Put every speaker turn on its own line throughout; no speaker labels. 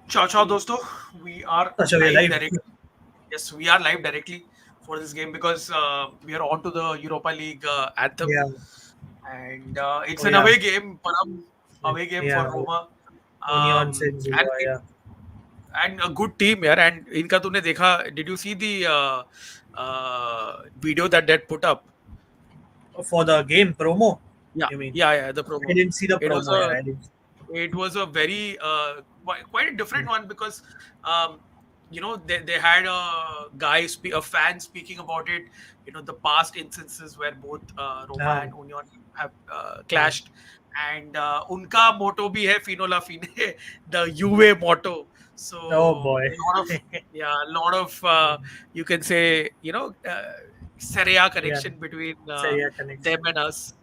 Ciao, ciao, dosto. We are
अच्छा we are
live
live.
directly. Yes, we are live directly for this game because we are on to the Europa League anthem,
Yeah.
and it's
Oh
an
yeah.
away game, Param, away game for
Yeah.
Roma,
Union
and
St.Gilloise. Yeah.
a good team here. And इनका तूने देखा? Did you see the video that they put up?
For the game promo,
Yeah,
you mean?
yeah, the
I
promo.
didn't see the
It was
promo. Yeah,
a
I didn't.
it was a very quite a different one because um, they had a fan speaking about it, the past instances where both Roma
Ah,
and Union have
ah.
clashed, and unka motto bhi hai fino la fine the UA motto.
Oh
So
boy.
a lot of you can say Seria
Yeah.
connection between
So yeah,
them
connection.
and us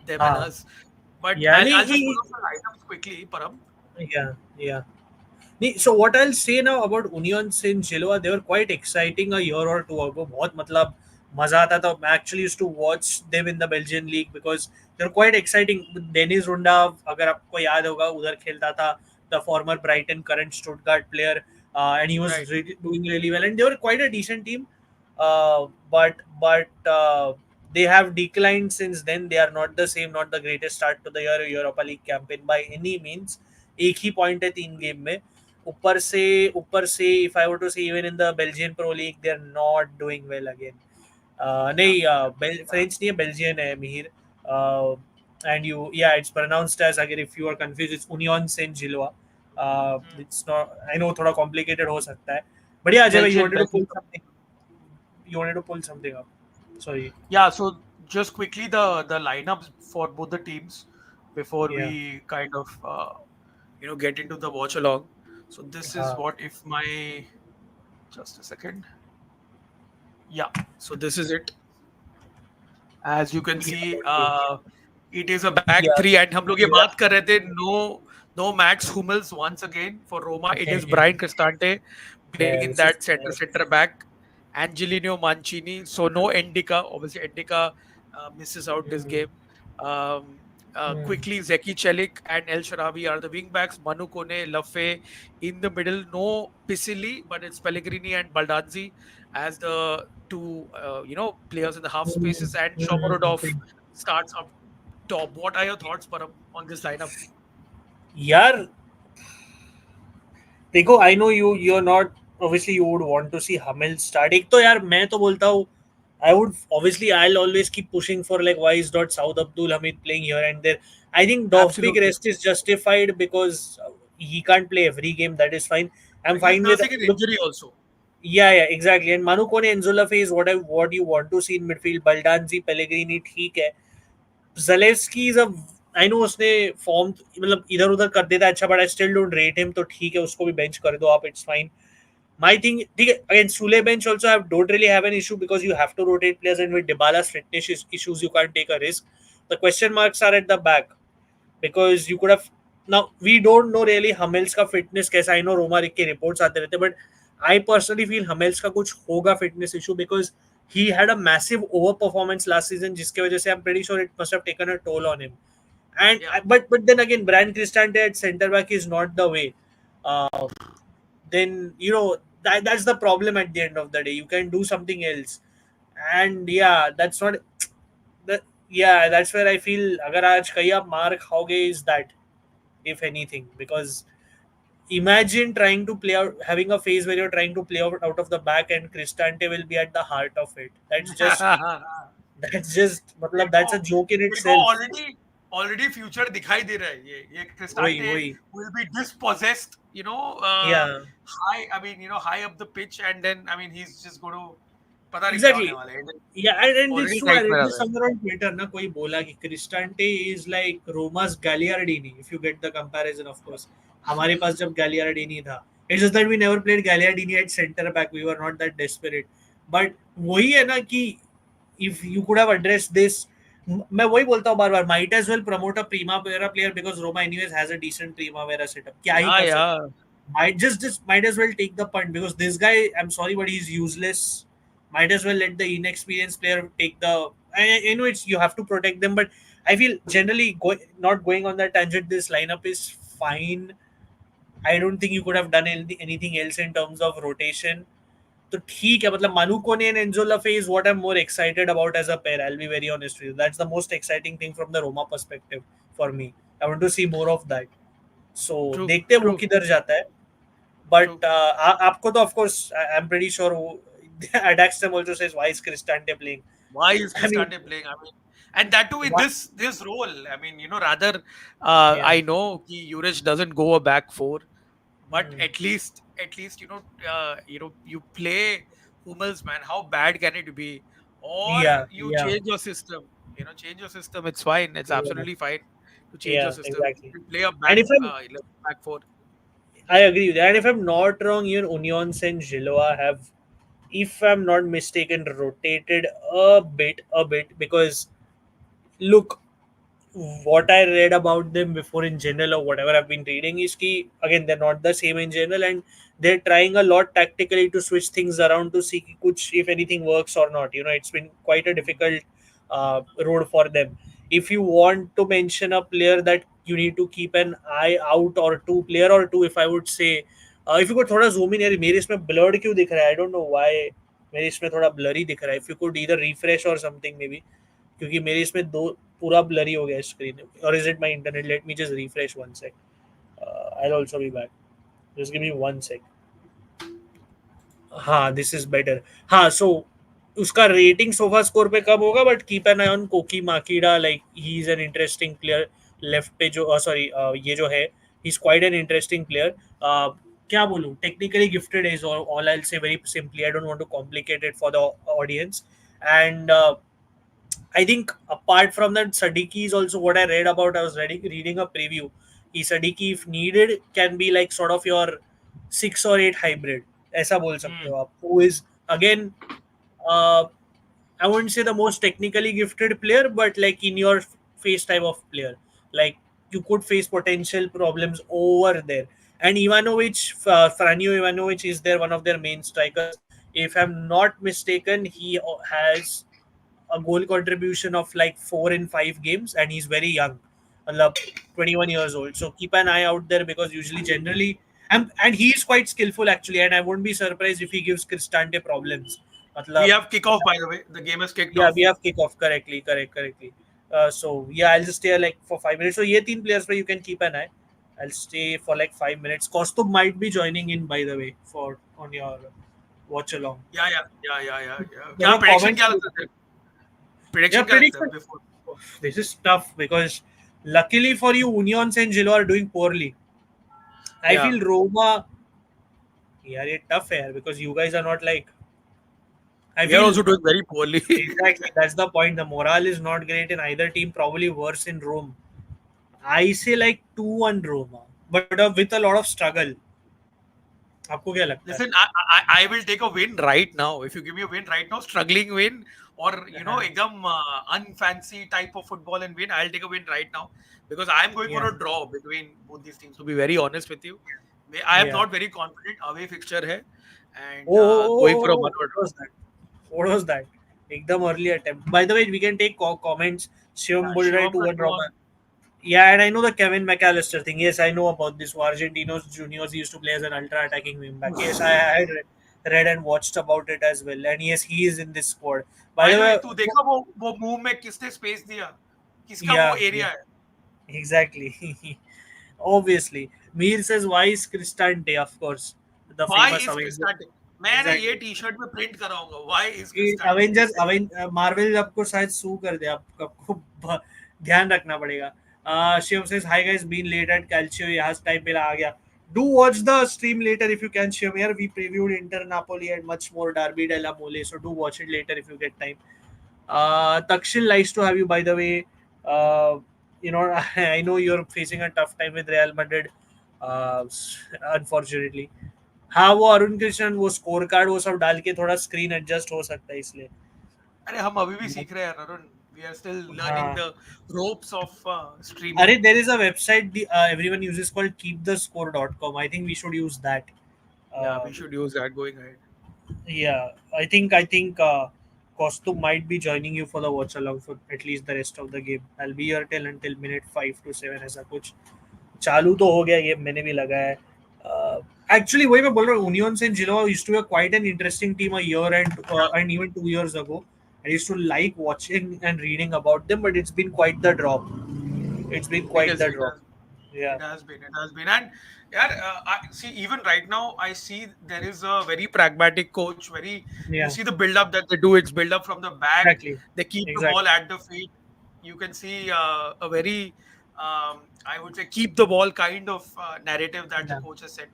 them and
Ah.
us. But
Yeah.
I'll just pull up the lineups quickly, Param.
Yeah. Yeah. So what I'll say now about Union Saint Gilloise, they were quite exciting a year or two ago. बहुत मतलब मजा आता था. I actually used to watch them in the Belgian league because they're quite exciting. Dennis Runda, अगर आपको याद होगा, उधर खेलता था. The former Brighton, current Stuttgart player, and he was
Right.
doing really well. And they were quite a decent team. But they have declined since then. They are not the same, not the greatest start to the year Europa League campaign by any means. एक ही point है 3 game में. ऊपर से if I were to say even in the Belgian Pro League they're not doing well again.
Yeah.
नहीं, French नहीं है, Belgian है Mihir. uh, and you, yeah, it's pronounced as, again, if you are confused, it's Union Saint Gilloise.
Hmm.
It's not, I know थोड़ा complicated हो सकता है. But yeah, Ajay, you
Belgian,
wanted to
Belgian.
pull something, up. Sorry.
Yeah. So just quickly the lineups for both the teams before
Yeah.
we kind of get into the watch along. So this is
uh,
what if my just a second. Yeah. So this is it. As you can
yeah,
see,
yeah,
it is a back
yeah,
three, and हम लोग ये
yeah.
बात कर रहे थे. No Max Hummels once again for Roma. It is Brian Cristante playing in
Yes,
that center back. Angelino Mancini. So no Endika. Obviously, Endika misses out this
mm,
game. Um,
mm.
quickly, Zeki Celik and El Sharabi are the wing backs. Manu Kone, Lafay in the middle. No Pisilli, but it's Pellegrini and Baldanzi as the two players in the half
Mm,
spaces, and Shomorodov
mm.
starts up top. What are your thoughts, Param, on this lineup?
यार देखो, I know you are not, obviously you would want to see Hamel start. एक तो यार मैं तो बोलता हूँ, I would obviously, I'll always keep pushing for like why is not Saud Abdul Hamid playing here and there. I think Dovby's
Absolutely.
rest is justified because he can't play every game. That is fine. I'm
He's
fine with,
nursing an
look.
injury also.
Yeah, exactly. And Manu Kone and Zulafi is what you want to see in midfield. Baldanzi, Pellegrini ठीक है. Zalewski is a, I know उसने form मतलब इधर उधर कर देता है अच्छा, but I still don't rate him. तो ठीक है, उसको भी बेंच कर दो आप, इट्स फाइन. My thing, ठीक है, against Sule bench also I don't really have an issue because you have to rotate players, and with Dybala's fitness issues you can't take a risk. The question marks are at the back because you could have, now we don't know really Hamels का fitness कैसा. I know Roma के reports आते रहते, but I personally feel Hamels का कुछ होगा fitness issue because he had a massive over performance last season जिसके वजह से I'm pretty sure it must have taken a toll on him. And
Yeah.
but then again, Brand Cristante at centre back is not the way. Then that's the problem at the end of the day. You can do something else, and yeah, that's not that. Yeah, that's where I feel अगर आज कहीं आप मार खाओगे is that, if anything, because imagine trying to play out, having a phase where you're trying to play out of the back and Cristante will be at the heart of it. That's just
मेरे
मतलब
को
that's a joke in
मेरे को
itself.
Already future दिखाई दे रहा है. ये
वही
क्रिस्टांटे
वही
will be dispossessed,
yeah.
high, I mean, high up the pitch, and then I mean he's just going to पता नहीं क्या होने
Exactly.
वाला है.
Yeah, and it's
Already
true. I
side में
read
आ
this
रहा है.
somewhere on Twitter. Na koi bola कि Cristante is like Roma's Gagliardini. If you get the comparison, of course. हमारे पास जब Gagliardini था. It's just that we never played Gagliardini at centre back. We were not that desperate. But वही है ना कि if you could have addressed this, मैं वही बोलता हूँ बार बार, might as well promote a Primavera player because Roma anyways has a decent Primavera setup. क्या ही कर सकते.
Yeah.
Might as well take the punt because this guy, I'm sorry, but he's useless. Might as well let the inexperienced player take the. I know it's, you have to protect them, but I feel generally not going on that tangent. This lineup is fine. I don't think you could have done anything else in terms of rotation. तो ठीक है मतलब मानू कोने and Enzo Lafay is what I'm more excited about as a pair. I'll be very honest with you. That's the most exciting thing from the Roma perspective for me. I want to see more of that. So
True,
देखते हैं वो
true,
किधर जाता है. But
true.
आपको तो of course I'm pretty sure Adaxtem also says why is Cristante playing?
Why is
I mean,
Cristante playing? I mean, and that too in
what?
this role. I mean, rather,
Yeah.
I know Jurich doesn't go a back four, but
Hmm.
at least you play Hummels, man. How bad can it be? Or
Yeah.
you
Yeah.
change your system. Change your system. It's fine. It's
Yeah.
absolutely fine to change your
Yeah.
system. You
Exactly.
can play a
And
back
if I'm,
back four.
I agree with that. And if I'm not wrong, even Union and Gilloa have, if I'm not mistaken, rotated a bit because look, what I read about them before in general or whatever I've been reading is ki again they're not the same in general and they're trying a lot tactically to switch things around to see ki kuch, if anything works or not. It's been quite a difficult road for them. If you want to mention a player that you need to keep an eye out or two player or two, if I would say, if you could थोड़ा zoom in यार मेरे इसमें blurred क्यों दिख रहा है? I don't know why मेरे इसमें थोड़ा blurry दिख रहा है. If you could either refresh or something maybe. क्योंकि मेरे इसमें दो पूरा ब्लरी हो गया स्क्रीन और is it my internet let me just refresh one sec I will also be back just give me one sec हाँ दिस इज बेटर हाँ सो उसका रेटिंग सोफा स्कोर पे कम होगा but keep an eye on Koki Machida like he is an interesting player left पे जो sorry ये जो है he is quite an interesting player क्या बोलूं technically gifted is all I will say very simply I don't want to complicate it for the audience and I think apart from that, Sadiki is also what I read about. I was reading a preview. Sadiki, if needed, can be like sort of your 6 or 8 hybrid. ऐसा बोल सकते
Hmm.
हो आप. Who is again, uh, I wouldn't say the most technically gifted player, but like in your face type of player. Like you could face potential problems over there. And Ivanovic, Franjo Ivanovic is there, one of their main strikers. If I'm not mistaken, he has a goal contribution of like 4 in 5 games, and he's very young, मतलब 21 years old. So keep an eye out there because usually, generally, and he is quite skillful actually, and I wouldn't be surprised if he gives Cristante problems.
We
मतलब,
have kickoff, by the way. The game has kicked
yeah,
off.
we have kickoff correctly. So yeah, I'll just stay like for 5 minutes. So yeah, three players where you can keep an eye. I'll stay for like 5 minutes. Costo might be joining in by the way for on your watch along.
Yeah, yeah, yeah, yeah, yeah, yeah. क्या
There are
prediction
comments.
क्या लगता है?
Yeah,
Prediction क्या लगता है
prediction.
before?
This is tough because luckily for you, Union and Gilo are doing poorly. I
Yeah.
feel Roma, yeah, it's tough here because you guys are not like. I
We are
feel
also doing very poorly.
exactly that's the point. The morale is not great in either team, probably worse in Rome. I say like 2-1 Roma, but with a lot of struggle. आपको क्या लगता है?
Listen, I will take a win right now. If you give me a win right now, struggling win or
हाँ,
एकदम unfancy type of football and win, I'll take a win right now because I'm going for
yeah,
a draw between both these teams. To be very honest with you, I am
yeah.
not very confident. Away fixture है and going for a
Oh,
one or
what was that? What was that? एकदम early attempt. By the way, we can take comments. Shivam Bull right
Shivam
to
का
one
two
Roma. Yeah, and I know the Kevin McAllister thing. Yes, I know about this. Argentinos juniors used to play as an ultra attacking wingback. Yes, I had read and watched about it as well. And yes, he is in this squad. By
By
the
the way,
way,
तू देखा वो move में किसने space दिया? किसका वो
yeah, yeah,
area है?
exactly. Obviously, Mir says why is Cristante? Of course, the
Why
famous
is
Avenger.
Cristante? मैं ना ये
Exactly.
टी-शर्ट में प्रिंट कराऊंगा. Why is Cristante?
Avengers Marvel आपको शायद सू कर दे आपको ध्यान रखना पड़ेगा Shiv says hi guys been late at calcio यहाँ टाइम पे आ गया do watch the stream later if you can Shiv here we previewed Inter Napoli and much more Derby della Mole so do watch it later if you get time Takshil nice to have you by the way uh, I know you're facing a tough time with Real Madrid uh, unfortunately हाँ वो अरुण कृष्णन वो score card वो सब डाल के थोड़ा screen adjust हो सकता है इसलिए
अरे हम अभी भी सीख रहे हैं Arun. We are still learning
हाँ
the ropes of
अरे
streaming.
there is a website everyone uses called keepthescore.com I think we should use that
Yeah,
uh,
we should use that going ahead.
yeah I think Costu might be joining you for the watch along for at least the rest of the game I'll be here till until minute 5 to 7 ऐसा कुछ चालू तो हो गया ये मैंने भी लगाया है Actually, वही मैं बोल रहा हूँ, Unions and Gilloise used to be quite an interesting team a year and even 2 years ago. I used to like watching and reading about them, but it's been quite the drop. It's been
It
quite
is.
the
It
drop.
has.
Yeah,
It has been. It has been. And yeah, I see. Even right now, I see there is a very pragmatic coach. Very. You
yeah,
see the build up that they do. It's build up from the back.
exactly,
They keep the ball
exactly.
at the feet. You can see a very, I would say, keep the ball kind of narrative that the
Yeah.
coach has set.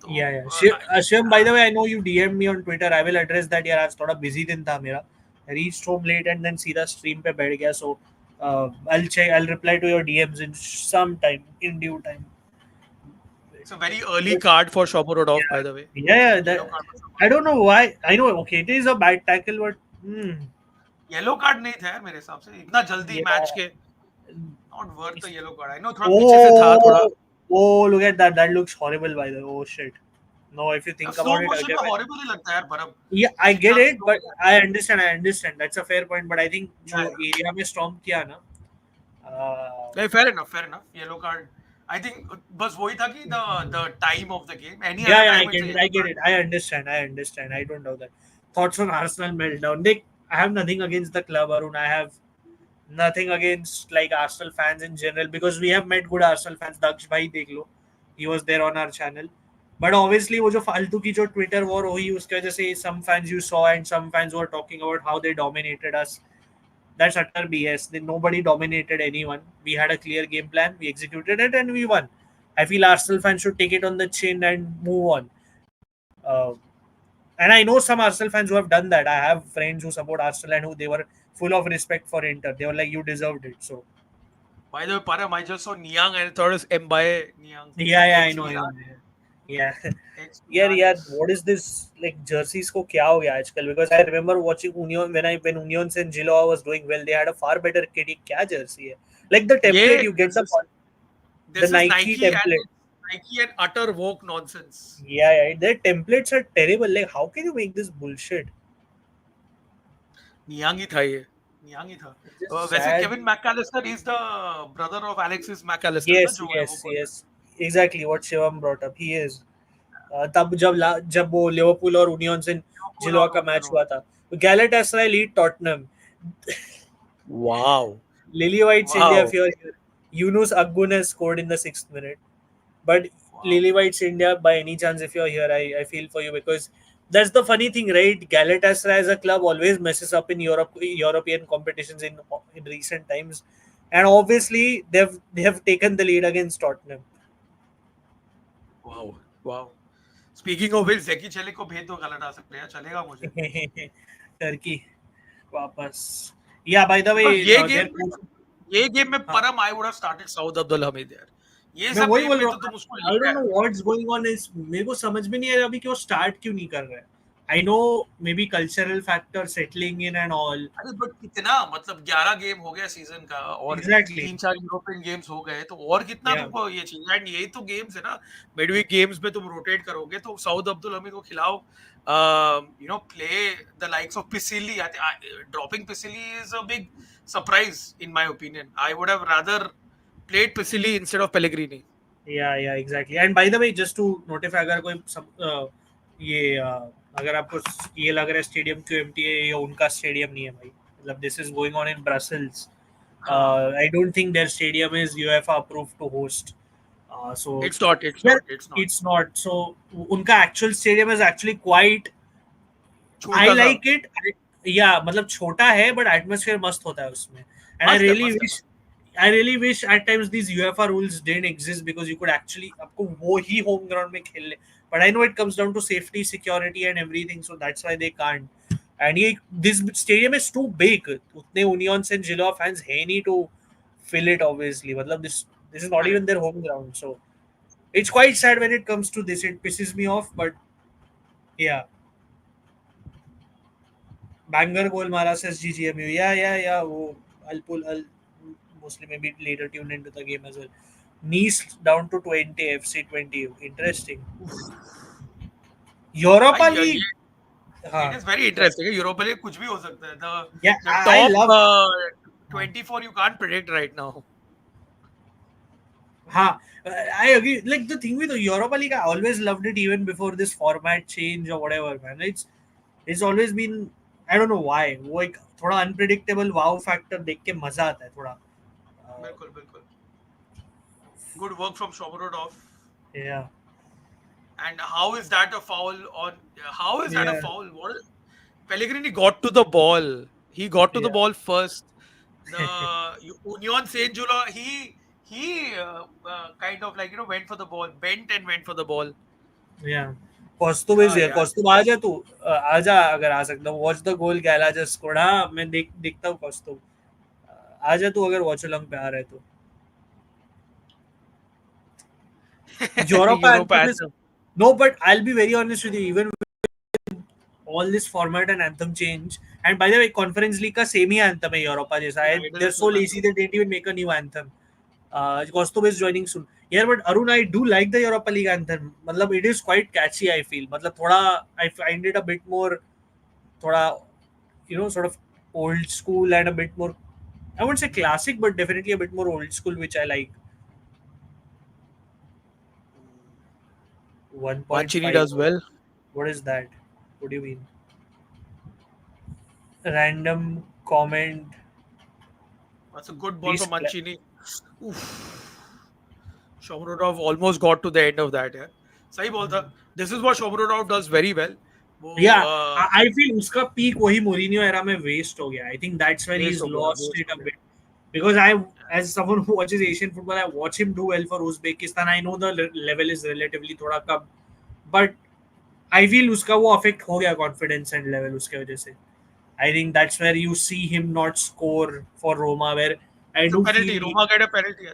Yeah,
So,
yeah. Shivam, by the way, I know you DM me on Twitter. I will address that. यार आज थोड़ा busy दिन था मेरा. I reached home late and then सीधा stream पे बैठ गया. So I'll check. I'll reply to your DMs in some time, in due time.
it's a very early
But,
card for Shomurodov,
yeah,
by the way.
yeah, yeah.
Yellow card for
I don't
Shomurodov.
know why. I know. Okay, it is a bad tackle, but
yellow card नहीं था यार मेरे हिसाब से इतना जल्दी
yeah.
Match के not worth the
It's-
yellow card I know थोड़ा पीछे से था थोड़ा
Oh, oh, look at that. That looks horrible, by the way. Oh shit. No, if you think
slow
about it
motion
again.
में horrible ही लगता है यार बर्फ
Yeah, I get
जितना भी
it,
स्लो
but
हो
I understand. I understand. That's a fair point. But I think जो
जाए
area में storm किया ना, uh,
नहीं fair enough yellow card I think बस वही था कि the time of the game any
yeah,
other
yeah, I
time it's
get
a
it. I
yellow
get
card
it. I understand. I understand. I don't know that. Thoughts on Arsenal meltdown. They, I have nothing against the club, Arun. I have nothing against like Arsenal fans in general because we have met good Arsenal fans. Daksh bhai देख लो, he was there on our channel. But obviously वो जो फालतू की जो Twitter war हुई उसकी वजह से some fans you saw and some fans were talking about how they dominated us. That's utter BS. Then nobody dominated anyone. We had a clear game plan. We executed it and we won. I feel Arsenal fans should take it on the chin and move on. Uh, and I know some Arsenal fans who have done that. I have friends who support Arsenal and who they were full of respect for Inter. They were like, "You deserved it." So
by the way Param I just saw Niang and thought is Mbaye Niang
yeah, yeah, I
ex
know, I know.
Milan
Yeah,
ex
yeah,
Milan
yeah.
Is
What is this like jerseys? को क्या हो गया आजकल? Because I remember watching Union when Union and Gilloise was doing well. They had a far better kitty. क्या jersey है? Like the
ये
template, you get the
this is
Nike
Nike
template.
And utter woke nonsense
Yeah, yeah, their templates are terrible. Like, how can you make this bullshit?
Niang ही था ये Niang ही था
It's just
वैसे
sad.
Kevin MacAllister is the brother of Alexis MacAllister ना
Yes,
जो है वो
yes,
बोल रहा
yes. Exactly what Shivam brought up. He is. तब जब वो लिवरपूल और यूनियन से
है लिवरपूल
जिलोआ
और
का मैच
यूनियन
हुआ था, तो Galatasaray lead Tottenham,
wow
lily whites India
wow
fear, Yunus Akgun has scored in the 6th minute. But
wow
Lily White's India, by any chance, if you're here, I feel for you because that's the funny thing, right? Galatasaray as a club always messes up in European competitions in recent times, and obviously they have taken the lead against Tottenham.
Wow wow speaking of which जेकी चेले को भेज दो गलत आ सकते हैं चलेगा मुझे
Turkey, वापस. Yeah, by the
because
way, their coach.
ये गेम में
हाँ,
परम आई would have started south Abdul Hamid यार ये
मैं
सब
वही
गेम
बोल
में
रहा
तो
हूँ.
तुम उसको
आई
लेके
डोंट
आए
know what's going on is, मेरे को समझ में नहीं आ रहा अभी कि वो स्टार्ट क्यों नहीं कर रहा है. I know may be cultural factor settling in and all.
अरे बट कितना मतलब 11 गेम हो गया सीजन का और
एग्जैक्टली.
3-4 यूरोपियन गेम्स हो गए तो और कितना
या
तुमको ये चाहिए एंड यही तो गेम्स है ना मिडवीक गेम्स में तुम रोटेट करोगे तो साउथ अब्दुल हमीद को खिलाओ play the likes of Pisilli dropping Pisilli is a big surprise in my opinion I would have rather played Pisilli instead of Pellegrini
या exactly. And by the way just to notify, अगर कोई ये अगर आपको ये लग रहा है स्टेडियम क्यों एम्प्टी है, ये उनका स्टेडियम नहीं है भाई. मतलब this is going on in Brussels.
हाँ
I don't think their stadium is UEFA approved to host. So yeah,
it's not
it's not. So उनका actual stadium is actually quite. I
छोटा सा
like it. Yeah, मतलब छोटा है but atmosphere मस्त होता है उसमें. And I really
मस्त है
wish, I really wish at times these UEFA rules didn't exist because you could actually आपको वो ही home ground में खेलने. But I know it comes down to safety, security, and everything, so that's why they can't. And ये this stadium is too big. उतने Union and Gilloa fans है नहीं to fill it obviously. मतलब this is not even
correct
their home ground, so it's quite sad when it comes to this. It pisses me off, but yeah. Banger goal Mara says GGMU. Yeah. I'll mostly maybe later tuned into the game as well. Nice down to 20, FC 20. Interesting.
भाई
Europa
ये
League.
It
हाँ.
Is very interesting Europa league कुछ भी हो सकता है
Yeah,
the
I
top
love.
24 you can't predict right now
Ha, I agree. Like the thing with the Europa League, I always loved it even before this format change or whatever, man. It's always been, I don't know why, वो एक थोड़ा unpredictable wow factor देख के मजा आता है थोड़ा. Uh,
बिल्कुल बिल्कुल. Good work from Shomurodov.
yeah,
And how is that a foul on? How is that a
yeah,
foul? Pellegrini got to the ball. He got to the
yeah,
ball first. The Union Saint Gilloise, he kind of like went for the ball, bent and went for the ball.
yeah. Kaustubh is
हाँ
here.
यार.
कौस्तुभ आ जा तू. आ जा अगर आ सकता. Watch the goal गैला just scored. हाँ मैं देखता हूँ कौस्तुभ. आ जा तू अगर वॉचलंग पे आ रहा है तो. Europa
Europa
anthem is
anthem.
no, but I'll be very honest with you. Even all this format and anthem change. And by the way, Conference League का same ही anthem है Europa जैसा
Yeah,
है.
it is
They're
the
so
same
lazy
anthem.
they didn't even make a new anthem. Kostov is joining soon. Yeah, but Arun, I do like the Europa League anthem. मतलब it is quite catchy. I feel. मतलब थोड़ा I find it a bit more थोड़ा sort of old school and a bit more. I wouldn't say classic, but definitely a bit more old school, which I like.
1.5
1.5.
does well.
What is that? What do you mean? Random comment.
That's a good ball
Please.
from Mancini. Oof. Shomurodov almost got to the end of that. Yeah. सही ball था. This is what Shomurodov does very well. वो
Yeah, I feel उसका peak वही Mourinho era में waste हो गया. I think that's where
waste
he's
हो गया,
lost
वेस्ट
it
हो
a
गया.
bit. Because as someone who watches Asian football, I watch him do well for Uzbekistan. I know the level is relatively थोड़ा कम, but I feel उसका वो affect हो गया confidence and level उसके वजह से. I think that's where you see him not score for Roma, where I
It's a
do
penalty.
feel
Roma get a penalty.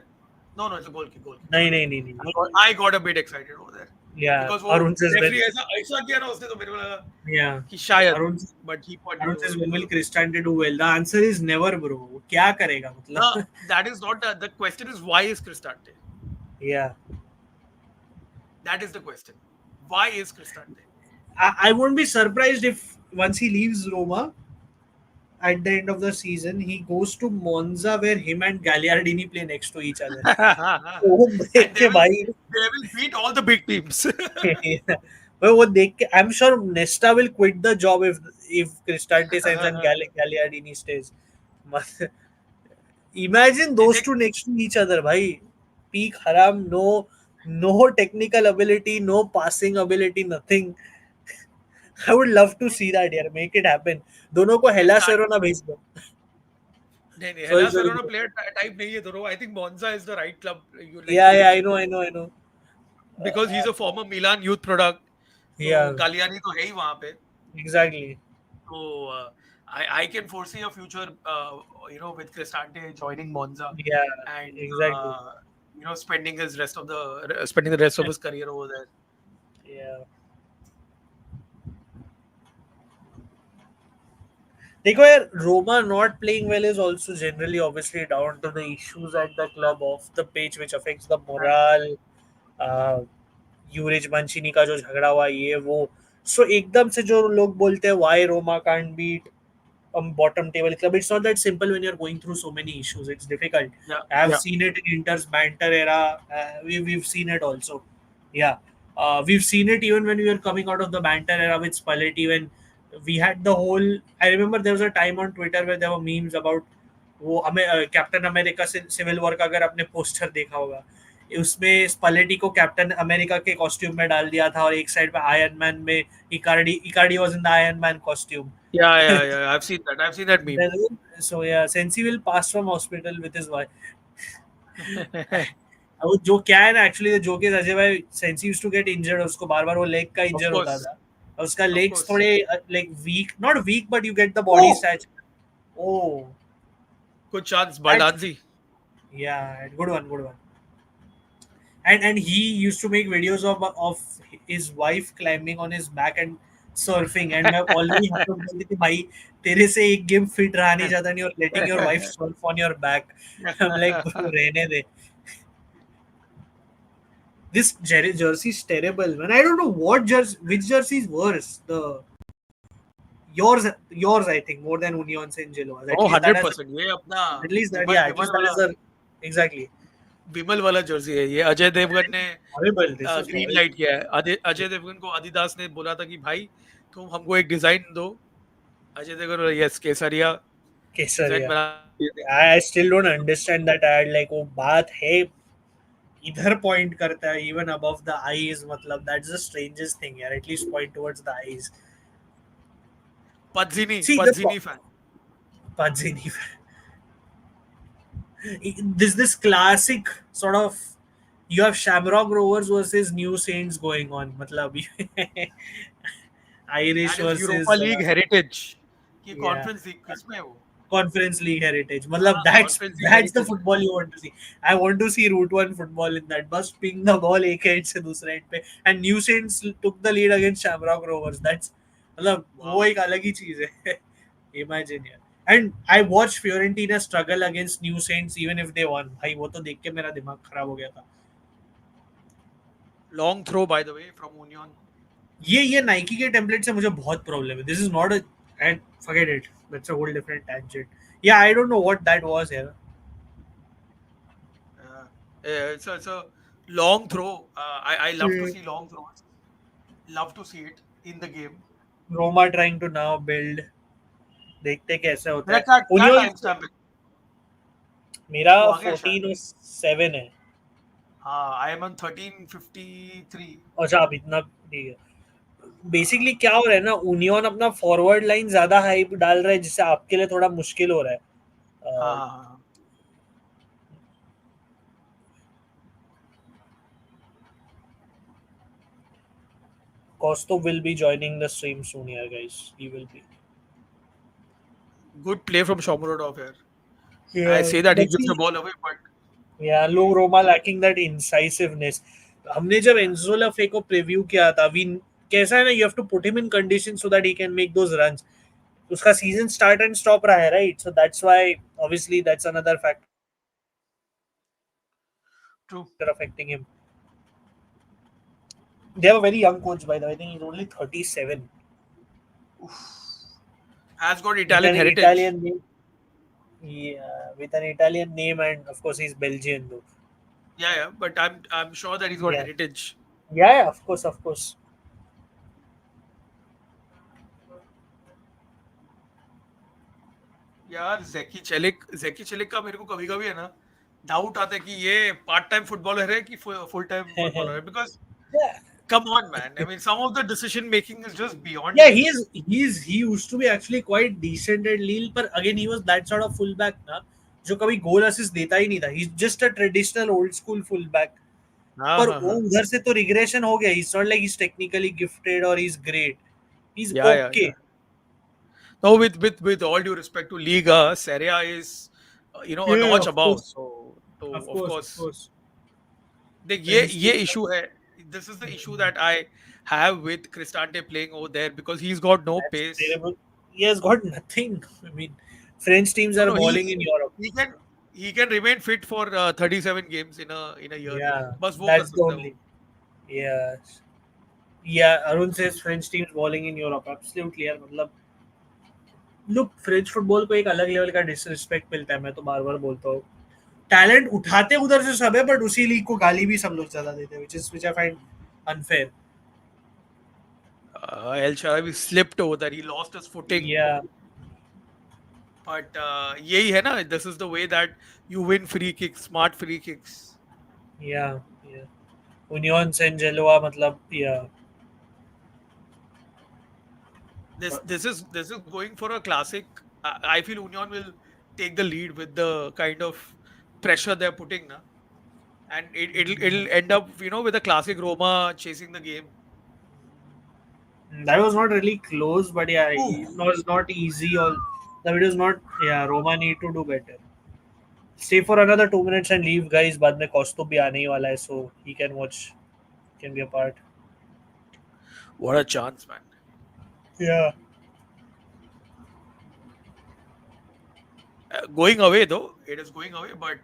No, no, it's a goal kick, goal kick.
नहीं
Sorry.
नहीं नहीं नहीं.
I got a bit excited over there.
Yeah,
Because वो
Arun says when
referee ऐसा ऐसा किया ना उसने तो मेरे को लगा
yeah
कि शायद,
Arun
but he pointed
Arun
over.
says when will Cristante do well? The answer is never, bro. वो क्या करेगा
No,
मतलब.
that is not the question is why is Cristante?
Yeah.
That is the question. Why is Cristante?
I won't be surprised if once he leaves Roma at the end of the season, he goes to Monza where him and Gagliardini play next to each other. वो देख
And
के भाई.
they will beat all the big teams.
भाई वो देख के I'm sure Nesta will quit the job if Cristante signs and Gagliardini stays. Imagine
they,
those
they,
two next to each other, भाई. Peak haram, no technical ability, no passing ability, nothing. I would love to see that यार. Make it happen. दोनों को
they
Hella
start.
सेरोना भेज दो.
नहीं नहीं
Sorry,
हेला
sorry.
सेरोना player type नहीं है दोनों. I think Monza is the right club you like
Yeah,
for
yeah,
him
I
to
know,
go
I know, I know.
because he's a former Milan youth product. तो
Yeah,
गालियानी तो है ही वहां पे.
exactly.
So I can foresee a future, with Cristante joining Monza
Yeah,
and
exactly.
spending the rest of his career over there.
Yeah. देखो यार, Roma not playing well is also generally obviously down to the issues at the club off the pitch which affects the morale. Uh, यूरेज Mancini का जो झगड़ा हुआ ये वो. सो एकदम से जो लोग बोलते हैं why Roma can't beat bottom table club, it's not that simple when you're going through so many issues. It's difficult.
Yeah,
I have
yeah.
seen it in Inter's banter era. We've seen it also. Yeah. We've seen it even when we were coming out of the banter era with Spalletti, when we had the whole. I remember there was a time on Twitter where there were memes about वो हमें captain America से civil war का अगर आपने poster देखा होगा, उसमें स्पलेटी को कैप्टन अमेरिका के कॉस्ट्यूम में डाल दिया था और एक साइड पे आयरन मैन में Icardi was in the iron man costume.
Yeah, yeah, yeah. I've seen that. I've seen that meme.
So yeah, Sensi will pass from hospital with his wife. वो जो क्या है ना, actually the joke is Ajay भाई, Sensi used to get injured. उसको बार बार वो leg का
Of
इंजर होता
course,
था. और उसका
of
लेग्स
course.
थोड़े like weak, not weak but you get the body structure. Oh
Good chance,
that.
Baldanzi.
Yeah, good one. And he used to make videos of his wife climbing on his back and surfing. And मैं already हम लोग बोलते थे भाई तेरे से एक game fit रहा नहीं जाता नहीं, और letting your wife surf on your back. I'm like bro, रहने दे. This jersey is terrible, man. I don't know which jersey is worse. Yours, I think, more than Union St. Gilloise. At
Oh,
least that has,
100%. ये अपना
at least that,
Vimal
yeah, at
Vimal
least that
वाला.
is a exactly.
विमल वाला Jersey है ये। अजय देवगन ने
Horrible. This is
green
horrible.
Light किया है। अजय देवगन को आदिदास ने बोला था कि भाई तुम हमको एक डिजाइन दो। अजय देवगन बोला, यस केसरिया डिजाइन
Kesaria.
बना देंगे।
I still don't understand that ad. Like वो बात है इधर point करता है even above the eyes. मतलब that's the strangest thing यार. At least point towards the eyes.
Pazzini
See the
Pazzini fan.
Padzini. This classic sort of you have Shamrock Rovers versus New Saints going on. मतलब Irish
that is Europa
versus
league heritage की
yeah.
Conference league किसमें है वो?
Conference League heritage. Matlab
हाँ
that's
conference league
that's the
heritage है।
football you want to see. I want to see Route One football in that. Bus ping the ball एक end से दूसरे end पे. And New Saints took the lead against Shamrock Rovers. That's मतलब वो
wow.
एक अलग ही चीज है. Imagine यार. And I watched Fiorentina struggle against New Saints even if they won. भाई वो तो देख के मेरा दिमाग खराब हो गया था.
Long throw by the way from Union.
ये नाइकी के टेम्पलेट से मुझे बहुत प्रॉब्लम है. This is not a end forget it. That's a whole different tangent. Yeah, I don't know what that was here.
It's a long throw. I love to see long throws. Love to see it in the game.
Roma trying to now build. देखते कैसे होता
मेरा
है.
क्या क्या
उनियों
time stamp है?
मेरा
तू आ गया शायद।
14:07 है.
हाँ आई एम ऑन 13:53।
अच्छा अब इतना ठीक है. बेसिकली क्या हो रहा है ना, यूनियन अपना फॉरवर्ड लाइन ज्यादा हाइप डाल रहा है जिससे आपके लिए थोड़ा मुश्किल हो रहा है.
हाँ हाँ हाँ।
Costo will be joining the stream soon here guys. He will be.
Good play from Shomurodov here. I
Yeah,
say that he
but
gives the
see,
ball away, but
yeah, लोग रोमा lacking that incisiveness. हमने जब एंजोला फे को preview किया था, we कैसा है ना, you have to put him in condition so that he can make those runs. उसका सीजन स्टार्ट एंड स्टॉप रहा है, right? So that's why obviously that's another factor
true.
affecting him. They have a very young coach, by the way. I think he's only 37.
Has got
With
Italian
an
heritage.
Italian name. Yeah, with an Italian name, and of course he's Belgian though.
Yeah, but I'm sure that he's got
Yeah.
heritage.
Yeah, of course, of course.
यार जैकी चेलिक का मेरे को कभी कभी है ना doubt आता है कि ये पार्ट टाइम फुटबॉलर है कि फुल टाइम फुटबॉलर है, because
Yeah.
come on man, I mean some of the decision making is just beyond
Yeah,
me.
he used to be actually quite decent at Lille, but again he was that sort of fullback ना, जो कभी goal assist देता ही नहीं था. He's just a traditional old school fullback.
हाँ
पर
हाँ
वो
हाँ।
उधर से तो रिग्रेशन हो गया. He's not like he's technically gifted or he's great. He's
या
okay.
no, with all due respect to Liga, Serie A is a
Yeah,
notch
of
above,
course,
so
of
of
course, of
course
course.
देख
French
ये
teams
issue है. This is the issue that I have with Cristante playing over there because he's got no
that's
pace.
terrible. He has got nothing. I mean, French teams
No,
are
no,
balling in Europe.
he can remain fit for 37 games in a year.
Yeah,
बस वो कर
that's the
सकता है वो.
only. Yeah, yeah. Arun says French teams balling in Europe. Absolutely, यार मतलब look, French football को एक अलग लेवल का डिसरिस्पेक्ट मिलता है. मैं तो बार बार बोलता हूँ, टैलेंट उठाते उधर से सब है, बट उसी लीग को गाली भी सब लोग ज्यादा देते हैं, which I find unfair.
El Shaarawy slipped over there. He lost his footing.
Yeah,
But यही है ना. This is the way that you win free kicks, smart free kicks.
yeah, yeah. Union Saint-Gilloise मतलब yeah.
This is going for a classic. I feel Union will take the lead with the kind of pressure they're putting now, and it'll end up with a classic Roma chasing the game.
That was not really close, but yeah,
Ooh.
it was not easy. Or the video is not. Yeah, Roma need to do better. Stay for another 2 minutes and leave, guys. बाद में Costo भी आने ही वाला है, so he can watch, can be a part.
What a chance, man.
Yeah.
Going away though, it is going away, but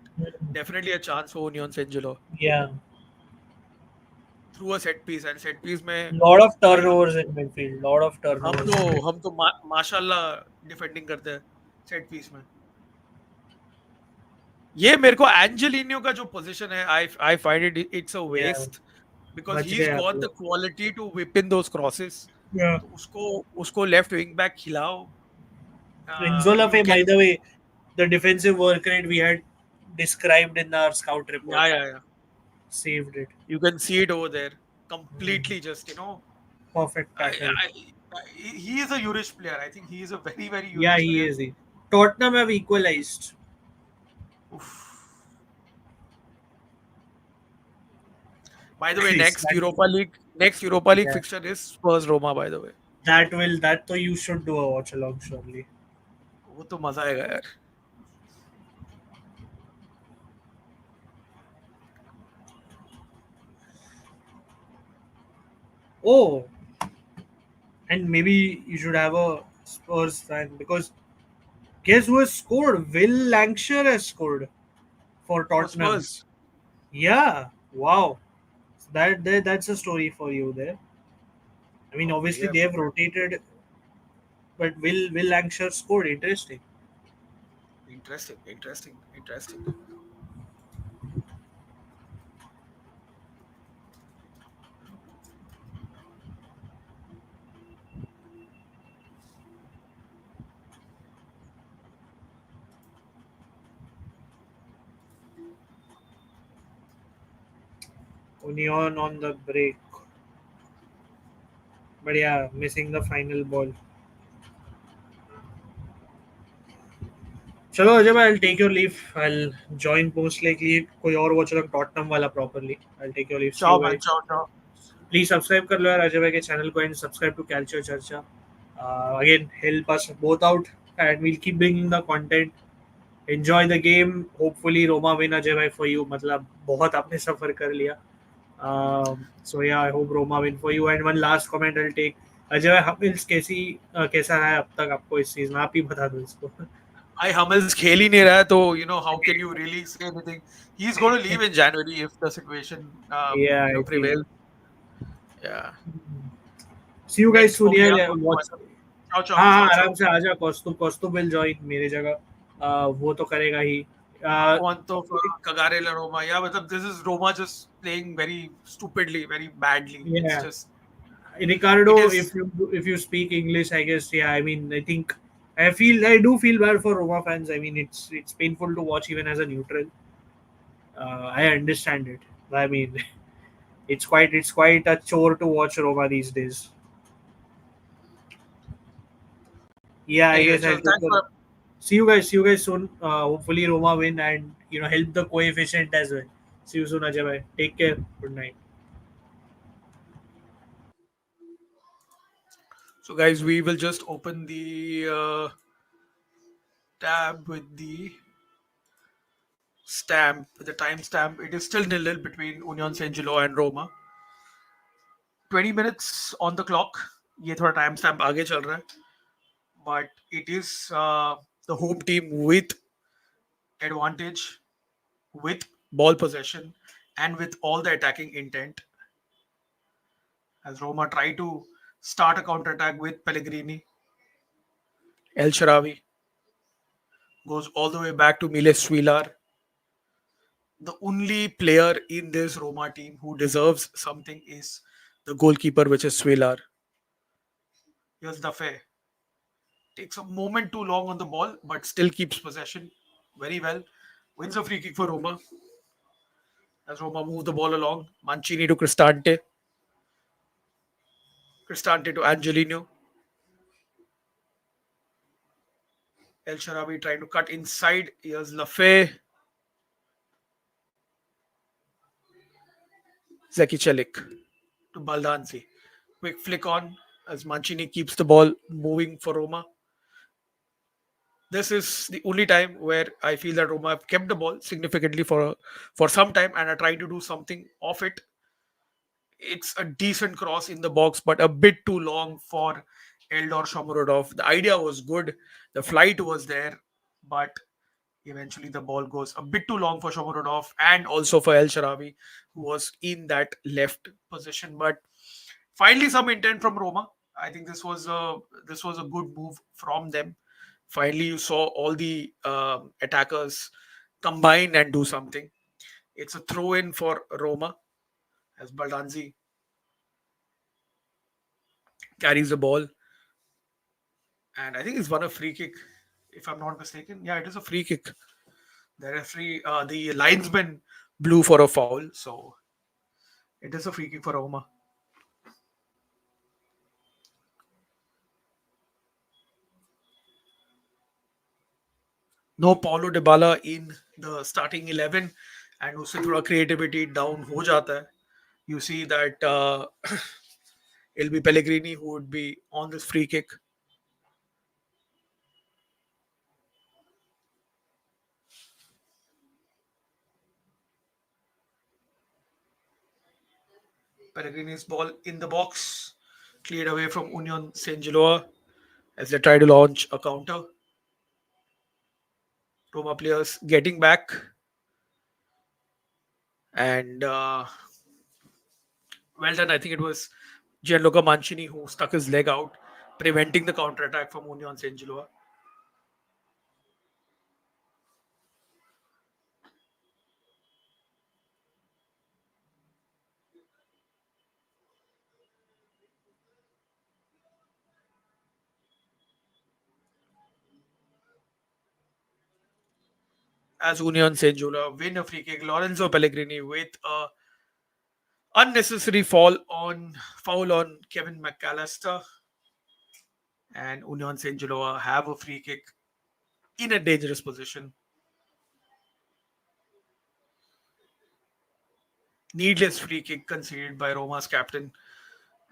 definitely a chance for Union Saint-Gilloise
Yeah.
through a set piece, and set piece में
Lot of
भाई
turnovers in midfield. Lot of
हम
turnovers.
तो हम तो माशाल्लाह defending करते हैं set piece में. ये मेरे को एंजेलिनो का जो पोजीशन है, I find it's a
Yeah,
waste, because
बच
ही
गए
इज
आप
गॉट द
लोग.
Quality to whip in those crosses.
Yeah.
तो उसको उसको लेफ्ट विंग बैक खिलाओ.
Inzola
you
Fe, by
can.
the way, the defensive work rate we had described in our scout report,
या
saved it.
you can see it over there, completely just
Perfect
I,
tackle.
he is a Irish player. I think he is a very very
Yeah,
Irish
he
player.
is. He. Tottenham have equalized.
Oof. By the way, next
That,
Europa League
yeah,
fixture is Spurs Roma. By the way,
that so you should do a watch along surely.
वो तो मजा आएगा यार.
Oh, and maybe you should have a Spurs fan because guess who has scored? Will Lancashire has scored for
For
Tottenham.
Spurs.
Yeah, wow. That's a story for you there. I mean,
Oh,
obviously
बढ़िया
they have
बढ़िया.
rotated, but Will Lancashire scored. Interesting.
Interesting, interesting, interesting.
Union on the break, but yeah, missing the final ball. चलो अजय भाई, I'll take your leave. I'll join post likely कोई और watch along Tottenham वाला properly. I'll take your leave. See you
Ciao man,
guys.
ciao ciao.
Please subscribe कर लो यार अजय भाई के channel को and subscribe to Calcio चर्चा. Again, help us both out and we'll keep bringing the content. Enjoy the game. Hopefully Roma win Ajay भाई for you. मतलब बहुत आपने सफर कर लिया. So yeah, I hope Roma win for you. And one last comment I'll take. Ajay भाई हमिल्स कैसा रहा है अब तक आपको इस सीजन? आप ही बता दो इसको.
भाई हमल्स खेल ही नहीं रहा है, तो how can you really say anything. He is going to leave in January if the situation
Yeah, I feel.
prevails. Yeah.
See you guys
Next
soon
हो गया
यार.
कौन
Watch.
ciao ciao
हाँ हाँ,
ciao ciao.
आराम से आजा. कौस्तुभ will join मेरे जगह. वो तो करेगा ही.
Quanto Kagare La Roma. Yeah, but this is Roma just playing very stupidly, very badly. It's
Yeah,
just it
Ricardo.
is.
If you speak English, I guess. Yeah, I mean, I think I do feel bad for Roma fans. I mean, it's painful to watch even as a neutral. I understand it. I mean, it's quite a chore to watch Roma these days. Yeah, I
Anyway,
guess I'll
chal,
take
thanks
the.
for.
See you guys soon. Hopefully Roma win and help the coefficient as well. See you soon, Ajay bhai. Take care. Good night.
So, guys, we will just open the tab with the timestamp. It is still nil between Union Saint Gillo and Roma. 20 minutes on the clock. ये थोड़ा time stamp आगे चल रहा है, but it is the home team with advantage, with ball possession, and with all the attacking intent. As Roma try to start a counter attack with Pellegrini, El Sharawi goes all the way back to Miles Swilar, the only player in this Roma team who deserves something is the goalkeeper, which is Swilar. Here's the fair. Takes a moment too long on the ball, but still keeps possession very well. Wins a free kick for Roma. As Roma move the ball along, Mancini to Cristante. Cristante to Angelino. El Sharabi trying to cut inside. Here's Lafay. Zeki Celik to Baldanzi. Quick flick on as Mancini keeps the ball moving for Roma. This is the only time where I feel that Roma have kept the ball significantly for some time and are trying to do something off it. It's a decent cross in the box, but a bit too long for Eldor Shomurodov. The idea was good, the flight was there, but eventually the ball goes a bit too long for Shomurodov and also for El Sharawi, who was in that left position. But finally, some intent from Roma. I think this was a good move from them. Finally, you saw all the attackers combine and do something. It's a throw in for Roma as Baldanzi carries the ball, and I think it's won a free kick, if I'm not mistaken. Yeah, it is a free kick. The linesman blew for a foul, so it is a free kick for Roma. No Paulo Dybala in the starting 11, and उससे थोड़ा creativity down हो जाता है. You see that it'll be Pellegrini who would be on this free kick. Pellegrini's ball in the box, cleared away from Union Saint-Gilloise as they try to launch a counter. Roma players getting back, and well done. I think it was Gianluca Mancini who stuck his leg out, preventing the counter attack from Union Saint-Gilloise. As Union Saint-Gilloise win a free kick, Lorenzo Pellegrini with a unnecessary foul on Kevin McAllister, and Union Saint-Gilloise have a free kick in a dangerous position. Needless free kick conceded by Roma's captain,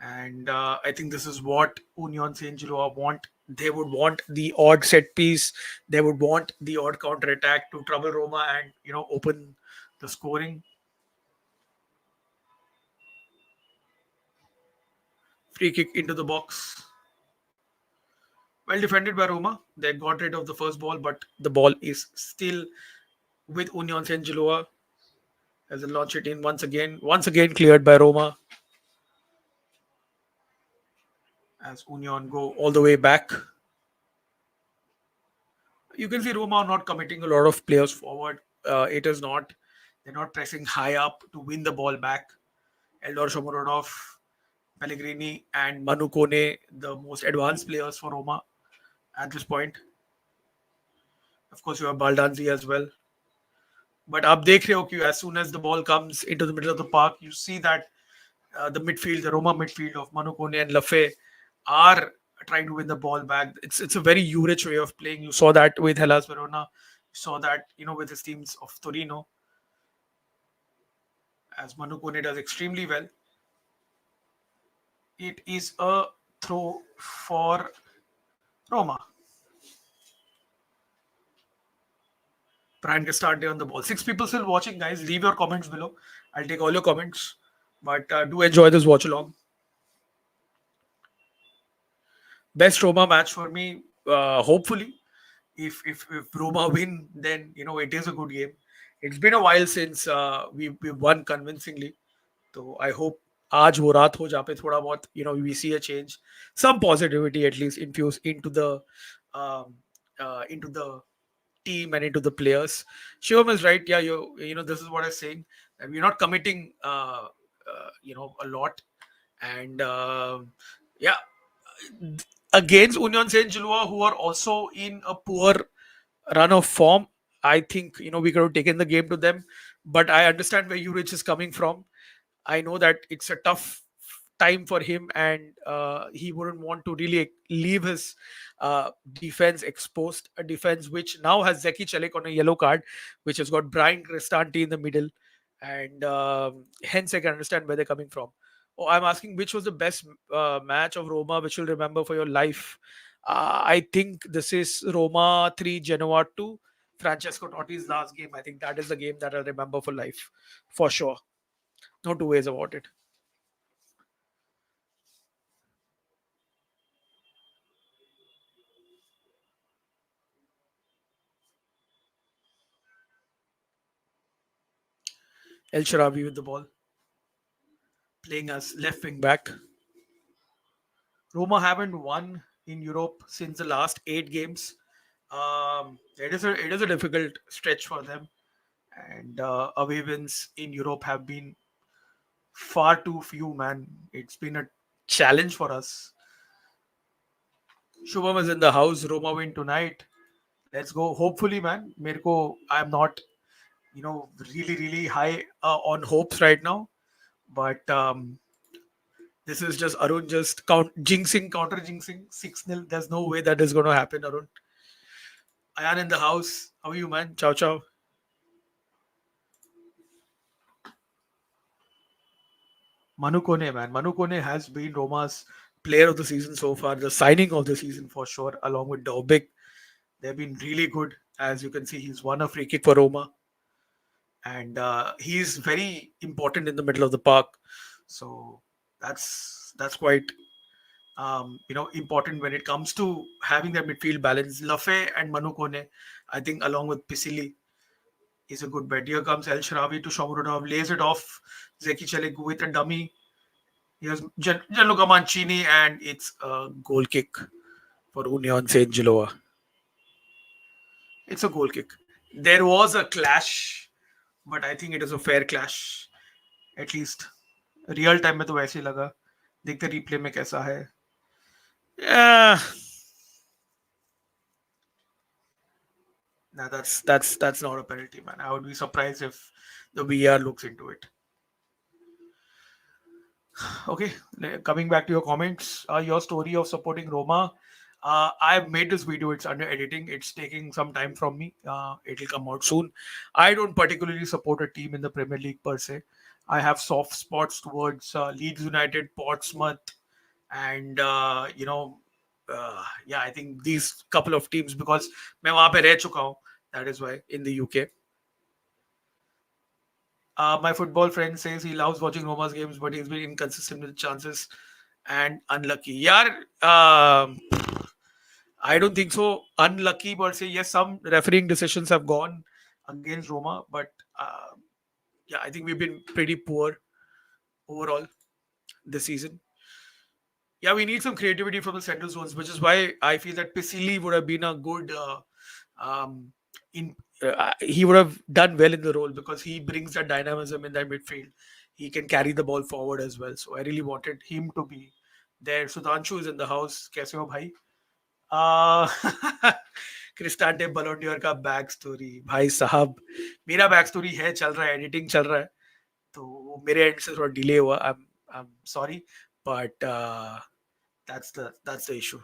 and I think this is what Union Saint-Gilloise want. They would want the odd set piece. They would want the odd counter attack to trouble Roma and open the scoring. Free kick into the box. Well defended by Roma. They got rid of the first ball, but the ball is still with Union Saint-Gilloise as they launch it in once again. Once again cleared by Roma as Union go all the way back. You can see Roma are not committing a lot of players forward. It is not. They're not pressing high up to win the ball back. Eldor Shomurodov, Pellegrini, and Manu Kone, the most advanced players for Roma at this point. Of course, you have Baldanzi as well. But आप देख रहे हो कि as soon as the ball comes into the middle of the park, you see that the Roma midfield of Manu Kone and Lafay are trying to win the ball back. It's a very Juric way of playing. You saw that with Hellas Verona. You saw that with his teams of Torino, as Manu Kone does extremely well. It is a throw for Roma. Brian Castante on the ball. Six people still watching, guys. Leave your comments below. I'll take all your comments. But do enjoy this watch along. Best Roma match for me. Hopefully, if Roma win, then it is a good game. It's been a while since we won convincingly. So I hope आज वो रात हो जहाँ पे थोड़ा बहुत we see a change, some positivity at least infuse um, into the team and into the players. Shivam is right. Yeah, this is what I'm saying. And we're not committing a lot, and yeah, against Union Saint Gilloise, who are also in a poor run of form. I think we could have taken the game to them, but I understand where Juric is coming from. I know that it's a tough time for him, and he wouldn't want to really leave his defense exposed. A defense which now has Zeki Celik on a yellow card, which has got Brian Cristante in the middle, and hence I can understand where they're coming from. Oh, I'm asking which was the best match of Roma which you'll remember for your life. I think this is Roma 3, Genoa 2. Francesco Totti's last game. I think that is the game that I'll remember for life, for sure. No two ways about it. El Sharawi with the ball, playing as left wing back. Roma haven't won in Europe since the last 8 games. It is a difficult stretch for them. and away wins in Europe have been far too few, man. It's been a challenge for us. Shubham is in the house. Roma win tonight. Let's go. Hopefully, man. Mirko, I'm not, really, really high on hopes right now. But this is just Arun just jinxing, counter jinxing 6-0. There's no way that is going to happen, Arun. Ayan in the house. How are you, man? Ciao, ciao. Manu Kone, man. Manu Kone has been Roma's player of the season so far, the signing of the season for sure, along with Dobik. They've been really good. As you can see, he's won a free kick for Roma, and he's very important in the middle of the park. So that's quite important when it comes to having that midfield balance. Lafe and Manu Kone, I think, along with Pisili, is a good bet. Here comes El Sharawi to Shomurodov, lays it off. Zeki Chelik with a dummy. Here's Gianluca Mancini, and it's a goal kick for Union St. Gilloise. It's a goal kick. There was a clash, but I think it is a fair clash. At least real time में तो वैसे ही लगा. देखते replay में कैसा है. Yeah, nah, that's not a penalty, man. I would be surprised if the VR looks into it. Okay, coming back to your comments, your story of supporting Roma. I've made this video. It's under editing. It's taking some time from me. It'll come out soon. I don't particularly support a team in the Premier League per se. I have soft spots towards Leeds United, Portsmouth, and yeah, I think these couple of teams because मैं वहाँ पे रह चुका हूँ. That is why in the UK. My football friend says he loves watching Roma's games, but he's been inconsistent with chances and unlucky. Yeah, I don't think so. Unlucky per se. Yes, some refereeing decisions have gone against Roma, but yeah, I think we've been pretty poor overall this season. Yeah, we need some creativity from the central zones, which is why I feel that Pisili would have been a good um, in. He would have done well in the role because he brings that dynamism in that midfield. He can carry the ball forward as well. So I really wanted him to be there. Sudhanshu is in the house. कैसे हो भाई? क्रिस्टांटे बलोंडियर का back story भाई साहब मेरा back story है चल रहा है एडिटिंग चल रहा है तो वो मेरे एंड से थोड़ा डिले हुआ I'm sorry but that's the issue.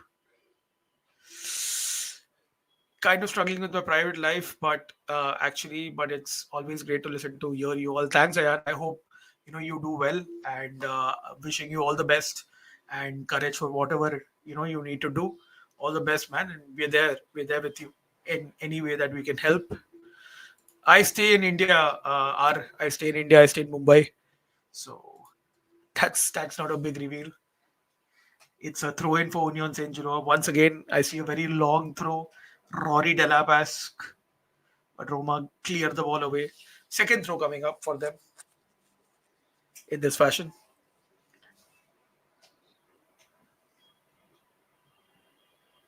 Kind of struggling with my private life, but but it's always great to listen to hear you all. Thanks, Ayan. I hope you do well, and wishing you all the best and courage for whatever you need to do. All the best, man, and we're there. We're there with you in any way that we can help. I stay in India. I stay in India. I stay in Mumbai, so that's not a big reveal. It's a throw in for Union Saint Gilloise. Once again, I see a very long throw. Rory Delap-esque. But Roma clear the ball away. Second throw coming up for them in this fashion.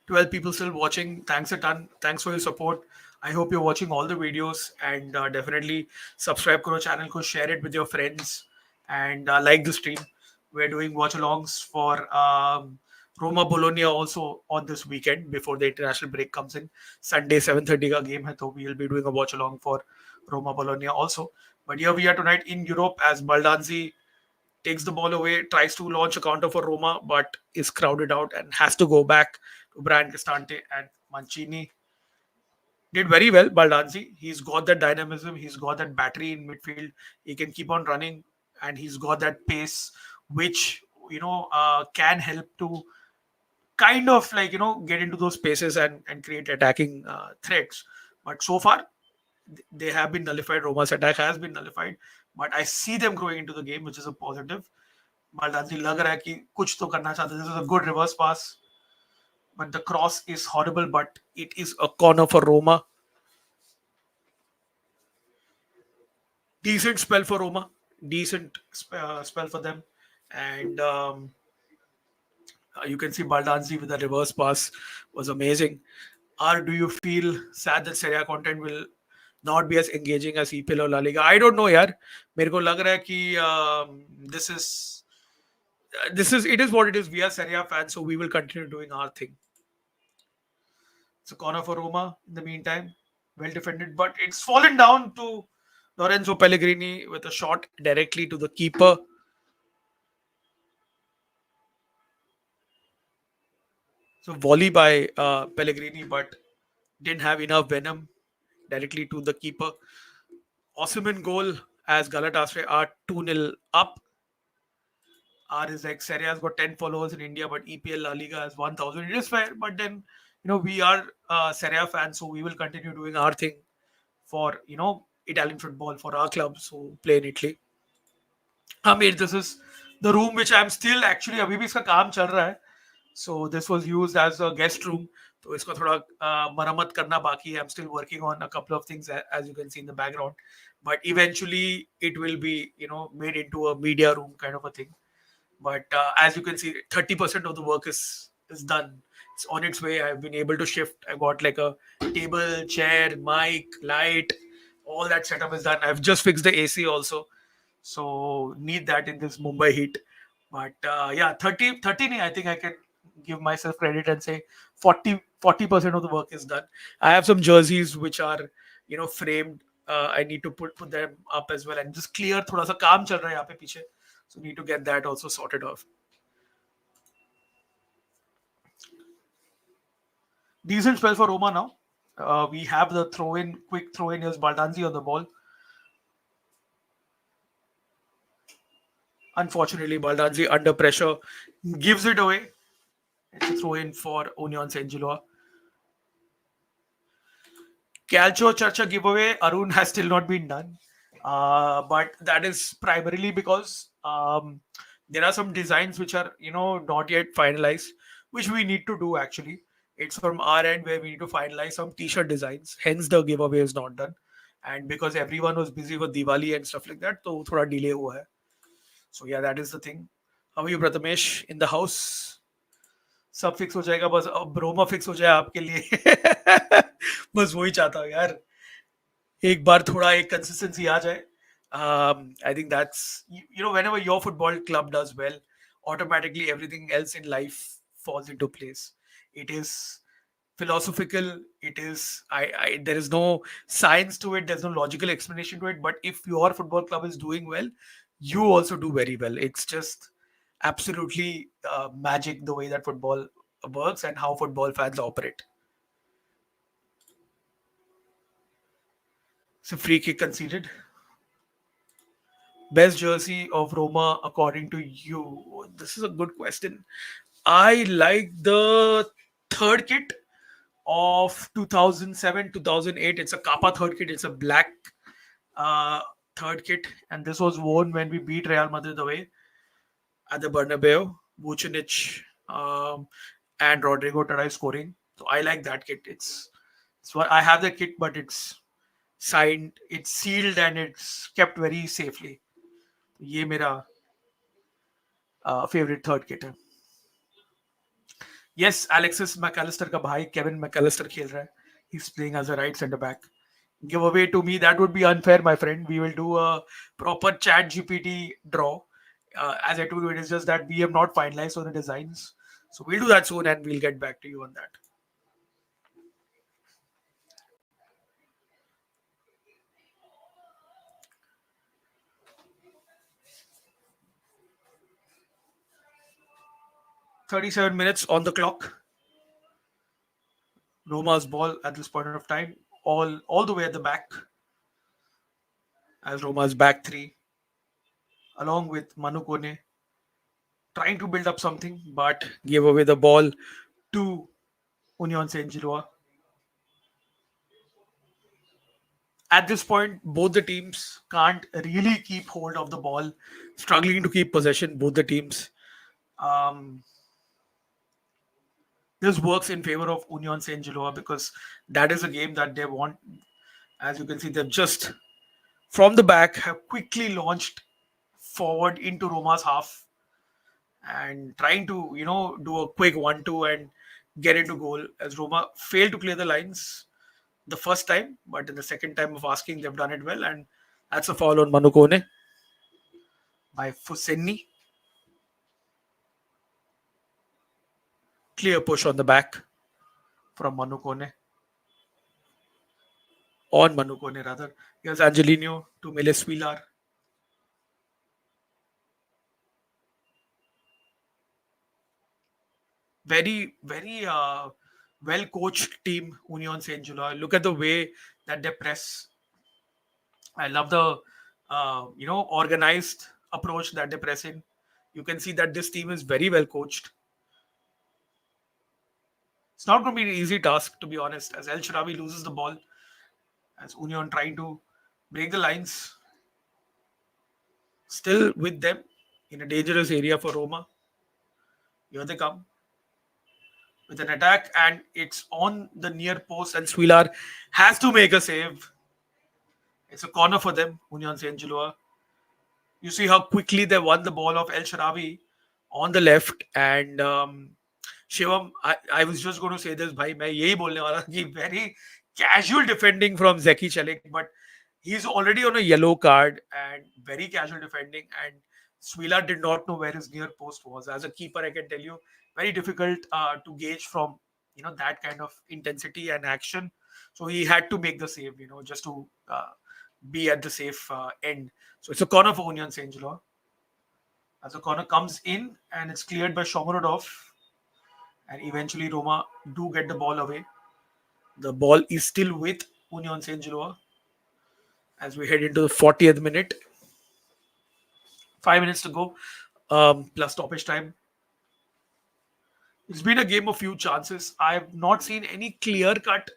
12 people still watching. Thanks a ton. Thanks for your support. I hope you're watching all the videos and definitely subscribe to our channel, ko share it with your friends and like the stream. We're doing watch alongs for Roma Bologna also on this weekend before the international break comes in. Sunday 7:30 ka game hai, so we'll be doing a watch along for Roma Bologna also. But here we are tonight in Europe as Baldanzi takes the ball away, tries to launch a counter for Roma, but is crowded out and has to go back to Brian Cristante and Mancini. Did very well, Baldanzi. He's got that dynamism, he's got that battery in midfield. He can keep on running, and he's got that pace, which can help to kind of get into those spaces and create attacking threats. But so far, they have been nullified. Roma's attack has been nullified, but I see them growing into the game, which is a positive. बालदाजी लग रहा है कि कुछ तो करना चाहते हैं. This is a good reverse pass, but the cross is horrible. But it is a corner for Roma. Decent spell for Roma. Decent spell for them, and you can see Baldanzi with the reverse pass was amazing. Or do you feel sad that Serie A content will not be as engaging as EPL or La Liga. I don't know यार. मेरे को लग रहा है कि this is it is what it is. We are Serie A fans, so we will continue doing our thing. It's a corner for Roma in the meantime. Well defended, but it's fallen down to Lorenzo Pellegrini with a shot directly to the keeper. So volley by Pellegrini, but didn't have enough venom directly to the keeper. Osimhen goal as Galatasaray are 2-0 up. R is like Serie A's got 10 followers in India, but EPL La Liga has 1,000. It is fair, but then, we are Serie A fans, so we will continue doing our thing for, Italian football for our clubs who play in Italy. I mean, this is the room which I'm still actually अभी भी इसका काम चल रहा है. So this was used as a guest room. तो इसको थोड़ा मरम्मत करना बाकी है. I'm still working on a couple of things as you can see in the background. But eventually it will be, made into a media room kind of a thing. But as you can see, 30% of the work is done. It's on its way. I've been able to shift. I got like a table, chair, mic, light. All that setup is done. I've just fixed the AC also. So need that in this Mumbai heat. But yeah, 30 nahi, I think I can give myself credit and say 40% of the work is done. I have some jerseys which are framed. I need to put them up as well and just clear. थोड़ा सा काम चल रहा है यहाँ पे पीछे. So need to get that also sorted off. Decent spell for Roma now. We have the quick throw in. Here's Baldanzi on the ball. Unfortunately, Baldanzi under pressure gives it away. It's a throw in for Union Saint-Gilloise. Calcio Churcha giveaway, Arun has still not been done. But that is primarily because there are some designs which are, not yet finalized, which we need to do actually. It's from our end where we need to finalize some t-shirt designs. Hence the giveaway is not done. And because everyone was busy with Diwali and stuff like that, so thoda delay hua hai. So yeah, that is the thing. How are you, Prathamesh? In the house? सब fix हो जाएगा बस अब Roma fix हो जाए आपके लिए बस वही चाहता हूँ यार एक बार थोड़ा एक कंसिस्टेंसी आ जाए I think that's whenever your football club does well, automatically everything else in life falls into place. It is philosophical. It is there is no science to it. There's no logical explanation to it. But if your football club is doing well, you also do very well. It's just absolutely magic the way that football works and how football fans operate. So free kick conceded. Best jersey of Roma according to you? This is a good question. I like the third kit of 2007 2008. It's a Kappa third kit. It's a black uh, third kit, and this was worn when we beat Real Madrid away at the Bernabeu. Vucinic and Rodrigo Tarai scoring. So I like that kit. It's what I have the kit, but it's signed, it's sealed, and it's kept very safely. ये मेरा favourite third kit है. Yes, Alexis McAllister का भाई Kevin McAllister खेल रहा है. He's playing as a right center back. Give away to me, that would be unfair, my friend. We will do a proper chat GPT draw. As I told you, it is just that we have not finalized on the designs. So we'll do that soon and we'll get back to you on that. "37 minutes on the clock. Roma's ball at this point of time, all the way at the back, as Roma's back three, along with Manu Kone, trying to build up something, but gave away the ball to Union Saint-Gilloise. At this point, both the teams can't really keep hold of the ball, struggling to keep possession, both the teams. Um, this works in favor of Union Saint-Gilloise because that is a game that they want. As you can see, they've just, from the back, have quickly launched forward into Roma's half and trying to, do a quick 1-2 and get into goal as Roma failed to clear the lines. the first time, but in the second time of asking, they've done it well, and that's a foul on Manu Kone by Fusenni. Clear push on the back from Manu Kone. On Manu Kone, rather. Here's Angelino to Miles Villar. Very, very well coached team, Union Saint Gilloise. Look at the way that they press. I love the organized approach that they press in. You can see that this team is very well coached. It's not going to be an easy task, to be honest, as El Sharawi loses the ball, as Union trying to break the lines. Still with them in a dangerous area for Roma. Here they come with an attack, and it's on the near post, and Swilar has to make a save. It's a corner for them, Union Saint Gilloise. You see how quickly they won the ball of El Sharawi on the left, and Shivam, I was just going to say this, bhai, मैं यही बोलने वाला कि very casual defending from Zeki Çelik, but he's already on a yellow card and very casual defending, and Swila did not know where his near post was. As a keeper, I can tell you, very difficult to gauge from that kind of intensity and action. So he had to make the save, just to be at the safe end. So it's a corner for Union Saint Gilloise. As the corner comes in and it's cleared by Shomurodov, and eventually Roma do get the ball away. The ball is still with Union Saint Gilloise as we head into the 40th minute. 5 minutes to go, plus stoppage time. It's been a game of few chances. I have not seen any clear-cut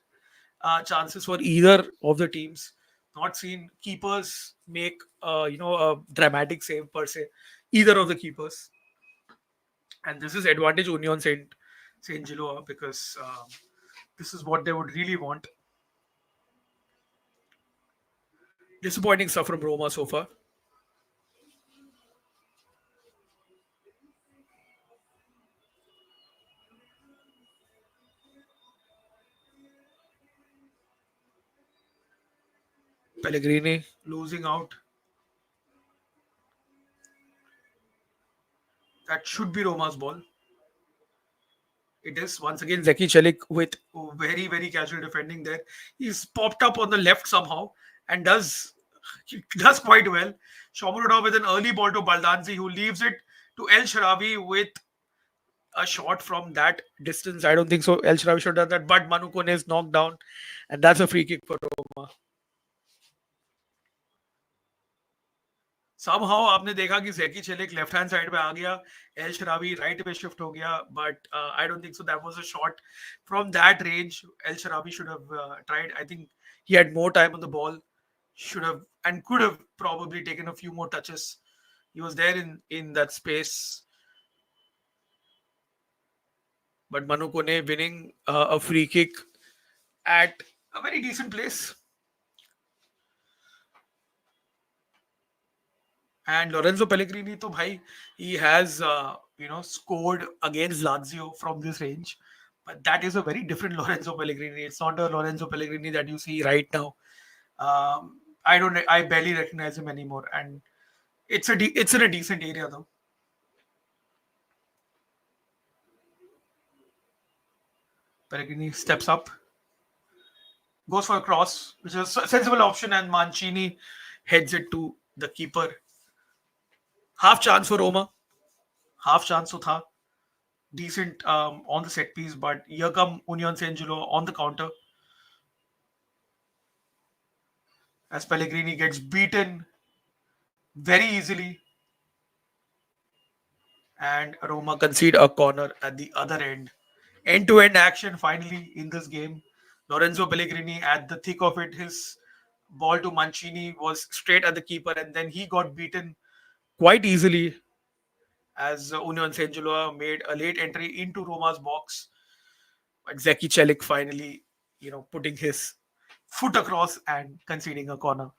chances for either of the teams. Not seen keepers make a dramatic save per se. Either of the keepers, and this is advantage Union Saint Gilloise because this is what they would really want. Disappointing stuff from Roma so far. Pellegrini losing out. That should be Roma's ball. It is once again Zeki Çelik with very, very casual defending there. He's popped up on the left somehow and does quite well. Shomurodov with an early ball to Baldanzi, who leaves it to El Sharawi with a shot from that distance. I don't think so. El Sharawi should have done that, but Manu Kone is knocked down, and that's a free kick for Roma. Somehow आपने देखा कि ज़ेकी चेलिक left hand side पे आ गया, L शरावी right पे shift हो गया, but I don't think so that was a shot from that range. El Sharawi should have tried. I think he had more time on the ball, should have and could have probably taken a few more touches. He was there in that space, but Manu Kone winning a free kick at a very decent place. And Lorenzo Pellegrini, to bhai, he has scored against Lazio from this range, but that is a very different Lorenzo Pellegrini. It's not a Lorenzo Pellegrini that you see right now. I barely recognize him anymore, and it's in a decent area though. Pellegrini steps up, goes for a cross, which is a sensible option, and Mancini heads it to the keeper. Half chance for Roma. Half chance to tha. Decent on the set piece, but here come Union Saint Gilloise on the counter. As Pellegrini gets beaten very easily. And Roma concede a corner at the other end. End-to-end action finally in this game. Lorenzo Pellegrini at the thick of it. His ball to Mancini was straight at the keeper, and then he got beaten quite easily as Union Saint Gilloise made a late entry into Roma's box. But Zeki Çelik finally, putting his foot across and conceding a corner.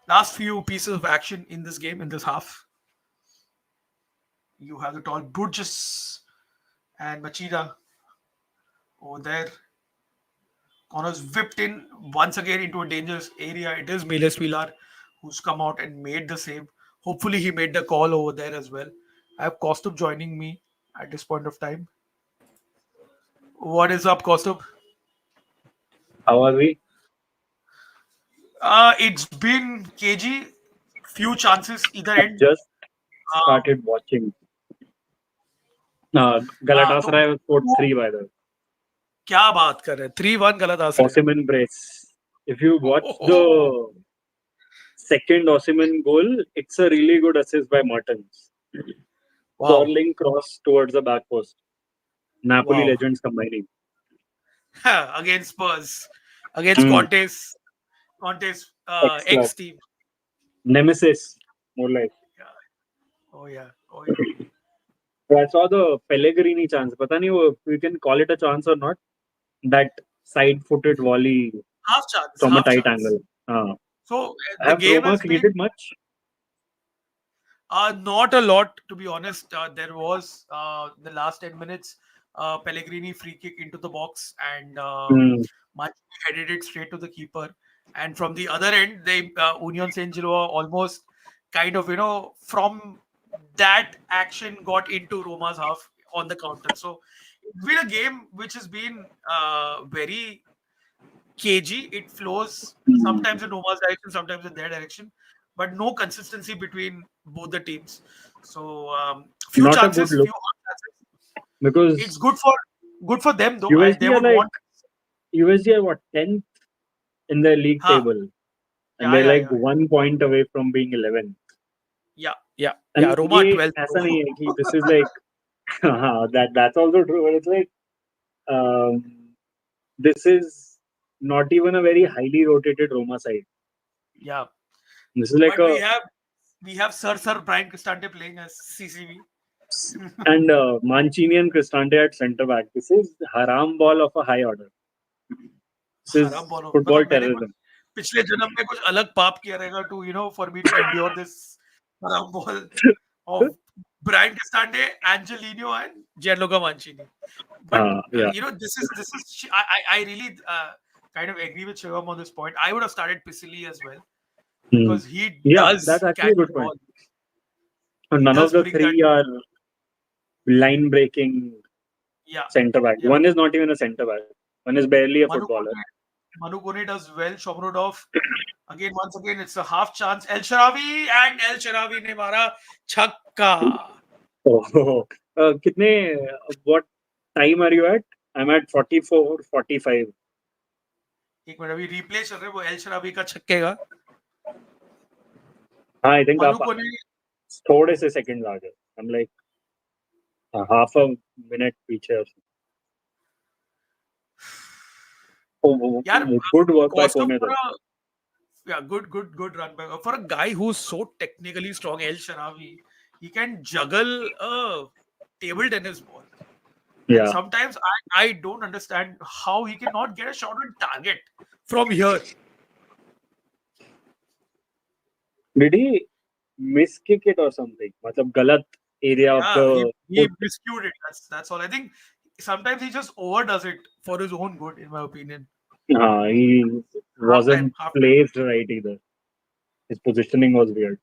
Last few pieces of action in this game, in this half. You have the tall Burgess and Machida over there. Connors whipped in once again into a dangerous area. It is Miles Pilar who's come out and made the save. Hopefully, he made the call over there as well. I have Kostub joining me at this point of time. What is up, Kostub?
How are we?
It's been KG. Few chances either end.
Just
Um,
started watching.
तो
Galatasaray scored
वो
3 by the way.
क्या बात कर रहे हैं 3-1 Galatasaray.
Osimhen brace. If you watch the second Osimhen goal, it's a really good assist by Mertens.
Wow.
Curling cross towards the back post. Napoli
Wow.
legends combining.
Against Spurs, against Conte's ex team.
Nemesis, more like.
Oh yeah. Oh yeah.
So I saw the Pellegrini chance. Pata nahi wo, we can call it a chance or not. That side-footed volley
Half chance.
from a
Half
tight
chance.
angle.
So the
Have
game
Roma
has been
created much?
not a lot, to be honest. There was the last 10 minutes, Pellegrini free kick into the box, and Mancini headed it straight to the keeper. And from the other end, they Union St.Gilloise almost kind of, from that action got into Roma's half on the counter. So it's been a game which has been very cagey. It flows sometimes in Roma's direction, sometimes in their direction, but no consistency between both the teams. So few
Not a good
chances,
look.
few chances.
Because
It's good for them though. They
USD are
would
like
want.
USD are what 10th in the league
Huh.
table, and
Yeah,
they're
yeah,
like
yeah.
1 point away from being 11th.
Yeah.
And
Roma
ये
12th.
ऐसा नहीं है कि this is like that's also true. But it's like this is not even a very highly rotated Roma side.
Yeah.
This is like
But
a
we have Sir Brian Cristante playing as CCV.
and Mancini and Cristante at centre back. This is haram ball of a high order. This is
हराम ball
football
मतलब मैंने कुछ
terrorism.
पिछले जन्म में कुछ अलग पाप किया रहेगा to for me to endure this हराम ball of Brian Cristante, Angelino, and Gianluca Mancini. But
Yeah.
this is I really kind of agree with Shivam on this point. I would have started Pisilli as well because he does
that's actually
catch
a good
the
point.
ball.
And
He
none of
does
the
bring
three
that.
are line breaking
Yeah.
centre back.
Yeah.
One is not even a centre back. One is barely a footballer.
Manu Kone does well. Shomurodov once again, it's a half chance. El Sharawi ne mara chakka.
Oh, what time are you at? I'm at 44, 45.
एक minute अभी replay चल रहा है वो L शराबी का छक्के का
I think
मनु को ने
थोड़े से seconds आ गए. I'm like half a minute पीछे or something. Oh,
यार
good work by
Kostov
Kone
for
though.
good run by for a guy who's so technically strong. El Sharawi, he can juggle a table tennis ball.
Yeah.
And sometimes I don't understand how he cannot get a shot on target from here.
Did he miskick it or something? मतलब गलत area of the
he miscued it. That's all. I think sometimes he just overdoes it for his own good, in my opinion.
he wasn't
Half
placed right either. His positioning was weird.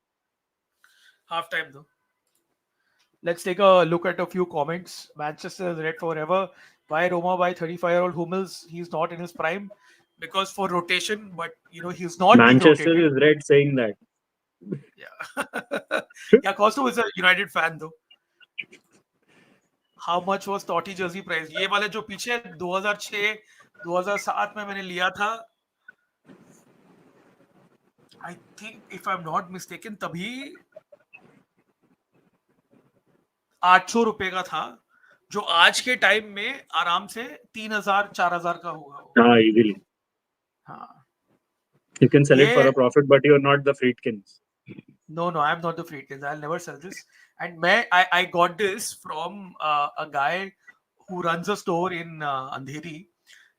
half time though. Let's take a look at a few comments. Manchester is red forever. Why Roma? Why 35-year-old Hummels? He's not in his prime because for rotation, but he's not
Manchester
being rotated.
is red saying that.
Yeah. Yeah, Costa is a United fan though. How much was Totti jersey price? ये वाले जो पीछे 2006 2007 में मैंने लिया था. I think if I'm not mistaken तभी 800 रुपए का था जो आज के टाइम में आराम से 3000 4000 का होगा.
हाँ, easily.
हाँ.
You can sell it for a profit, but you're not the Friedkins.
No, I'm not the Friedkins. I'll never sell this. And I got this from a guy who runs a store in Andheri.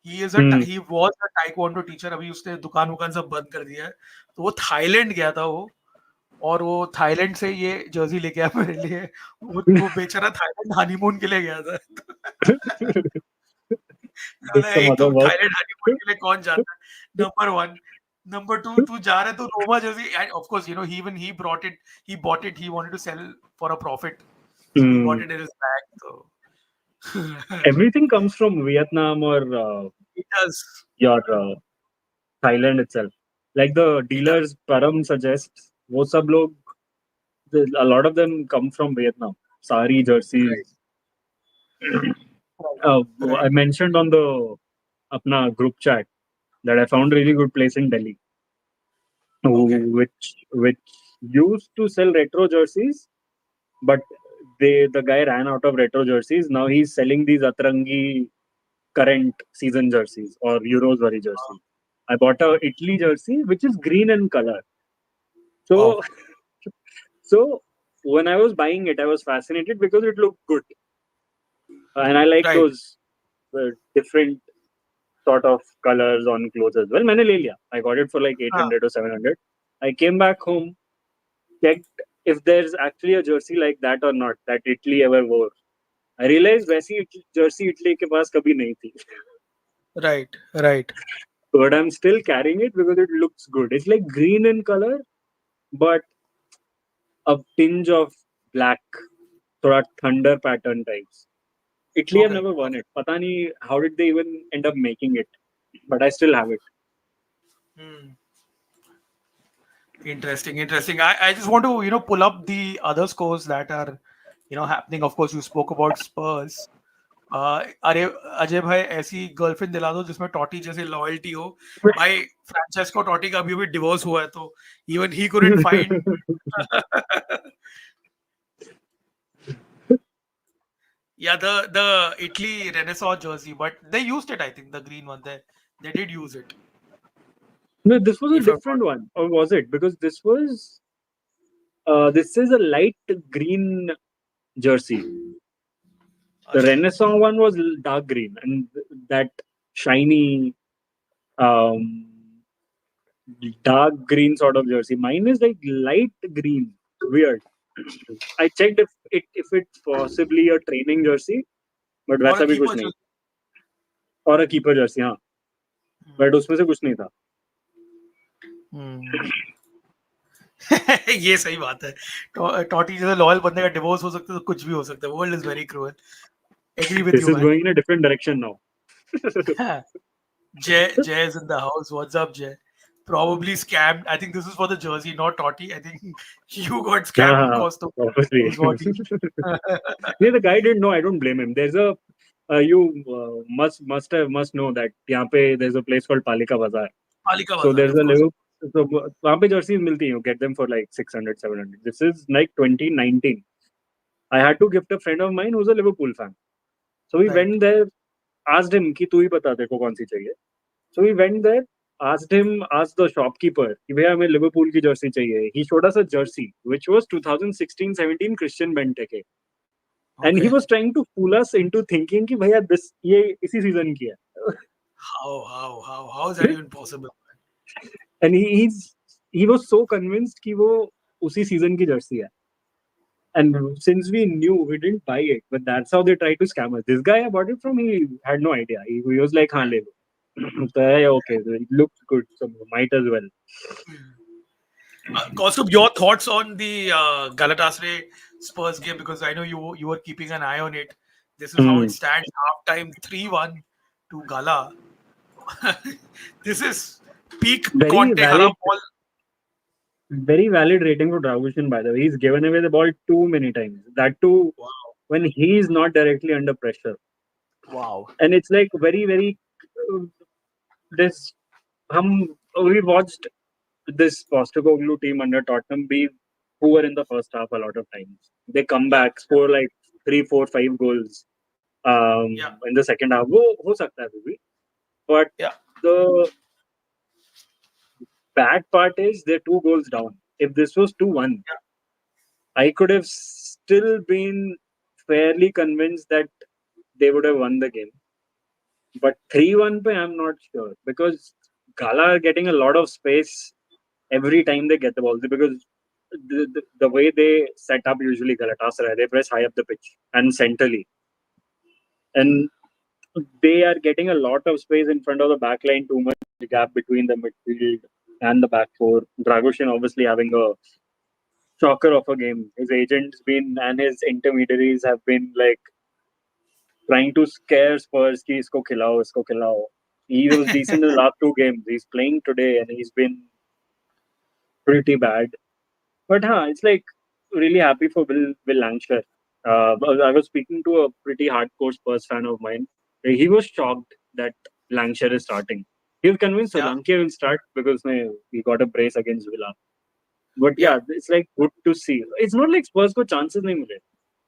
He was a taekwondo teacher. अभी उसने दुकान सब बंद कर दिया है. तो वो थाईलैंड गया था वो और वो थाईलैंड से ये जर्सी लेके आया मेरे लिए. वो बेचारा थाईलैंड हनीमून के लिए गया था.
did
बोला,
some
एक
other
तो
work.
थाईलैंड हनीमून के लिए कौन जाता है? नंबर 1. नंबर 2, तू जा रहा है तो Roma Jersey, and of course, even he brought it, he bought it, he wanted to sell for a profit. So he bought
Hmm.
it in his bag. So
Everything comes from Vietnam or
he does.
your Thailand itself. Like the
He does.
dealers Param suggests, वो सब लोग, a lot of them come from Vietnam. Sari
Right.
jerseys. Uh,
Right.
I mentioned on the apna group chat that I found a really good place in Delhi,
Okay.
which used to sell retro jerseys, but the guy ran out of retro jerseys. Now he's selling these Atrangi current season jerseys or Euros worry jerseys. I bought a Italy jersey which is green in color. So
Wow.
so when I was buying it, I was fascinated because it looked good, and I like
Right.
those different sort of colors on clothes as well. मैंने ले लिया. I got it for like
हाँ.
800 or 700. I came back home, checked if there's actually a jersey like that or not that Italy ever wore. I realized वैसी jersey Italy के पास कभी नहीं थी.
Right. Right.
But I'm still carrying it because it looks good. It's like green in color, but a tinge of black, थोड़ा thunder pattern types. Italy have
Okay.
never won
Okay.
it. पता नहीं how did they even end up making it, but I still have it.
Hmm. Interesting. Interesting. I just want to pull up the other scores that are happening. Of course, you spoke about Spurs. अरे अजय भाई, ऐसी girlfriend दिला दो जिसमें टॉटी जैसे loyalty हो. भाई Francesco टॉटी का अभी भी डिवोर्स हुआ है, तो even he couldn't find. Yeah, the Italy Renaissance jersey, but they used it. I think the green one. They did use it.
No, this was a
If I'm not.
different one, or was it? Because this is a light green jersey. The
अच्छा.
Renaissance one was dark green, and that shiny um, dark green sort of jersey. Mine is like light green. Weird. I checked if it's possibly a training jersey, but
और
वैसा भी कुछ
keeper
नहीं.
जो.
और a keeper jersey, हाँ. But उसमें से कुछ नहीं था.
ये सही बात है. टॉटी जैसे लॉयल बंदे का डिवोर्स हो सकता है, तो कुछ भी हो सकता है. World is very cruel. Agree with
This
you
is
man.
going in a different direction now.
Jay is in the house. What's up, Jay? Probably scammed. I think this is for the jersey, not Totti. I think you got scammed,
Yeah,
Costo.
obviously.
Is what he.
Yeah, the guy didn't know. I don't blame him. There's a you must know that यहाँ पे there's a place called Palika Bazaar.
Palika
So
Bazaar,
there's
of
a
course.
Liverpool. So वहाँ पे jerseys मिलती हैं. You get them for like 600, 700. This is like 2019. I had to gift a friend of mine who's a Liverpool fan. So we
Right.
went there, asked him कि तू ही बता तेरे को कौन सी चाहिए. So we went there, asked the shopkeeper कि भैया हमें लिवरपूल की जर्सी चाहिए. He showed us a jersey which was 2016-17 Christian Benteke. And he
Okay.
was trying to fool us into thinking कि भैया ये इसी सीजन की है.
How is that even possible?
And he was so convinced कि वो उसी सीजन की जर्सी है. And since we knew, we didn't buy it. But that's how they tried to scam us. This guy I bought it from, he had no idea. He was like, हाँ ले लो. So, yeah, okay, so it looks good, so might as well.
Kaustubh, your thoughts on the Galatasaray Spurs game, because I know you were keeping an eye on it. This is how it stands. Half time 3-1 to Gala. This is peak
Very
Conte Hara
valid,
ball.
very valid rating for Dragusin, by the way. He's given away the ball too many times. That too
Wow.
when he's not directly under pressure.
Wow.
And it's like very, very this we watched this Postecoglou team under Tottenham be poor in the first half a lot of times. They come
Yeah.
back, score like 3, 4, 5 goals
Yeah.
in the second half. वो हो सकता है भी. But
Yeah.
the bad part is they're 2 goals down. If this was 2-1, I could have still been fairly convinced that they would have won the game. But 3-1 pe, I'm not sure because Gala are getting a lot of space every time they get the ball because the way they set up usually Galatasaray, they press high up the pitch and centrally. And they are getting a lot of space in front of the back line, too much gap between the midfield and the back four. Dragoshin obviously having a shocker of a game. His agents been and his intermediaries have been like trying to scare Spurs ki isko khilao, isko khilao. He was decent in the last two games. He's playing today and he's been pretty bad. But it's like really happy for Will Lancashire. I was speaking to a pretty hardcore Spurs fan of mine. He was shocked that Lancashire is starting. He was convinced
Yeah,
Solanke will start because he got a brace against Villa. But
yeah.
yeah, it's like good to see. It's not like Spurs ko chances nahi mile.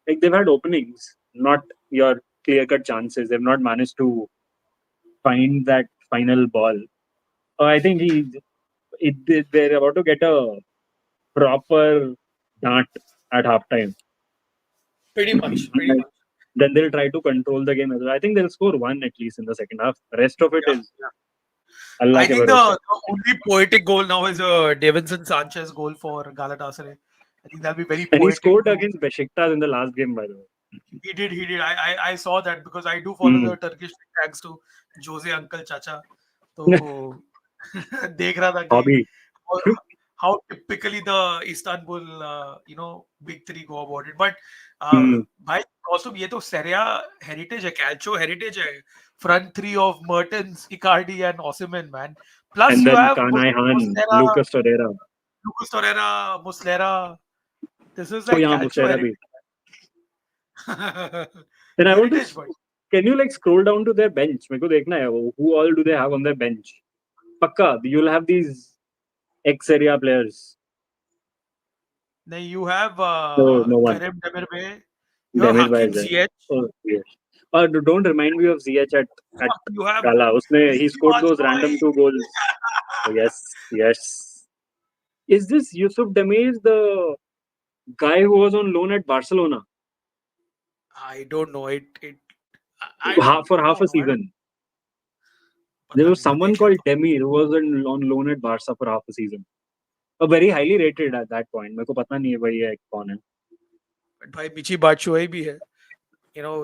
Like they've had openings, not your clear-cut chances. They've not managed to find that final ball. I think they're about to get a proper dart at halftime.
Pretty much, pretty much.
Then they'll try to control the game as well. I think they'll score one at least in the second half. Rest of it
Yeah,
is
yeah.
Allah
I
ke
think
bharosa.
the only poetic goal now is a Davinson Sanchez goal for Galatasaray. I think that'll be very
And he
poetic
scored
to.
against Besiktas in the last game, by the way.
He did, he did. I saw that because I do follow
Hmm.
the Turkish league thanks to Jose Uncle Chacha. So देख रहा था कि
Hobby.
how, how typically the Istanbul big three go about it. But
Hmm.
भाई also ये तो Serie A heritage है, Calcio heritage है. Front three of Mertens, Icardi, and Osimhen, man. Plus
And
you
then
have
Kanai Han,
Muslera,
Lucas Torreira.
Lucas Torreira, Muslera. This is
Oh
like
yeah,
Calcio
Muslera bhi.
heritage.
Then I want to.
Heritage, but
Can you like scroll down to their bench? मेरे को देखना है who all do they have on their bench? Pakka, you'll have these ex-Serie A players.
then you have
No one.
Karim Demirbe, you have
Demir Bhai
Hakim
is there.
Ziyech,
Oh yes. Don't remind me of Ziyech at
you have
Gala. He
Missy
scored those random
Batshuayi.
two goals. Oh, yes, yes. Is this Yusuf Demir the guy who was on loan at Barcelona
I don't know it. I
for half
no
a
no. I don't,
season? There
पता
was
नहीं मैं
someone
देख
called
लेता हूँ.
Demir who was on loan at Barca for half a season. Very highly rated at that point. मेरे को पता नहीं है भाई ये कौन है.
But भाई Missy Batshuayi भी है.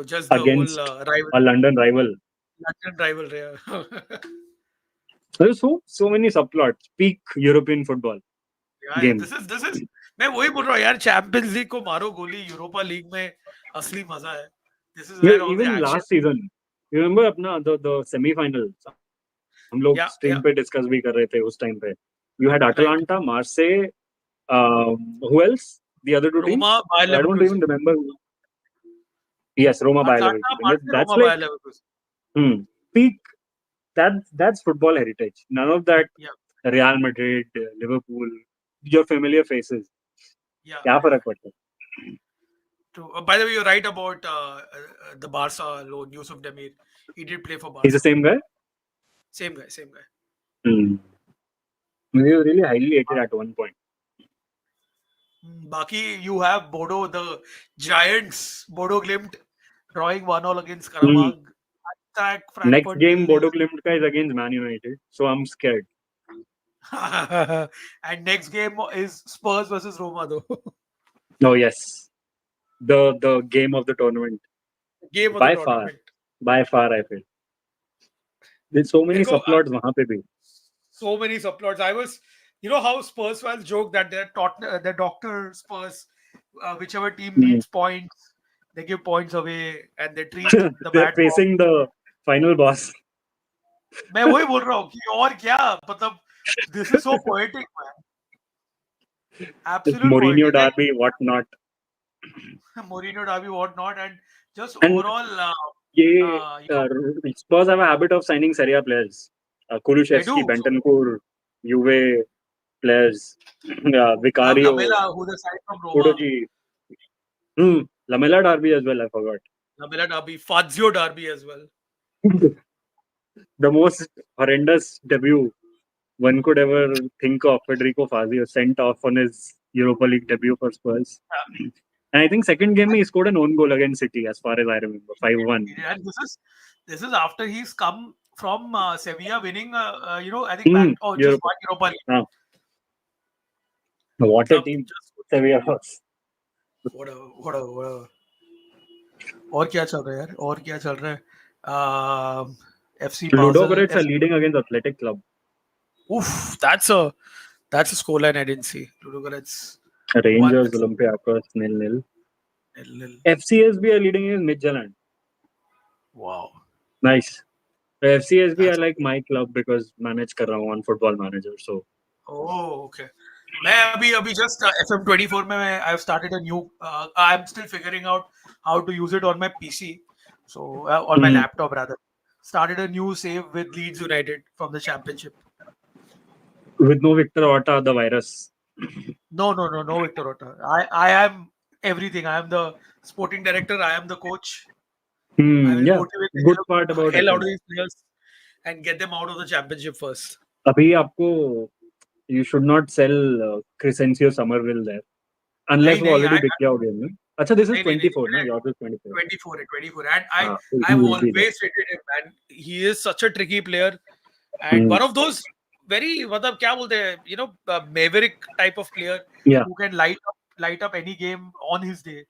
Just the whole
Against
rival,
a London rival.
London rivalry. Yeah,
There's so many subplots. Peak European football
yeah.
game.
This is मैं वही बोल रहा हूँ यार. चैंपियंस लीग को मारो गोली, यूरोपा लीग में असली मजा है. This is where all the
Even
action.
last season, you remember अपना the semi-finals. हम लोग
Yeah,
स्ट्रीम
yeah.
पे डिस्कस भी कर रहे थे उस टाइम पे. You had
Right.
Atalanta, Marseille, who else? The other two teams?
Roma, Bayer
I don't even
Leverkusen.
remember. Yes, Roma Bayer
Atlanta,
Leverkusen.
Marseille,
That's
Roma,
like
Bayer Leverkusen.
peak. That's football heritage. None of that
Yeah,
Real Madrid, Liverpool, your familiar faces.
yeah,
क्या
yeah.
फर्क पड़ता है?
True. By the way, you're right about the Barca loan, Yusuf Demir. He did play for
He's the
Barca.
same guy.
Same guy, same guy.
Hmm. He was really highly rated at one point.
Baki, you have Bodo, the Giants, Bodo Glimt, drawing 1-1 against
Hmm.
Karabakh. Attack
Next
Frankfurt
game,
0-0.
Bodo Glimt ka is against Man United, so I'm scared.
And next game is Spurs versus Roma, though.
Oh yes, the game of the tournament
Game of the
by far,
tournament.
I feel there's so many
There go,
subplots वहाँ पे भी.
so many subplots. You know how Spurs fans joke that their doctor Spurs, whichever team needs points, they give points away and they treat the
They're
bad boy.
facing the final boss.
मैं वही बोल रहा हूँ कि और क्या मतलब this is so poetic, man. Absolute
Mourinho
poetic. Like
derby, whatnot.
Mourinho derby, whatnot, and just
And
overall,
ये
uh,
Spurs have a habit of signing Serie A players.
they
Kulusevski,
do.
Bentancur, Juve players.
You have
Vicario,
Lamela, who's a side from Roma.
Udogi. Lamela derby as well, I forgot.
Lamela derby, Fazio derby as well.
The most horrendous debut one could ever think of. Federico Fazio sent off on his Europa League debut for Spurs. And I think second game he scored an own goal against City, as far as I remember, 5-1.
And this is after he's come from Sevilla winning, I think back just one Europa League.
What a team Sevilla was.
What a और क्या चल रहा है यार और क्या चल रहा है FC Basel.
Ludogorets are leading against Athletic Club.
Oof, that's a scoreline I didn't see. Ludogorets
Rangers,
1-0.
Olympiacos 0-0.
0-0.
FCSB are leading against Midtjylland.
Wow,
Nice. FCSB are
that's
like my club because manage कर रहा हूँ on Football Manager. So
okay. मैं अभी just FM24 में I've started a new. I'm still figuring out how to use it on my PC. So on my laptop rather. Started a new save with Leeds United from the Championship.
with no Victor Orta, the virus.
No, Victor Otta. I am everything. I am the sporting director. I am the coach. I will
Yeah.
motivate the
Good part about
hell out
FM.
of these players and get them out of the championship first.
अभी आपको you should not sell Crescencio Somerville there unless वो
नहीं
already बिक गया हो game में. अच्छा, this is
नहीं
24 ना? Yours is 24.
24 and
So he
I've
will be there.
always rated him, man. He is such a tricky player and one of those very मतलब क्या बोलते हैं, you know, maverick type of player
Yeah.
who can light up any game on his day.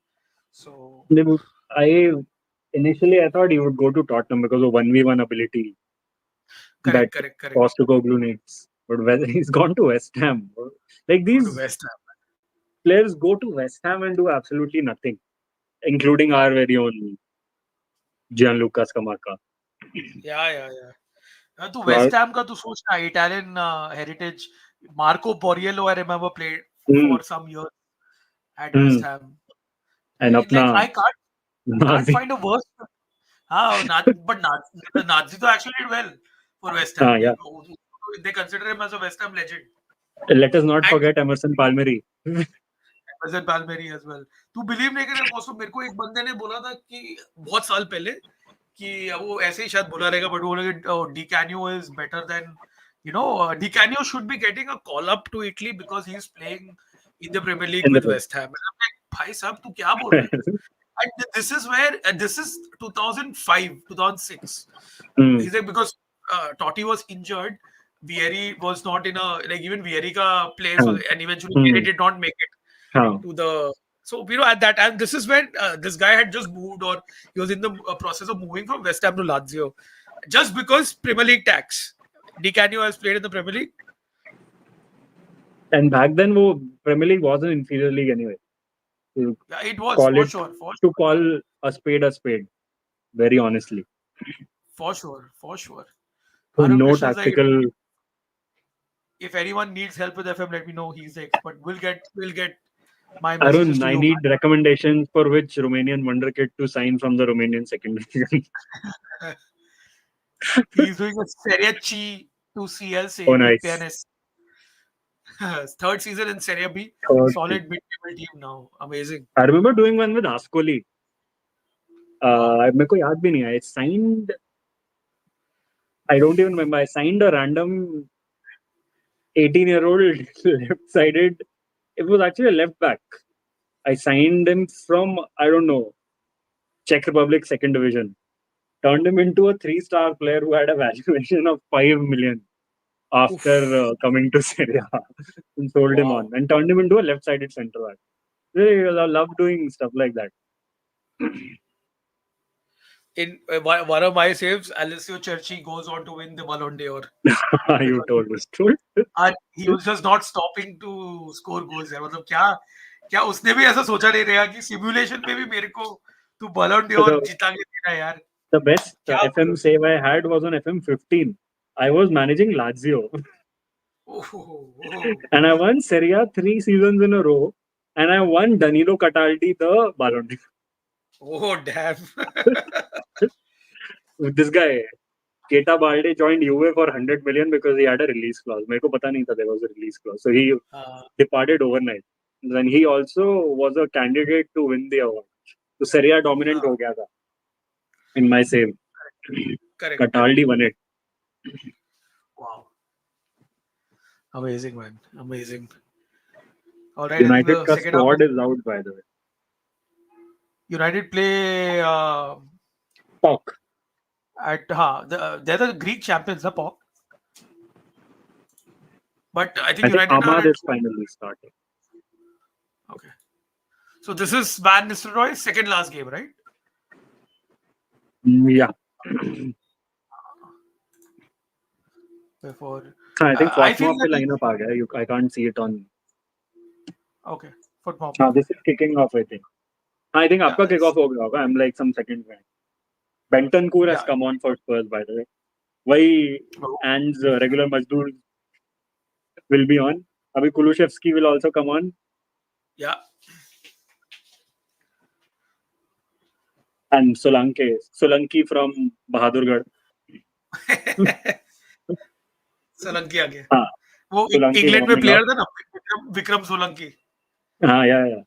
So
Initially I thought he would go to Tottenham because of 1v1 ability that
correct.
Postecoglou needs. But whether he's gone to West Ham, like
Go to
these
West Ham.
players go to West Ham and do absolutely nothing, including our very own Gianluca Scamacca.
Yeah. तू West Ham का तू सोचना Italian heritage Marco Borriello I remember played for some years at West Ham
And
like
अपना
I can't
Nazi.
find a worse but Nazi तो actually did well for West Ham.
Yeah.
They consider him as a West Ham legend.
Let us not forget Emerson Palmieri.
Emerson Palmieri as well. तू believe नहीं करेगा दोस्तों, मेरे को एक बंदे ने बोला था कि बहुत साल पहले कि वो ऐसे ही शायद बोला रहेगा, बट वो लोग Di Canio is better than Di Canio should be getting a call up to Italy because he is playing in the Premier League with West Ham. भाई साहब तू क्या बोल रहा है? And this is where this is 2005 2006. He's like, because Totti was injured, Vieri was not in a, like, even Vieri ka place and eventually Vieri did not make it to the, so at that time this is when this guy had just moved, or he was in the process of moving from West Ham to Lazio just because Premier League tax. Di Canio has played in the Premier League,
and back then Premier League was an inferior league anyway.
yeah, it was for sure.
To call a spade, very honestly.
For sure.
So
Arun
no
Krishna's
tactical.
like, if anyone needs help with FM, let me know. He's the expert. We'll get my messages
Arun,
to
I
you.
need recommendations for which Romanian wonder kid to sign from the Romanian second division.
He's doing a Serie C to CL
Oh, nice.
PNS. Third season in Serie B. Solid mid-table team now. Amazing.
I remember doing one with Ascoli. मेरे को याद भी नहीं है. I signed. I don't even remember. I signed a random 18-year-old left-sided. It was actually a left back. I signed him from, I don't know, Czech Republic second division. Turned him into a 3-star player who had a valuation of 5 million after coming to Serie A. And sold him on and turned him into a left-sided centre back. Really, I love doing stuff like that.
In one of my saves, Alessio Cerci goes on to win the Ballon d'Or.
You told us true.
And he was just not stopping to score goals. मतलब क्या उसने भी ऐसा सोचा नहीं रहेगा कि simulation में भी मेरे को तू Ballon d'Or जीता के देना यार.
The best FM save I had was on FM 15. I was managing Lazio. And I won Serie A 3 seasons in a row. And I won Danilo Cataldi the Ballon d'Or.
Oh, damn.
This guy, Keita Balde, joined Juve for 100 million because he had a release clause. मेरे को पता नहीं था there was a release clause. So he departed overnight. Then he also was a candidate to win the award. So Serie A dominant हो गया था. In my save.
Correct.
Cataldi won it.
Wow. Amazing, man. Amazing. All right.
United ka squad is out, by the way.
United play
POC.
They're the Greek champions, the POC. But I think United
Ahmad is finally starting.
Okay. So this is Van Nistelrooy's second last game, right?
Yeah.
before.
I think
I
Fort
feel
Mop
that
lineup आ गया. I can't see it on.
okay, foot mop.
This is kicking off, I think. I think
Yeah,
आपका kick off हो गया होगा. I'm like some second fan. Bentancur has
yeah.
come on for Spurs, by the way. Why
Oh,
and regular Mazdoor will be on. Abhi Kulusevski will also come on.
yeah.
And Solanki from Bahadurgarh.
Solanki आ गया.
हाँ,
वो
Solanki
England में
warming up.
Player था ना, Vikram Solanki.
Yeah.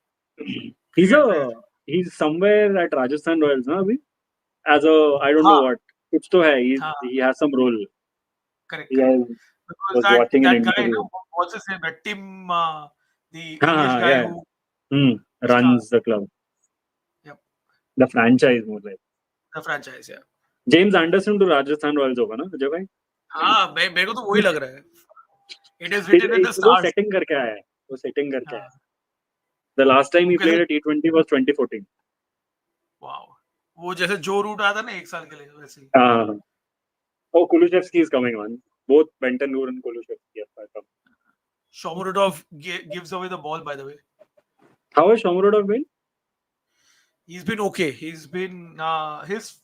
He's
Brilliant player.
he's somewhere at Rajasthan Royals, na abhi? As a I don't know
हाँ,
what. कुछ तो है.
हाँ,
He has some role.
correct,
He
correct.
has,
Because
was watching an
that guy,
interview.
what's his name? That Tim, the English
हाँ,
guy
yeah.
who
Runs the club.
yep,
The franchise more like.
the franchise, yeah.
James Anderson to Rajasthan Royals होगा ना अजय भाई?
हाँ, मेरे को तो वही लग रहा है. It is written in the
वो
stars.
setting करके आया है. वो setting करके आया है.
हाँ,
The last time
वो
he
कैसे,
played a T20 was 2014.
Wow, वो जैसे जो रूट आता ना 1 साल के लिए वैसे ही.
Oh, Kulusevski is coming on. Both Bentancur and Kulusevski have come.
Shomurodov gives away the ball, by the way.
How has Shomurodov been?
He's been okay. He's been his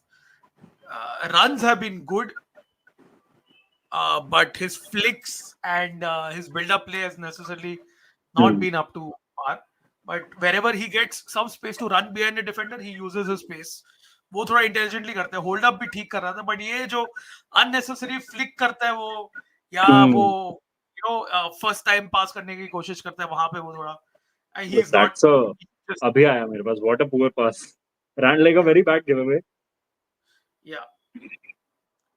runs have been good, but his flicks and his build-up play has necessarily not been up to par. But wherever he gets some space to run behind a defender, he uses his space. वो थोड़ा intelligently करता है. Hold up भी ठीक कर रहा था, but ये जो अननेसेसरी फ्लिक करता है वो, या वो फर्स्ट टाइम पास करने की कोशिश करता है, वहां पे वो थोड़ा he is not.
That's a अभी आया मेरे पास. What a poor pass. Ran like a very bad giveaway.
Yeah.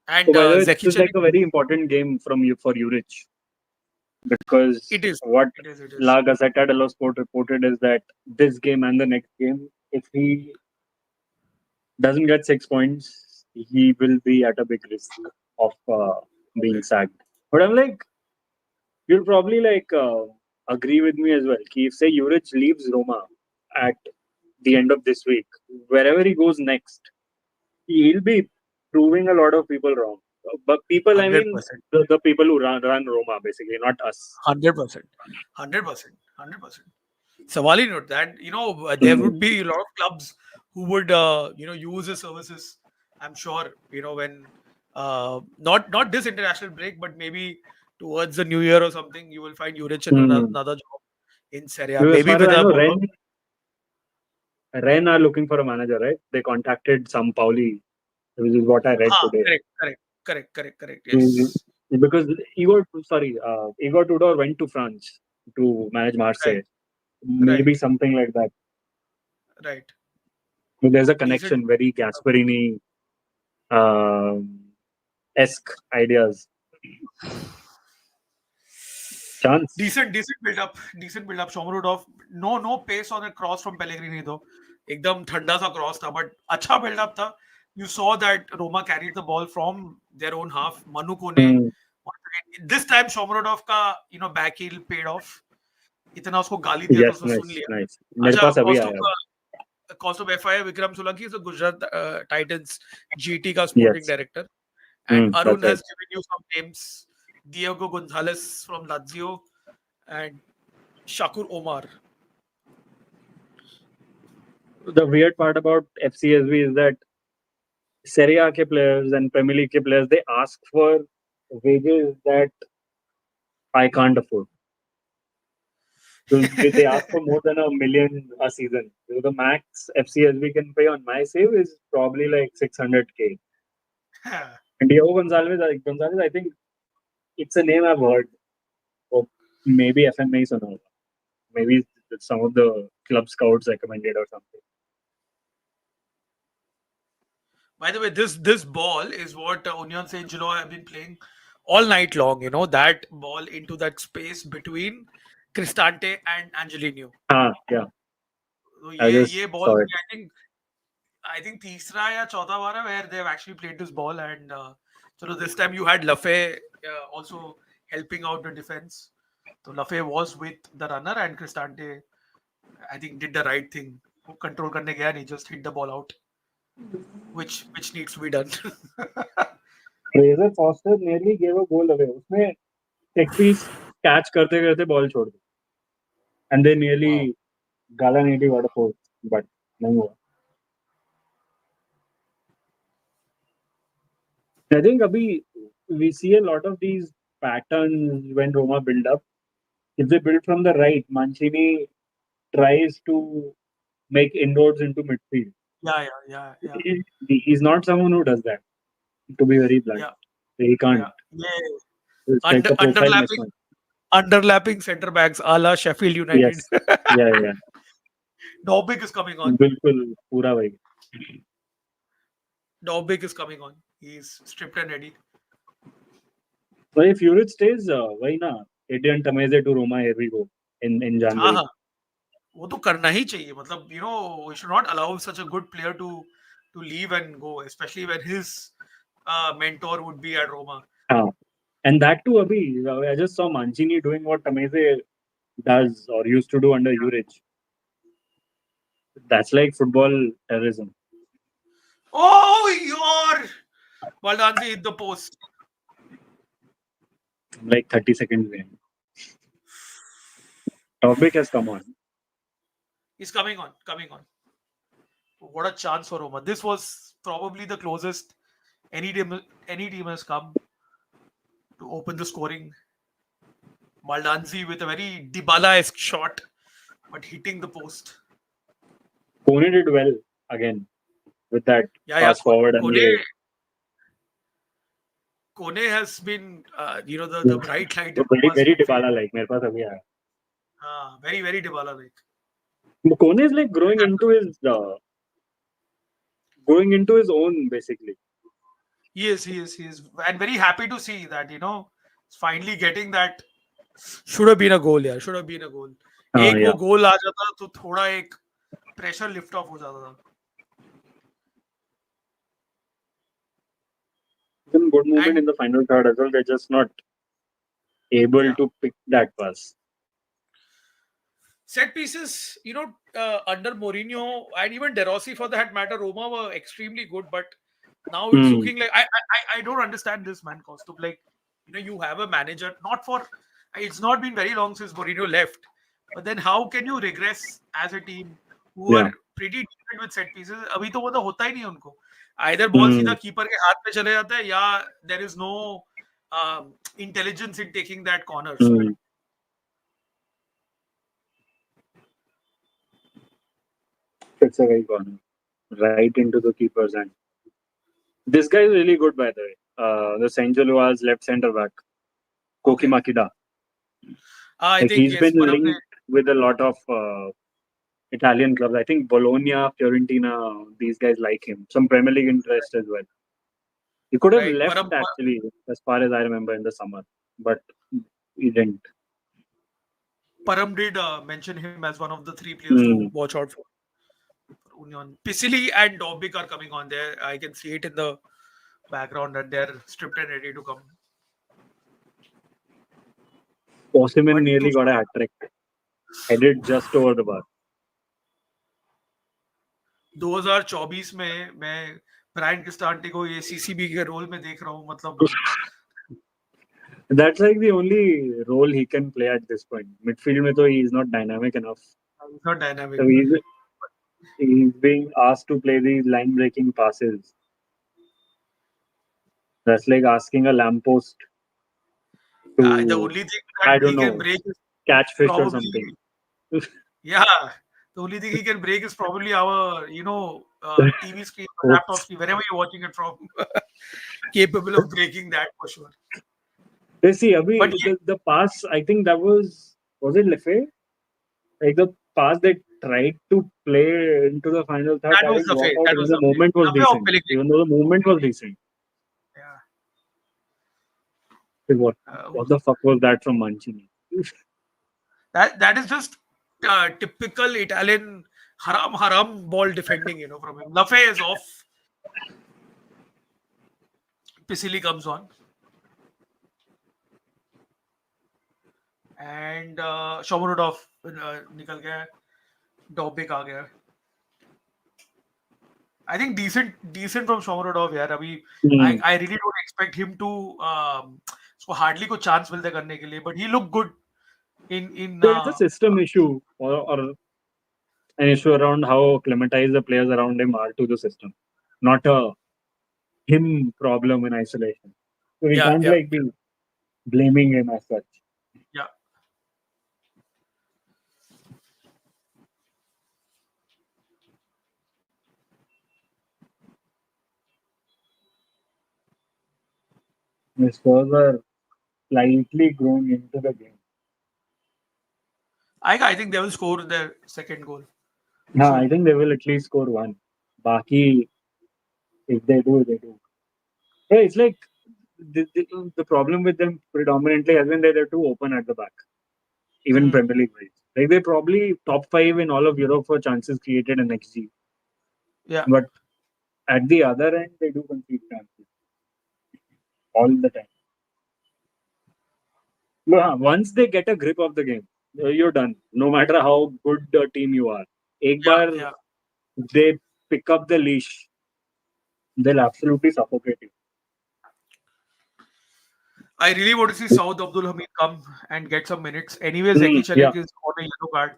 And
So by the way,
Zeki
this is like a very important game from you for Juric. Because
it is.
what
It is.
La Gazzetta dello Sport reported is that this game and the next game, if he doesn't get 6 points, he will be at a big risk of being sacked. But I'm like, you'll probably like agree with me as well. If say Juric leaves Roma at the end of this week, wherever he goes next, he'll be proving a lot of people wrong. But people, I mean,
100%.
the people who run Roma, basically, not us.
100%. 100%. 100%. सवाल ही नहीं उठता. And there would be a lot of clubs who would use his services. I'm sure when not this international break, but maybe towards the new year or something, you will find Juric in another job in Serie A.
Because as
Maybe
far as
with
I
a
know, Ren are looking for a manager, right? They contacted Sampaoli, which is what I read today.
correct. Yes.
Because Igor Tudor went to France to manage Marseille.
Right.
Maybe something like that.
Right.
So there's a connection,
Decent.
very Gasperini esque ideas. Chance.
Decent build up. Shomurodov, no pace on a cross from Pellegrini though. एकदम ठंडा सा cross था, but अच्छा buildup था. You saw that Roma carried the ball from their own half. Manu Kone, this time Shomurodov का back heel paid off. इतना उसको गाली दिया तो उसने सुन लिया.
Nice. मेरे पास अभी आया.
Cost of FI Vikram Solanki is a Gujarat Titans GT का sporting director. And Arun has given you some names. Diego Gonzalez from Lazio and Shakur Omar.
The weird part about FCSB is that Serie A ke players and Premier League ke players, they ask for wages that I can't afford. So they ask for more than $1 million a season. So the max FCSB can pay on my save is probably like 600K. And Diego Gonzalez, I think it's a name I've heard. Or maybe FMA or not. Maybe some of the club scouts recommended or something.
By the way, this ball is what Union St.Gilloise have been playing all night long. That ball into that space between Cristante and Angelino.
Yeah.
So ये ball, I think तीसरा या चौथा बार है where they've actually played this ball, and so this time you had Lafay also helping out the defense. So Lafay was with the runner and Cristante, I think, did the right thing. वो control करने गया नहीं, just hit the ball out. which needs to be done.
Fraser Foster nearly gave a goal away. उसने set piece catch करते करते ball छोड़ दी, and they nearly
Wow.
Gala nearly got a fourth, but नहीं हुआ. I think अभी we see a lot of these patterns when Roma build up. If they build from the right, Mancini tries to make inroads into midfield.
Yeah.
He's not someone who does that. To be very blunt,
Yeah.
he can't.
Yeah.
It's like a profile mismatch.
Underlapping center backs, a la Sheffield United.
Yes. Yeah.
Dobbik is coming on.
बिल्कुल पूरा वही.
Dobbik is coming on. He's stripped and ready.
So if Juric stays, why ना? Adrian Tameze to Roma, here we go in January.
हाँ, वो तो करना ही चाहिए. मतलब we should not allow such a good player to leave and go, especially when his mentor would be at Roma.
And that too, Abhi, I just saw Mancini doing what Tameze does or used to do under Juric. That's like football terrorism.
Oh, your Baldanzi hit the post.
Like 30 seconds in. Topic has come on.
He's coming on. What a chance for Roma. This was probably the closest any team has come to open the scoring. Baldanzi with a very Dybala-esque shot, but hitting the post.
Kone did well again with that pass forward and
Kone has been, the bright light.
Very Dybala like. मेरे पास अभी आया.
Very, very Dybala like.
Kone is like growing into his own basically.
He is, and very happy to see that finally getting that. Should have been a goal, yeah. Should have been a goal. एक वो goal आ जाता तो थोड़ा एक pressure lift off हो जाता था.
Good movement in the final third as well. They're just not able to pick that pass.
Set pieces, under Mourinho and even De Rossi for that matter, Roma were extremely good, but now it's looking like I don't understand this, man. Costume, like you have a manager, it's not been very long since Mourinho left, but then how can you regress as a team who are pretty decent with set pieces? अभी तो वो तो होता ही नहीं उनको. Either ball सीधा keeper के हाथ पे चले जाता है या there is no intelligence in taking that corners.
It's a very corner, right into the keeper's hand. This guy is really good, by the way. The St.Gilloise left centre back, Koki Makida.
I think
he's been linked with a lot of Italian clubs. I think Bologna, Fiorentina, these guys like him. Some Premier League interest as well. He could have left actually, as far as I remember, in the summer, but he didn't.
Param did mention him as one of the 3 players to watch out for Union. Pisili and Dobbik are coming on there. I can see it in the background that they're stripped and ready to come.
Osimhen nearly got a hat trick. Headed just over the bar.
2024 में मैं Brian क्रिस्टांटे को ये CCB के role में देख रहा हूँ. मतलब
that's like the only role he can play at this point. Midfield में तो he is not dynamic enough.
He's not dynamic.
So he's being asked to play these line-breaking passes. That's like asking a lamppost to,
the only thing that he can break is
catch fish or something.
Yeah, the only thing he can break is probably our, TV screen, or laptop screen, wherever you're watching it from. Capable of breaking that for sure.
You see, Abhi, the pass, I think that was it Lefebvre? Like the pass they tried to play into the final third.
That was Lefebvre.
The movement was decent. Even though the movement was decent.
Yeah.
What the fuck was that from Mancini?
That is just typical Italian haram ball defending, from him. Lefebvre is off. Pisili comes on. And Shomurodov निकल गया. Dobbik आ गया. I think decent from Shomurodov यार अभी
Hmm.
I really don't expect him to उसको hardly को chance मिलता है करने के लिए, but he looked good in
So it's a system issue or an issue around how acclimatized the players around him are to the system, not a him problem in isolation. So we
yeah
can't
yeah
like be blaming him as such.
yeah.
The Spurs are slightly grown into the game.
I think they will score their second goal
Yeah, I
soon.
think they will at least score one. Baki, if they do, they do. Yeah, it's like the problem with them predominantly has been that they're too open at the back, even in
Hmm.
Premier League wise. Like they're probably top five in all of Europe for chances created in XG.
Yeah,
But at the other end, they do concede chances all the time. No, once they get a grip of the game, you're done. No matter how good a team you are. एक
yeah,
bar
yeah.
they pick up the leash, they'll absolutely suffocate you.
I really want to see Saud Abdul Hamid come and get some minutes. Anyway, Zeki
Yeah.
Chalik is on a yellow card.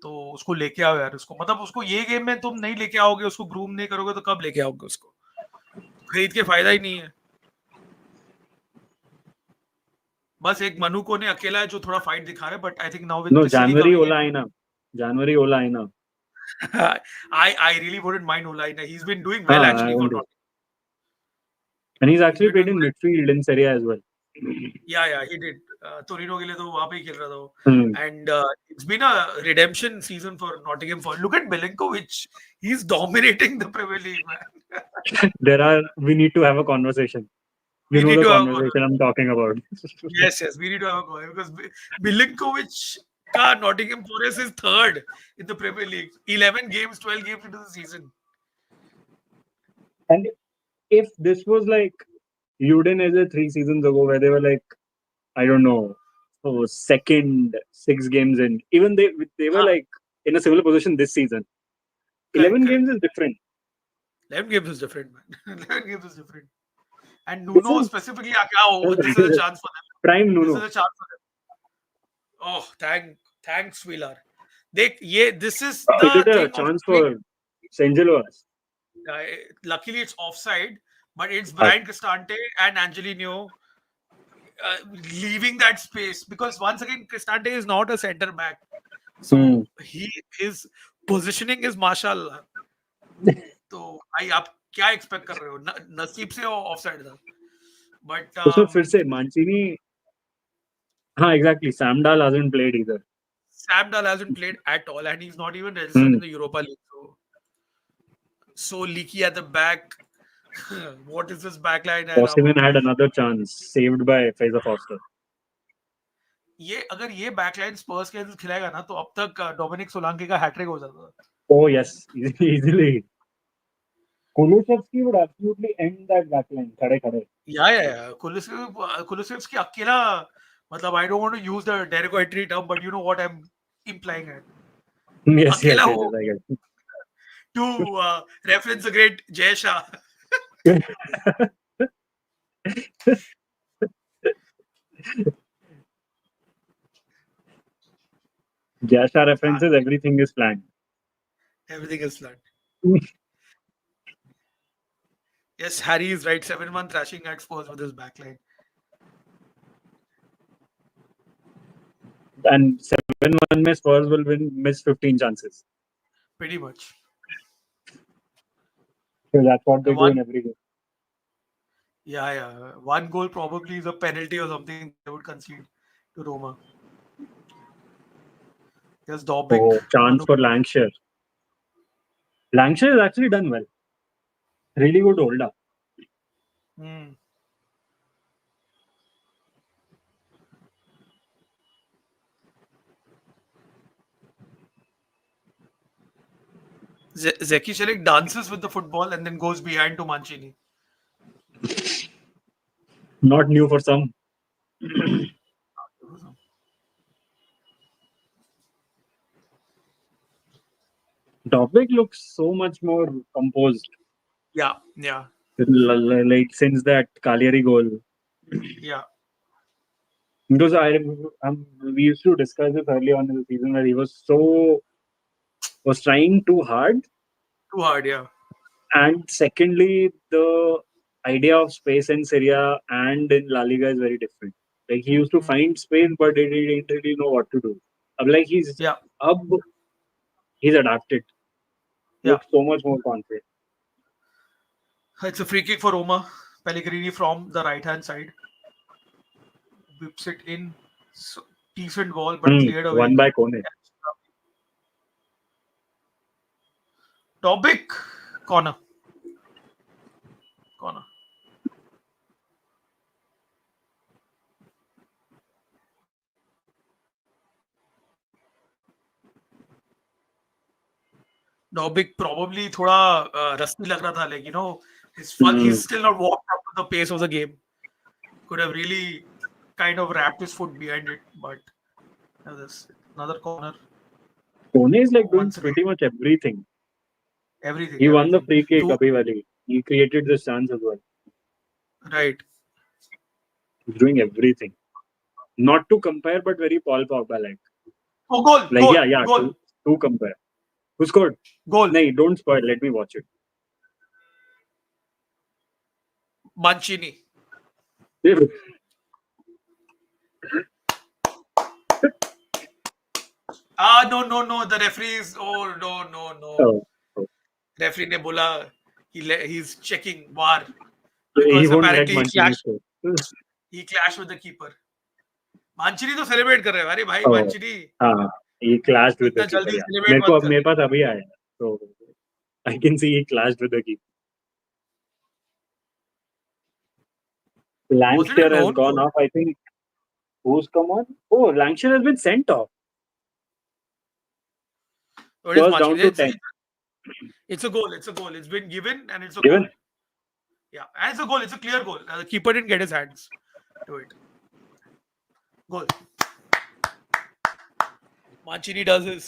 तो उसको लेके आओ यार उसको मतलब उसको ये game में तुम नहीं लेके आओगे उसको ग्रूम नहीं करोगे तो कब लेके आओगे उसको खरीद के फायदा ही नहीं है बस एक मनु को ने अकेला है जो थोड़ा फाइट दिखा रहा है but I think now with
No,
पिसिली
January
coming in
Ola Aina. January Ola Aina.
I really wouldn't mind Olai. He's been doing well
I
actually for
won't do.
Nottingham.
And he's
He's
actually
been
played
doing
in
well.
midfield in Serie A as well.
Yeah, he did. Torino के लिए तो वहाँ पे ही खेल रहा था वो.
Hmm.
And it's been a redemption season for Nottingham. For look at Milinkovic, he's dominating the Premier League, man.
We need to have a conversation. You
We
know
need
the
to have a
conversation I'm talking about.
yes, we need to have a call because Milinkovic ka Nottingham Forest is third in the Premier League. 11 games, 12 games into the season.
And if this was like Udinese 3 seasons ago, where they were like, I don't know, second 6 games in, even they were
Huh,
like in a similar position this season.
correct,
11
correct.
games is different.
11 games is different, man. 11 games is different. And
This
Nuno
is
specifically, this is a chance for them.
prime
This is
Nuno.
a chance for them. Oh, thanks, Wheeler. This is
Is it
the
a
thing of
chance
doing.
for St.Gilloise?
Uh, Luckily, it's offside, but it's
But
Brian Cristante and Angelino leaving that space because once again, Cristante is not a center back, so his positioning is mashallah. तो भाई आप क्या expect कर रहे हो नसीब से offside था बट
उसमें फिर से Mancini, हाँ, exactly. Samdal hasn't played either.
Sam Dahl hasn't played at all and he's not even registered
Hmm.
in the Europa League so leaky at the back what is this backline and
Osimhen had another chance saved by Faisal Foster.
ये अगर ये backline स्पर्स के अंदर खिलाएगा ना तो अब तक डोमिनिक सोलांकी का हैट्रिक हो जाता
Oh yes, easily. Kulusevski would absolutely end that backline. खड़े खड़े.
या कुलिसिवस्की अकेला मतलब I don't want to use the derogatory term but you know what I am implying है
Yes,
अकेला हो
I guess.
to reference the great Jay Shah.
Jasha references, everything is planned.
Everything is planned. Yes, Harry is right. 7-1 thrashing at Spurs with his backline.
And 7-1 में Spurs will miss 15 chances.
Pretty much.
So that's what they do
One,
in every game.
yeah. One goal probably is a penalty or something they would concede to Roma. There's Dobbik.
So chance
Manu.
for Lancashire. Lancashire has actually done well. Really good hold up.
Hmm. Zeki Çelik dances with the football and then goes behind to Mancini.
Not new for some. Dobbik looks so much more composed.
Yeah, yeah,
Like since that Cagliari goal.
yeah.
Because we used to discuss this early on in the season where he was trying too hard,
Too hard, yeah.
and secondly, the idea of space in Syria and in La Liga is very different. Like he used to
Mm.
find space, but he didn't really know what to do. Like
Yeah,
up, he's adapted.
yeah.
Looks so much more confident.
It's a free kick for Roma. Pellegrini from the right hand side whips it in. So, decent ball, but cleared
One
away.
by Kone.
Topic corner. Corner. Dobbik probably थोड़ा rusty लग रहा था, like
Hmm.
he's still not walked up to the pace of the game. Could have really kind of wrapped his foot behind it, but this another corner.
Kone is like doing
Once again,
pretty much everything.
everything,
He won the
everything.
free kick,
Two,
Abhiwali. He created this chance as well.
right.
He's doing everything. Not to compare, but very Paul Pogba like.
Oh, goal,
Like
goal,
yeah,
goal,
to compare. Who scored?
goal.
No, don't spoil. Let me watch it.
Mancini. No, no, no. The referees. Oh, no, no, no.
Oh, oh.
Referee ने बोला he's checking VAR
He
because
won't let
apparently
Mancini score.
he clashed with the keeper. मांचनी तो celebrate कर रहे हैं, अरे भाई
Oh,
मांचनी
he clashed with the
इतना
keeper.
जल्दी
Yeah,
सेलिब्रेट मत कर.
मेरे पास अभी आया. So I can see he clashed with the keeper.
Was it a
Lancashire has
known
gone
goal?
off. I think who's come on? Oh, Lancashire has been sent off.
Or it is
First
Mancini?
down to 10.
It's a goal. It's a goal. It's been given and it's a
Given.
goal. Yeah, and it's a goal. It's a clear goal. The keeper didn't get his hands to it. Goal. Mancini does his.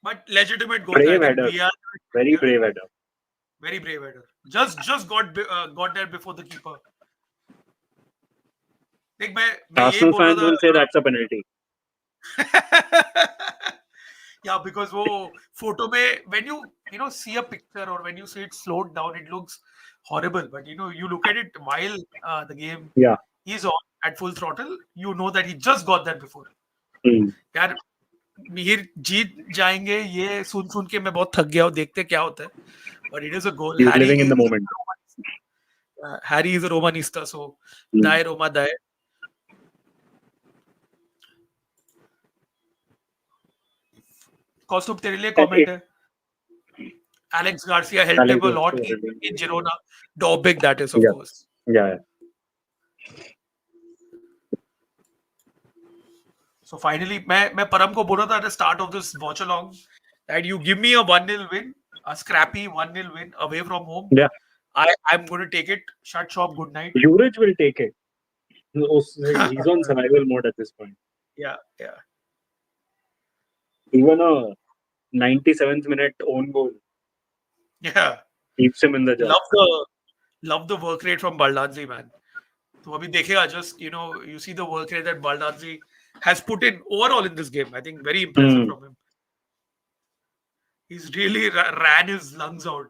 But legitimate goal. I
Brave
think
header.
we are
Very brave header.
very brave header. Just got there before the keeper. देख मैं ये
Arsenal
बोल
fans
रहा
will say
था.
that's a penalty.
Yeah, because वो photo में when you see a picture or when you see it slowed down, it looks horrible. But you look at it while the game
Yeah.
is on at full throttle, you know that he just got there before.
Hmm.
यार मिहिर जीत जाएंगे ये सुन के मैं बहुत थक गया हूँ. देखते क्या होता है. But it is a goal.
He's living in the moment.
Harry is a Romanista, so
Hmm.
die Roma die. Costume तेरे लिए कमेंट है. Alex Garcia helped him a lot in Girona. Dobbik, that is, of
Yeah.
course.
Yeah.
So finally, मैं परम को बोल रहा था at the start of this watch along that you give me a 1-0 win, a scrappy 1-0 win away from home.
Yeah.
I'm going to take it. Shut shop. Good night.
Juric will take it. He's on survival mode at this point.
Yeah, yeah.
Even a 97th minute own goal
Yeah.
keeps him in the job.
Love the work rate from Baldazzi, man. तो अभी देखेगा, just you see the work rate that Baldazzi has put in overall in this game. I think very impressive from him. He's really ran his lungs out.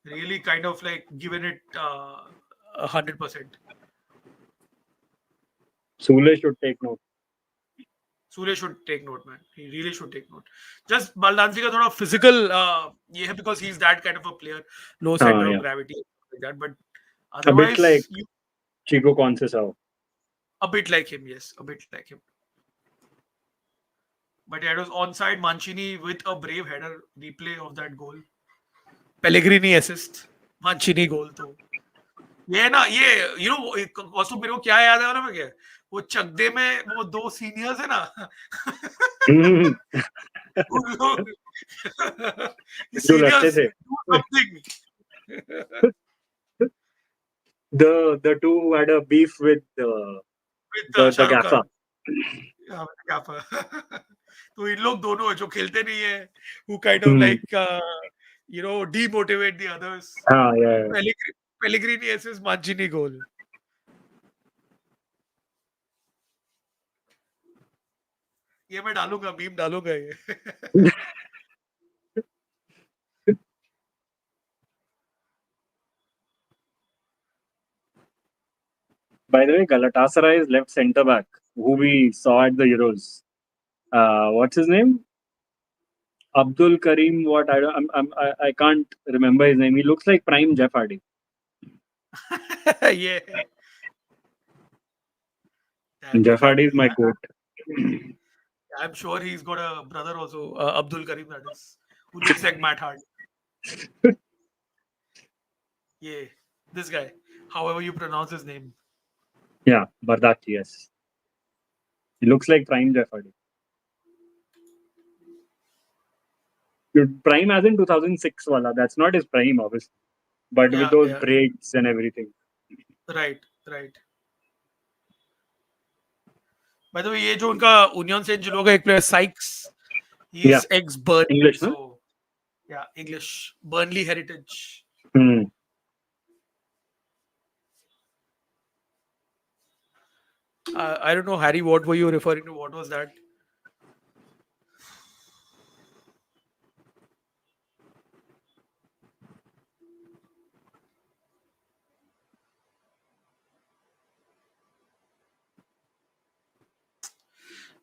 Really kind of like given it 100%.
Sule should take note.
Sule should take note, man. He really should take note. Just Baldazzi का थोड़ा physical ये है because he's that kind of a player, low center of gravity like that. But otherwise,
a bit like Chico Conceição.
A bit like him, yes, a bit like him. But yeah, it was onside. Mancini with a brave header replay of that goal. Pellegrini assist. Mancini goal तो ये ना ये costume मेरे को क्या याद है ना, क्या वो चकदे में वो दो सीनियर्स है ना उन लोग seniors
the two who had a beef with the gaffer.
Yeah, with the gaffer. तो इन लोग दोनों जो खेलते नहीं है, who kind of
Hmm.
like demotivate the others.
Yeah.
Pellegrini versus Mancini goal. ये मैं डालूंगा, मीम डालूंगा ये.
By the way, Galatasaray's left centre back, who we saw at the Euros. What's his name? Abdul Karim. What I can't remember his name. He looks like prime Jeff Hardy.
Yeah.
Jeff Hardy is my quote.
I'm sure he's got a brother also, Abdul Karim, that is, who looks like Matt Hart. Yeah, this guy, however you pronounce his name.
Yeah, Bardak. Yes, he looks like prime Jeff Hardy. Prime as in 2006 wala. That's not his prime, obviously, but with those braids and everything.
Right. By the way, ये जो उनका Union Saint-Gilloise का एक player Sykes, he's ex-Burnley.
English,
so
no?
Yeah, English, Burnley heritage. I don't know, Harry, what were you referring to? What was that?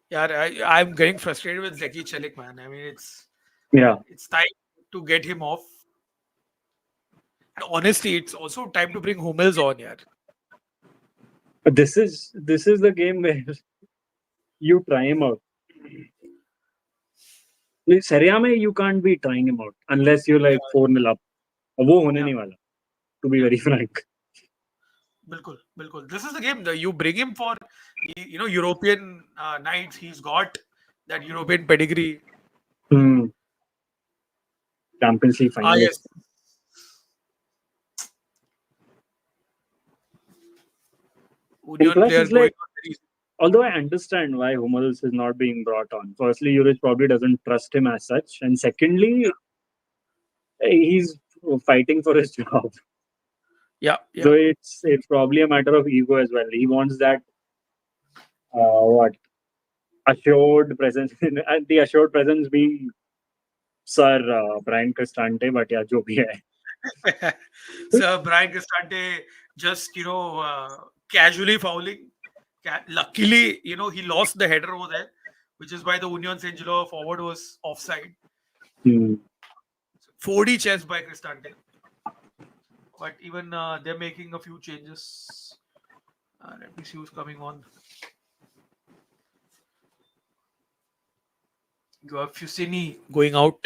Yeah, I'm getting frustrated with Zeki Chelik, man. I mean, it's time to get him off. And honestly, it's also time to bring Hummels on, yeah.
This is the game where you try him out. Serie A में you can't be trying him out unless you're like 4-0 up. वो होने नहीं वाला. To be very frank.
Bilkul. This is the game. You bring him for, European nights. He's got that European pedigree.
Champions League finalist.
Yes. Union player going on.
Although I understand why Hummels is not being brought on. Firstly, Juric probably doesn't trust him as such, and secondly, he's fighting for his job.
Yeah.
So it's probably a matter of ego as well. He wants that assured presence, and the assured presence being Sir Brian Cristante, but yeah, jo bhi hai.
Sir Brian Cristante just casually fouling. Luckily, he lost the header over there, which is why the Union Saint-Gilloise forward was offside. 4D chess by Cristante. But even they're making a few changes. Let me see who's coming on. You have Fusini going out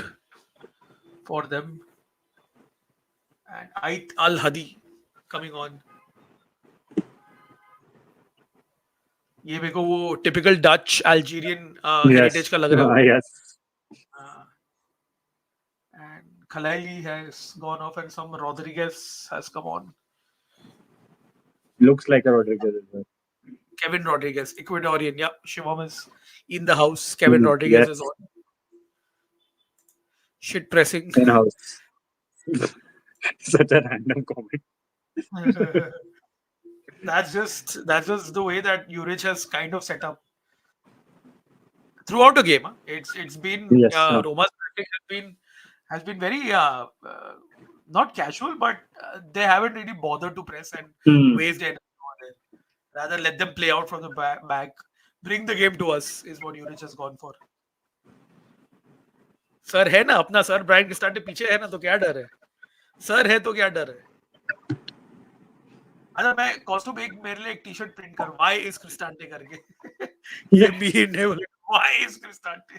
for them. And Ait Al-Hadi coming on. ये मेरे को वो typical Dutch Algerian heritage का लग रहा है.
Yes.
And Khalaili has gone off and some Rodriguez has come on.
Looks like a Rodriguez as well.
Kevin Rodriguez, Ecuadorian. Yeah, Shivam is in the house. Kevin Rodriguez is on. Shit pressing.
In house. Such a random comment.
That's just the way that Juric has kind of set up throughout the game. It's been Roma's tactics has been very not casual, but they haven't really bothered to press and waste energy on there. Rather, let them play out from the back. Bring the game to us is what Juric has gone for. Sir है ना अपना sir Brian क्रिस्टांटे पीछे है ना तो क्या डर है सर है तो क्या डर है अच्छा मैं कॉस्ट्यूम एक मेरे लिए एक टी शर्ट प्रिंट करूं व्हाई इज क्रिस्टांटे करके ये मीन है व्हाई इज क्रिस्टांटे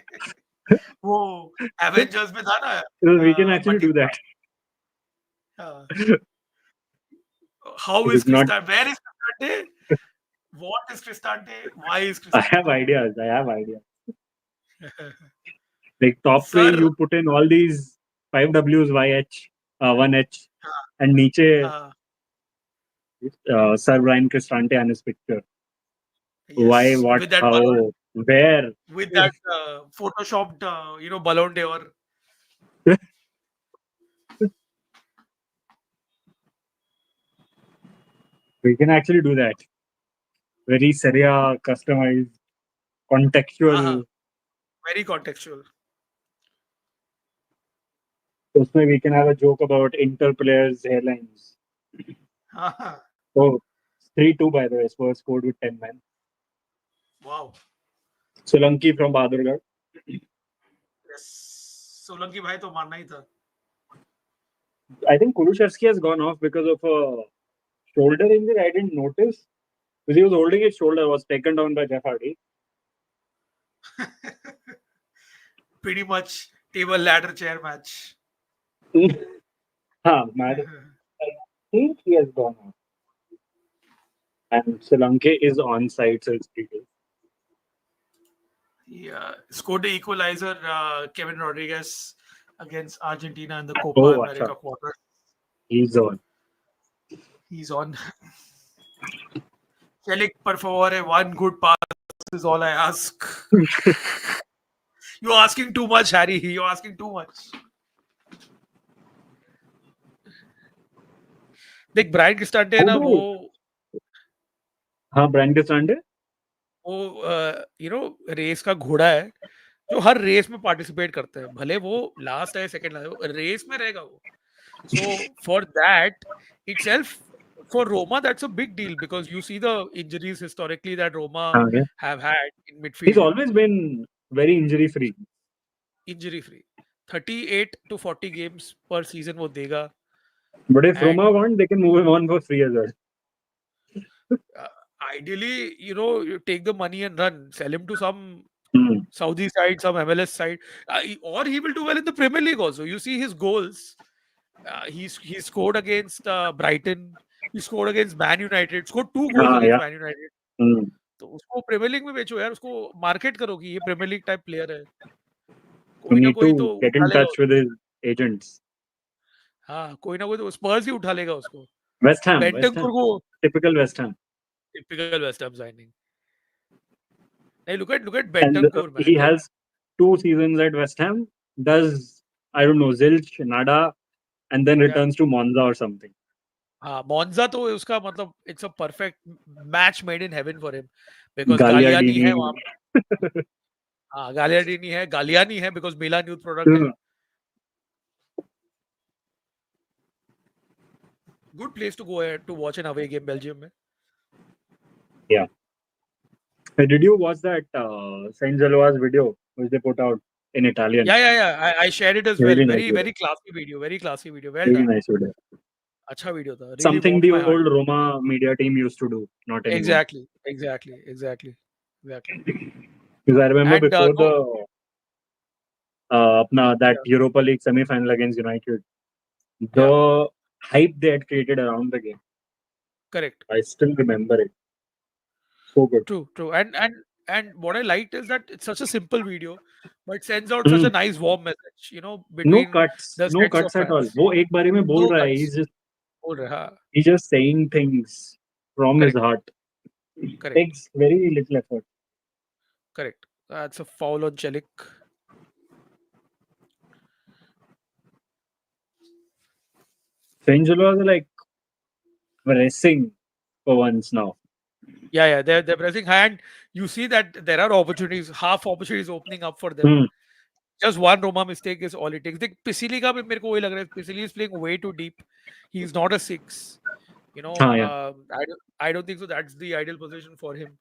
वो एवेंजर्स में था ना
we can actually do that.
How is Cristante? Where is Cristante? What is Cristante? Why is Cristante?
I have ideas. Like top way, you put in all these 5 W's, YH, 1H, and niche Sir Brian Cristante and his picture.
Yes.
Why, what, how? Where?
with that photoshopped, Ballon d'Or.
We can actually do that. Very Seria customized, contextual.
Very contextual.
उसमें we can have a joke about Inter players' hairlines. Oh, 3-2 by the way. Spurs scored with 10 men.
Wow.
Solanki from Bahadurgarh.
Yes. Solanki भाई तो मारना ही था.
I think Kulusevski has gone off because of a shoulder injury. I didn't notice because he was holding his shoulder. Was taken down by Jeff Hardy.
Pretty much table ladder chair match.
I think he has gone off. And Solanke is on side, so it's pretty.
Yeah, scored the equalizer, Kevin Rodriguez against Argentina in the Copa America quarter.
He's on.
He's on. Celik, por favor, one good pass is all I ask. You're asking too much, Harry. You're asking too much. देख Brian क्रिस्टांटे है ना वो
हाँ Brian क्रिस्टांटे
वो race का घोड़ा है जो हर रेस में पार्टिसिपेट करते हैं भले वो लास्ट है सेकंड है रेस में रहेगा वो so for that itself for Roma that's a big deal because you see the injuries historically that Roma have had in midfield.
He's always been very injury free.
Injury free 38 to 40 games per season वो देगा.
But if Roma want, they can move him on for free as well.
Ideally, you take the money and run, sell him to some Saudi side, some MLS side, or he will do well in the Premier League also. You see his goals. He scored against Brighton. He scored against Man United. Scored 2 goals against Man United. तो उसको premiere league में बेचो यार, उसको market करो कि ये premiere league type player है. कोई ना कोई तो
get in touch with his agents.
हाँ, कोई ना कोई तो स्पर्स ही उठा लेगा उसको.
West Ham. Typical West Ham.
Typical West Ham signing. Hey, look at Bentancur, man.
He has 2 seasons at West Ham. Does I don't know Zilch, Nada, and then returns to Monza or something.
Monza तो उसका मतलब it's a perfect match made in heaven for him because Gagliardini है वहाँ पे. Gagliardini है, Galliani है because Milan youth product है. Good place to go ahead to watch an away game Belgium में.
Yeah. Did you watch that St.Gilloise video which they put out in Italian?
Yeah. I shared it as well. Very classy video. Well
really
done.
Nice video.
अच्छा video था. Really
something the old Roma media team used to do, not anymore.
Exactly.
Because I remember before the that Europa League semi-final against United, the hype they had created around the game.
Correct.
I still remember it. So good.
True. And what I liked is that it's such a simple video, but it sends out such a nice warm message, between
no cuts at all. वो एक बारी में बोल रहा है. He's just saying things from his heart.
Correct.
Takes very little effort.
Correct. That's a foul on Celik.
St.Gilloise are like pressing for once now.
Yeah, they're pressing high, and you see that there are opportunities, half opportunities opening up for them. Just one Roma mistake is all it takes. The Pisili का भी मेरे को वही लग रहा है. Pisili is playing way too deep. He's not a 6. I don't think so. That's the ideal position for him.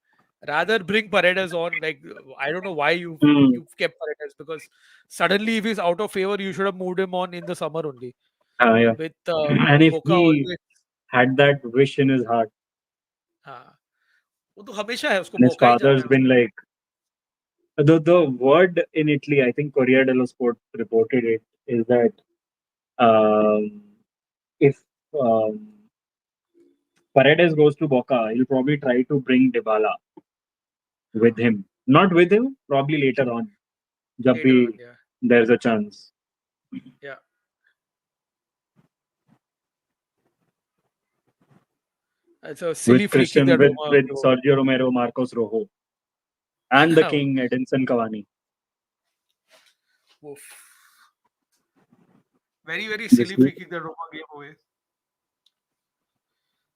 Rather bring Paredes on. Like I don't know why you've kept Paredes because suddenly if he's out of favor, you should have moved him on in the summer only. With
and if
Boca
he
always
had that wish in his heart.
वो तो हमेशा है उसको.
His father's been like the word in Italy, I think Corriere dello Sport reported it, is that if Paredes goes to Boca, he'll probably try to bring Dybala with him. Not with him, probably later on. Jab bhi there's a chance.
Yeah. It's a silly free kick that
with Sergio Romero, Marcos Rojo. and the king, Edinson Cavani.
Oof. Very, very
This
silly
week.
free kick that Roma gave away.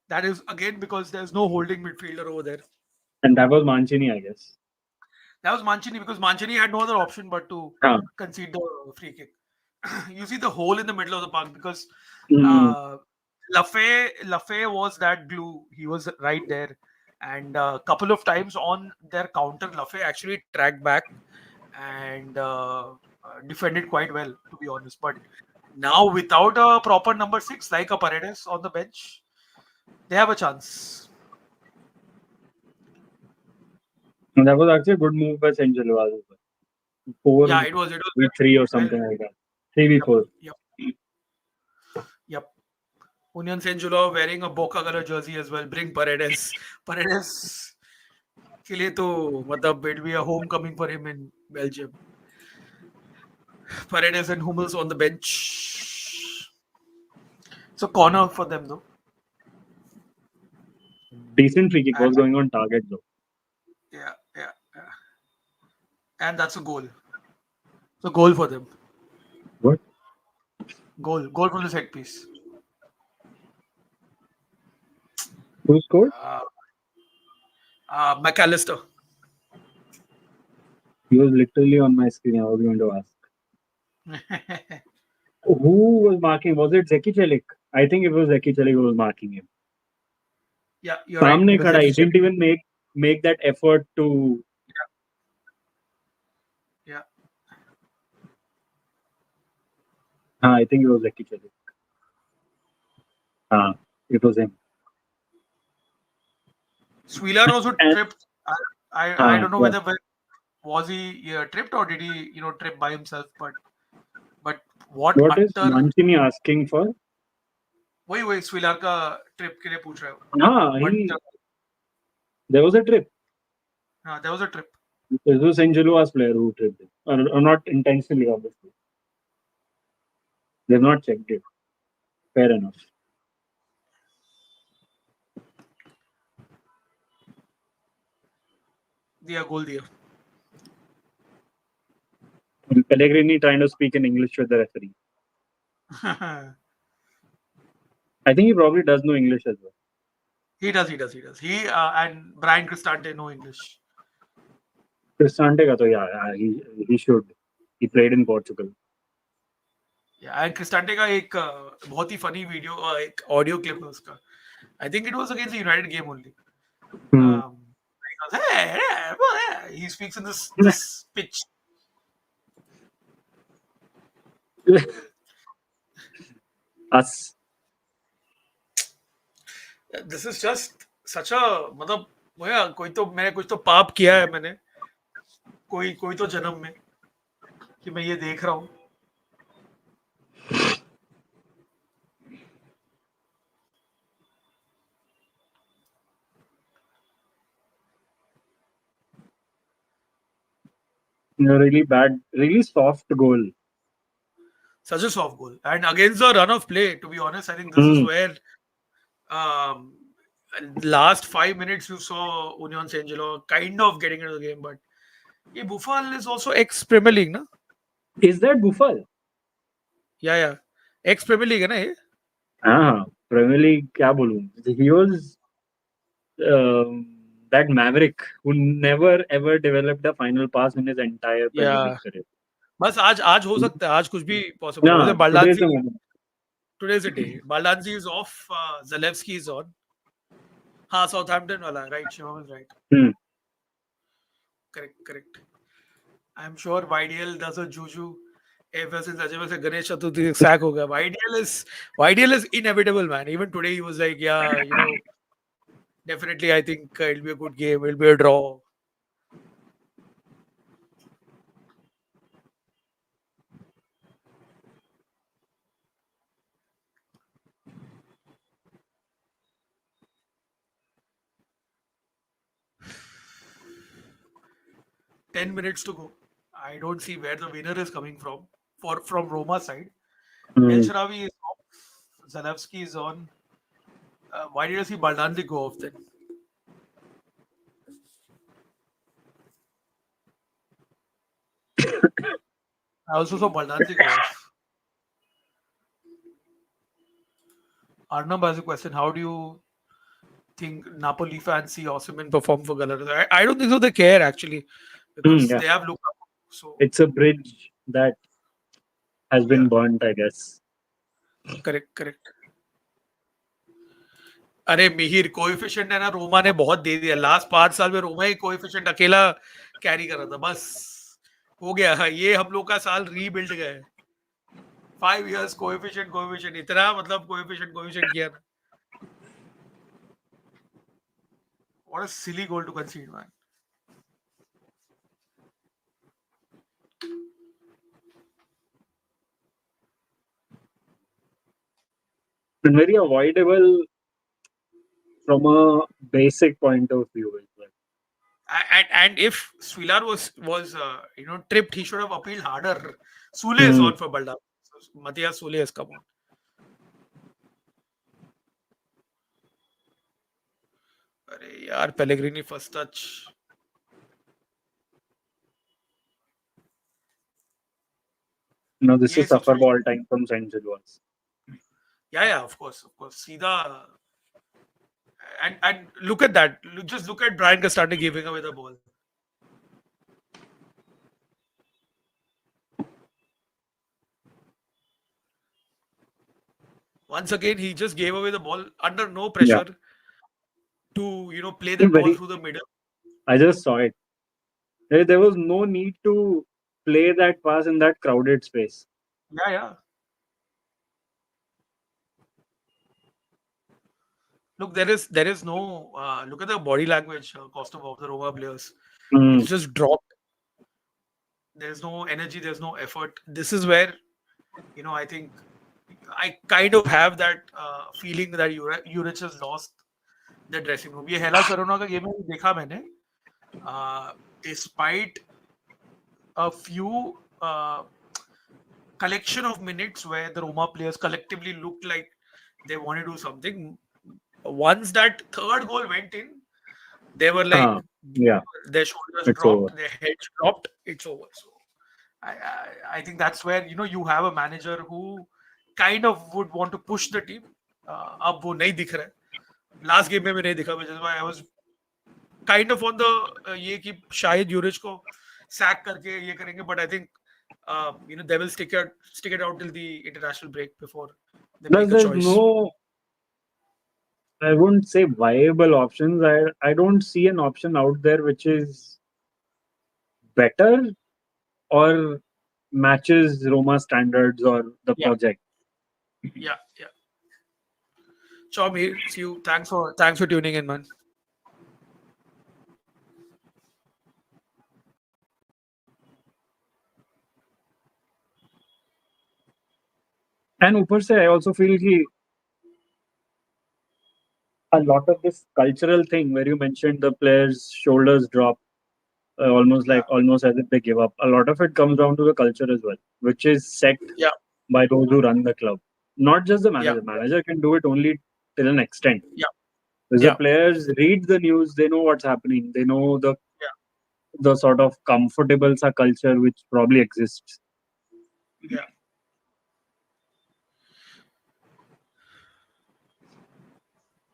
That is again because there's no holding midfielder over there.
And that was Mancini, I guess.
That was Mancini because Mancini had no other option but to
Ah.
concede the free kick. You see the hole in the middle of the park because
Mm.
Lafay was that glue. He was right there, and a couple of times on their counter, Lafay actually tracked back and defended quite well, to be honest. But now, without a proper number six like a Paredes on the bench, they have a chance.
And that was actually a good move by St.Gilloise.
Yeah, it was
4v3 or
well.
something like that. 3v4.
Yep, yep. Union Saint-Gilloise wearing a Boca color jersey as well. Bring Paredes. Paredes के लिए तो मतलब it will be a homecoming for him in Belgium. Paredes and Hummels on the bench. So corner for them though.
Decent free kick
And,
was going on target though.
yeah. And that's a goal. So goal for them.
What?
Goal from the set piece.
Who scored?
McAllister.
He was literally on my screen. I was going to ask. Who was marking? Was it Zeki Celik? I think it was Zeki Celik who was marking him.
Yeah, you're right.
Samne
It was
khada. He
Zeki
didn't even make that effort to.
Yeah.
I think it was Zeki Celik. It was him.
Sweeler also tripped. I don't know
yeah.
whether was he tripped or did he trip by himself. But what
is
utter
Mancini asking for?
वही स्विलर का trip के लिए पूछ रहा हूँ.
हाँ, there was a trip.
There was a trip.
It was St.Gilloise player who tripped it. Or not intentionally, obviously. They've not checked it. Fair enough.
दिया गोल दिया.
Pellegrini trying to speak in English with the referee. I think he probably does know English as well.
He does. He and Brian Cristante know English.
Cristante ka to he should. He played in Portugal.
Yeah, and Cristante का एक बहुत ही funny video एक audio clip है उसका. I think it was against the United game only. He goes, hey, he speaks in this pitch.
Us.
This is just such a मतलब मैंने कुछ तो पाप किया है मैंने कोई तो जन्म में कि मैं ये देख रहा हूँ.
Really bad, really soft goal.
Such a soft goal. And against the run of play, to be honest, I think this is where last 5 minutes you saw Union Saint-Gilloise kind of getting into the game. But ये Buffal is also ex-Premier League, na?
Is that Buffal?
Yeah. Ex-Premier League है ना ये?
Premier League, क्या बोलूं? He was that maverick who never ever developed a final pass in his entire Premier League career.
बस आज हो सकता है. आज कुछ भी possible है. Today's the day. Baldanzi is off. Zalewski is on. हाँ, Southampton वाला, right? Shivam is right. Correct. I'm sure YDL does a juju. Ever since Ajay से गणेश चतुर्थी sack हो गया. YDL is inevitable, man. Even today he was like, yeah, definitely I think it'll be a good game. It'll be a draw. Ten minutes to go. I don't see where the winner is coming from. From Roma side, El Sharawi is off. Zalewski is on. Why did I see Baldanzi go off then? I also saw Baldanzi go off. Arnab has a question. How do you think Napoli fans see Osimhen perform for Galatasaray? I don't think so. They care actually because
Yeah,
they have Lukaku. So
it's a bridge that has
yeah,
been burnt, I guess.
correct, correct. अरे Mihir coefficient है ना रोमा ने बहुत दे दिया last 5 साल में रोमा ही coefficient अकेला carry कर रहा था बस हो गया ये हम लोग का साल रीबिल्ड गए 5 years कोएफिशिएंट कोएफिशिएंट इतना मतलब कोएफिशिएंट कोएफिशिएंट किया ना what a silly goal to concede man
And very avoidable from a basic point of view as well.
and if Swilar was tripped he should have appealed harder Sule is
Hmm.
on for Balda Matthias Sule has come on अरे यार Pellegrini first touch
No, this
ये
is suffer
सबसे
ball time from St.Gilloise.
yeah of course सीधा and look at that. Just look at Brian Castante giving away the ball. Once again, he just gave away the ball under no
Yeah,
pressure to play that ball
very.
through the middle.
I just saw it. There was no need to play that pass in that crowded space.
Yeah. Look, there is no look at the body language costume of the Roma players.
Hmm.
It's just dropped. There's no energy. There's no effort. This is where I think I kind of have that feeling that Juric has lost the dressing room. ये हेला सरोना का game में भी देखा मैंने. Despite a few collection of minutes where the Roma players collectively looked like they want to do something. Once that third goal went in, they were like
Yeah,
their shoulders
it's over.
dropped, their heads dropped. It's over. So I think that's where you have a manager who kind of would want to push the team. अब वो नहीं दिख रहा है. Last game में भी नहीं दिखा, which is why I was kind of on the ये कि शायद यूरिच को sack करके ये करेंगे, but I think they will stick it out till the international break before they
Plus,
make a
there's
choice.
no, I wouldn't say viable options. I don't see an option out there which is better or matches Roma standards or the
Yeah.
project.
Yeah. Ciao, Mir. See you. Thanks for tuning in, man.
And ऊपर से I also feel कि a lot of this cultural thing where you mentioned the players' shoulders drop, almost as if they give up. A lot of it comes down to the culture as well, which is set
Yeah.
by those who run the club, not just the manager.
Yeah.
Manager can do it only till an extent.
Yeah.
Because
Yeah.
the players read the news, they know what's happening, they know the
Yeah.
sort of comfortable sa culture which probably exists.
Yeah.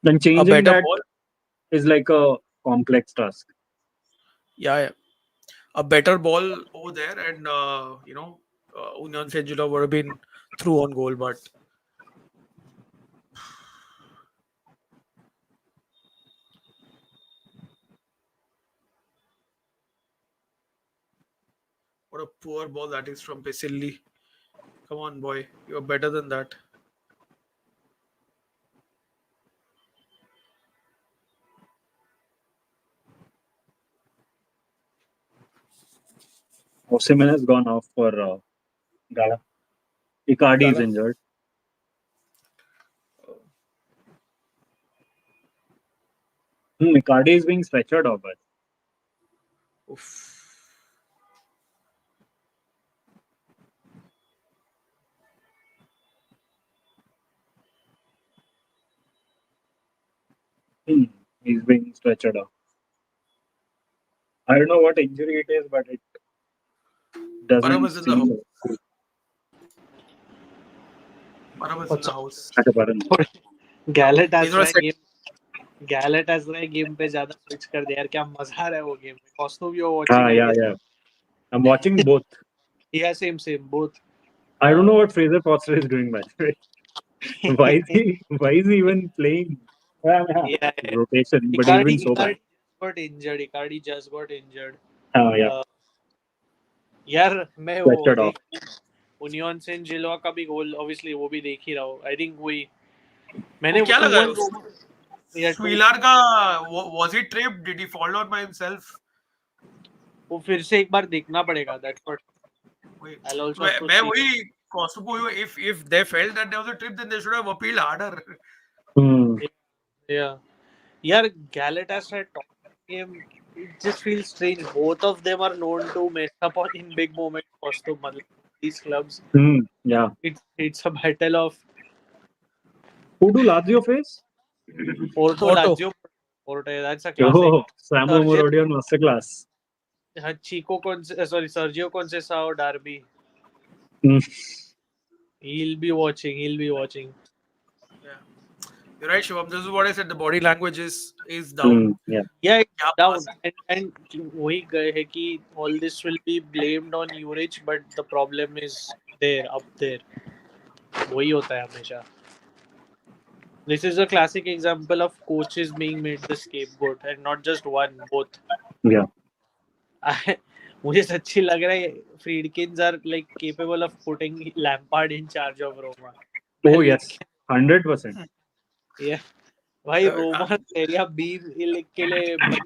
Then
A
changing
better
that
ball.
is like a complex task.
Yeah. A better ball over there, and Union Saint-Gilloise would have been through on goal, but what a poor ball that is from Pesilli. Come on, boy. You're better than that.
Osimhen has gone off for Gala. Icardi is
Gala.
injured. Icardi is being stretchered off.
Oof.
He's being stretchered off. I don't know what injury it is, but it
Param
doesn't
is in the house.
seem
Param is in
What's
the
up?
house.
अच्छा परम
He's gonna set.
Galatasaray game पे ज्यादा switch कर दे यार, क्या मजा आ रहा है वो गेम में. कॉस्टो भी
हाँ
watching, I guess.
yeah I'm watching both.
Yeah, same both.
I don't know what Fraser Foster is doing, by the way. Why is he even playing?
Yeah.
Rotation, but he's been so bad.
Icardi just got injured.
Yeah,
Uh, यार मैं वो
sweated off.
देख union Saint जिलोआ का भी गोल obviously वो भी देख ही रहा हूँ. आई थिंक वही मैंने
वो क्या लगा है
2-1
उसको?
रोमा या 2.
Swilar का was he tripped? Did he fall down by himself?
वो फिर से एक बार देखना पड़ेगा. That's what
Wait,
I also have to
मैं
सी.
वही Kosovo, if they felt that there was a trip, then they should have appealed harder.
Hmm.
या यार Galatasaray top game, it just feels strange. Both of them are known to mess up on in big moments. Costo, these clubs,
Yeah.
it's a battle of
Who do Lazio face?
Porto,
Porto.
Lazio, Porto. That's a classic.
Oh, Samu
Sergio,
Morodion masterclass.
Sergio Conceição derby.
Hmm.
He'll be watching.
Yeah, you're right, Shivam. This is what I said. The body language is down.
Yeah.
Yeah, it's
क्या
down.
pass-
And वही गए है कि all this will be blamed on Juric, but the problem is there, up there. वही होता है हमेशा. This is a classic example of coaches being made the scapegoat, and not just one, both.
Yeah.
मुझे सच्ची लग रहा है Friedkins are like capable of putting Lampard in charge of Roma.
Oh yes, 100%.
Yeah, भाई Roma area B के लिए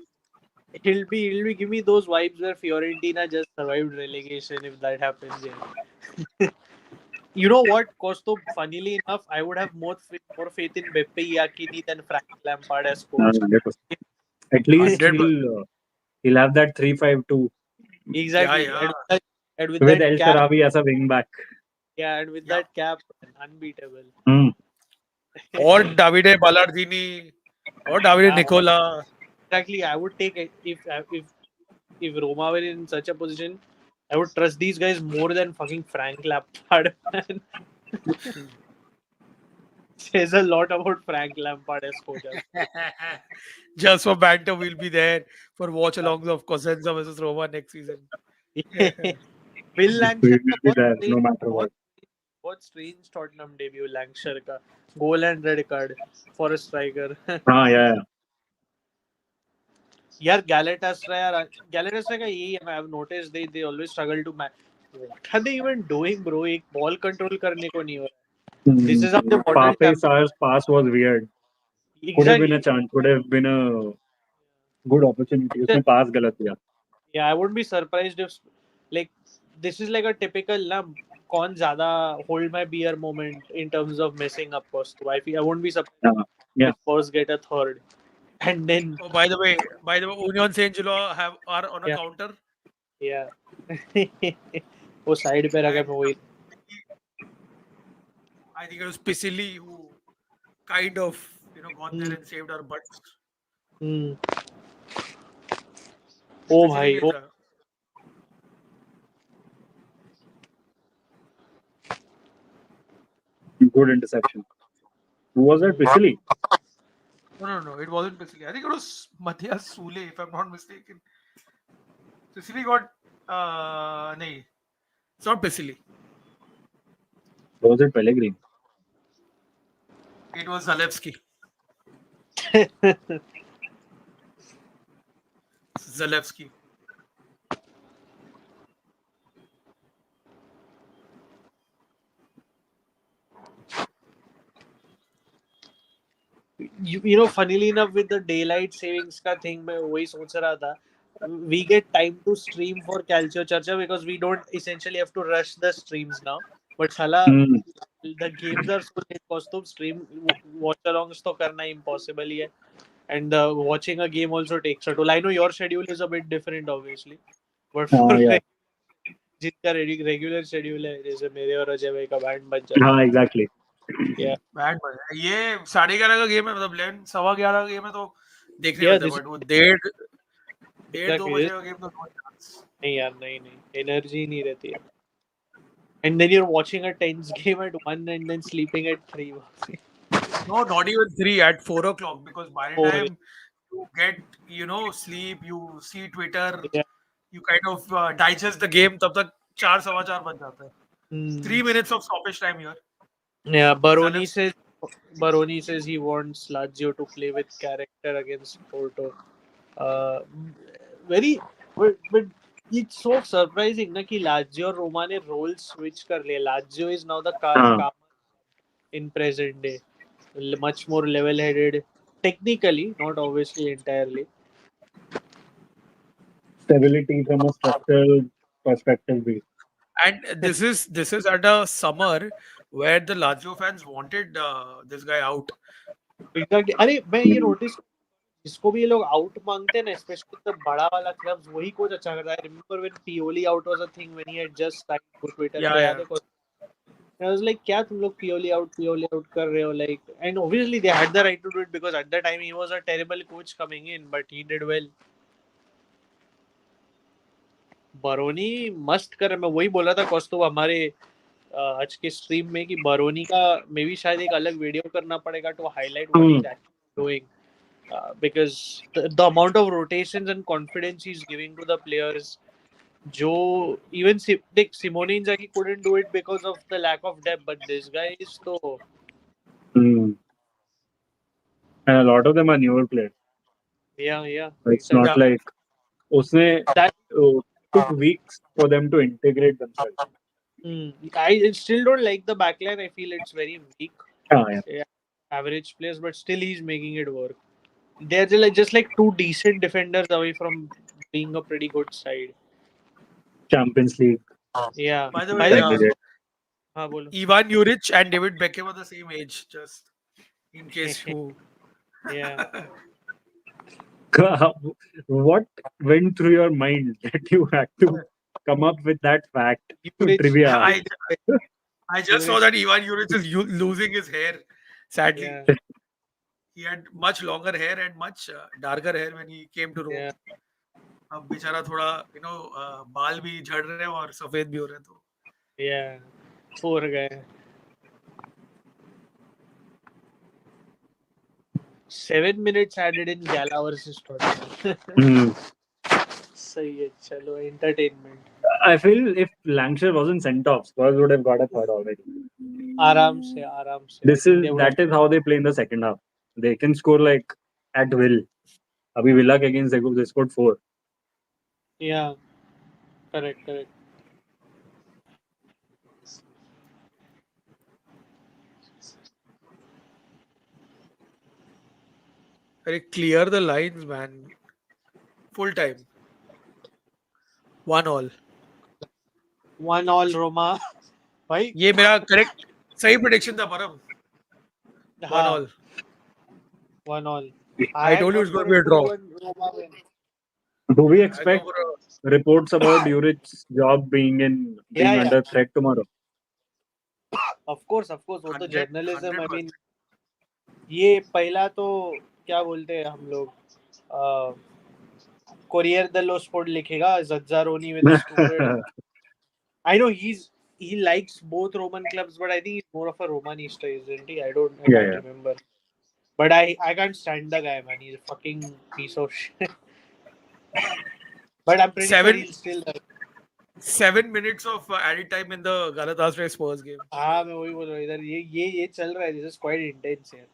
he'll be give me those vibes where Fiorentina just survived relegation if that happens. Yeah. You know what, Costo? Funnily enough, I would have more faith in Beppe Iacchini than Frank Lampard as coach.
100%. At least
100%.
he'll have that 3-5-2
Exactly.
Yeah.
And with
with
that
El
cap,
Sharawi as a wing back.
yeah, and with that cap, unbeatable.
Hmm.
Or Davide Ballardini, or Davide Nicola.
Exactly. I would take it if Roma were in such a position. I would trust these guys more than fucking Frank Lampard. Man. Says a lot about Frank Lampard as coach.
Just for banter, we'll be there for watch-alongs of Cosenza versus Roma next season.
Will Langsher
We will be there no matter what.
What strange Tottenham debut Langsher ka goal and red card for a striker.
Yeah.
यार Galatasaray का यही है. I have noticed they always struggle to match. What are they even doing, bro? एक ball control करने को नहीं हो रहा. This is how they model
Pape's pass was weird. Could have been a chance. Could have been a good opportunity. उसने pass गलत किया.
Yeah, I wouldn't be surprised if like this is like a typical ना कौन ज़्यादा hold my beer moment in terms of messing up first. I won't be surprised
Yeah.
if first get a third. And then
Oh, by the way, Union Saint-Gilloise are on a
Yeah.
counter.
yeah. वो side पे रखा
And
मैं वही.
I think it was Pisilli who kind of got there and saved our butts.
O
Pisilli
भाई
नहीं
ओ
था.
Good interception. Who was that? Pisilli?
No, it wasn't Pisilli. I think it was Matthias Sule, if I'm not mistaken. Pisilli got no, it's not Pisilli.
Was it Pellegrini?
It was Zalewski. Zalewski.
you know funnily enough with the daylight savings का thing मैं वही सोच रहा था. We get time to stream for Calcio Charcha because we don't essentially have to rush the streams now. But साला the games are so late cost to stream watch-alongs तो करना impossible ही है. And watching a game also takes a toll. I know your schedule is a bit different obviously. But for
Yeah.
जिनका regular schedule है जैसे मेरे और अजय भाई का बैंड बज जाता है.
हाँ exactly.
ये 11:30 का गेम है, मतलब 11:15 का गेम है तो देखने
Yeah,
मिलता है.
this
बट वो 1:30-2
Exactly.
बजे का गेम तो no chance.
नहीं यार नहीं एनर्जी नहीं रहती है. And then you're watching a tense game at 1 and then sleeping at 3.
No, not even 3 at 4 o'clock, because by the
4.
time you get, sleep, you see Twitter,
Yeah.
you kind of digest the game. तब तक 4 सवा 4 बज जाता है.
Hmm.
3 minutes of stoppage time here.
Yeah,
Zalewski.
Baroni says he wants Lazio to play with character against Porto. Uh, very, but it's so surprising ना कि Lazio और Roma ने roles switch कर लिया. Lazio is now the
हाँ,
calm in present day, much more level-headed, technically, not obviously entirely.
stability from a structural perspective.
And this is at a summer where the Lazio fans wanted this guy out.
Exactly. अरे मैं ये notice जिसको भी ये लोग out मांगते हैं ना, especially the बड़ा वाला clubs, वही कोच अच्छा करता है. I remember when Pioli out was a thing when he had just signed to Twitter
Yeah,
पे
yeah.
याद है. I was like, क्या तुम लोग Pioli out कर रहे हो, like, and obviously they had the right to do it because at the time he was a terrible coach coming in, but he did well. Barauni मस्त कर. मैं वही बोल रहा था कौस्तुभ हमारे आज के स्ट्रीम में कि बरोनी का मे भी शायद एक अलग वीडियो करना पड़ेगा to highlight what he is actually doing because the amount of rotations and confidence he is giving to the players जो even Simone Inzaghi couldn't do it because of the lack of depth, but this guy is so
And a lot of them are newer players.
yeah
It's not
Yeah.
like उसने
that
took weeks for them to integrate themselves.
I still don't like the backline. I feel it's very weak.
Yeah.
Yeah, average players, but still he's making it work. They're just like two decent defenders away from being a pretty good side.
Champions League.
Yeah.
By the
By
way,
the way,
candidate.
हाँ बोलो.
Ivan Juric and David Beckham are the same age, just in case you.
Yeah.
What went through your mind that you had to come up with that fact?
Juric-
Trivia.
I just saw that Ivan Juric is losing his hair. Sadly,
Yeah.
he had much longer hair and much darker hair when he came to Rome.
Yeah.
अब बेचारा थोड़ा बाल भी झड़ रहे हैं और सफेद भी हो रहे हैं तो.
Yeah. Poor guy. 7 minutes added in Gala versus Tottenham. सही है, चलो entertainment.
I feel if Lancashire wasn't sent off, Spurs would have got a third already.
आराम से.
That is how they play in the second half. They can score like at will. Abhi Villa against they scored 4.
Yeah. Correct.
Clear the lines, man. Full time. 1-1.
1-1 Roma. भाई
ये मेरा correct सही prediction था परम. 1-1.
1-1.
I told you it's going to be a draw.
Roma win.
Do we
I go
expect
for a
reports about Juric's job being
Yeah.
under threat tomorrow?
Of course. वो तो
100,
journalism. I mean
100%.
ये पहला तो क्या बोलते हैं हम लोग, कोरियर dello Sport लिखेगा Zazzaroni with a stupid. I know he likes both Roman clubs, but I think he's more of a Romanista, isn't he? I can't
Yeah.
remember. But I can't stand the guy, man. He's a fucking piece of shit. But I'm pretty sure he'll still.
7 minutes of added time in the Galatasaray Spurs game.
हाँ मैं वही बोल रहा हूँ, इधर ये चल रहा है. This is quite intense here.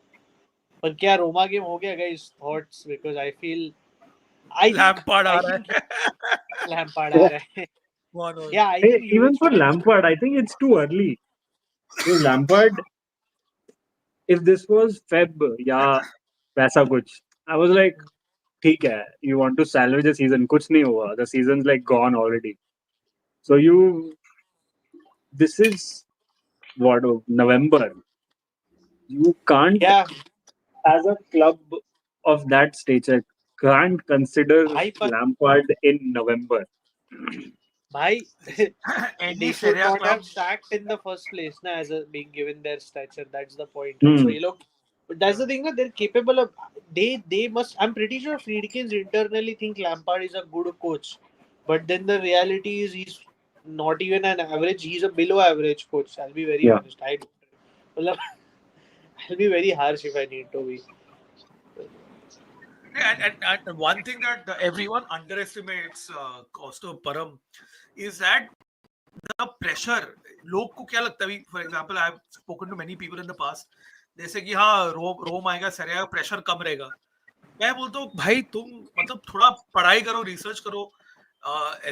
पर क्या रोमा गेम हो गया guys? Thoughts, because I feel
Lampard आ रहा है.
Lampard आ रहा है.
1-1.
Yeah, I
Hey,
think
even for Lampard, I think it's too early. Because Lampard, if this was Feb, yeah, वैसा कुछ, I was like, ठीक है, you want to salvage the season, कुछ नहीं हुआ. The season's like gone already. So this is what, November. You can't, as a club of that stature, can't consider Lampard in November.
भाई
Any
they should
Serie A
not
club.
have sacked in the first place na, as a being given their stature. That's the point. Right? So you look, but that's the thing that they're capable of. They must. I'm pretty sure Friedkins internally think Lampard is a good coach, but then the reality is not even an average. He's a below average coach. I'll be very
Yeah.
honest. Well, I'll be very harsh if I need to be.
And one thing that everyone underestimates, Costo Param, is that the pressure. लोग को क्या लगता है? For example, I've spoken to many people in the past. जैसे कि हाँ रोम आएगा, सरेगा, pressure कम रहेगा. मैं बोलता हूँ भाई तुम मतलब थोड़ा पढ़ाई करो, रिसर्च करो.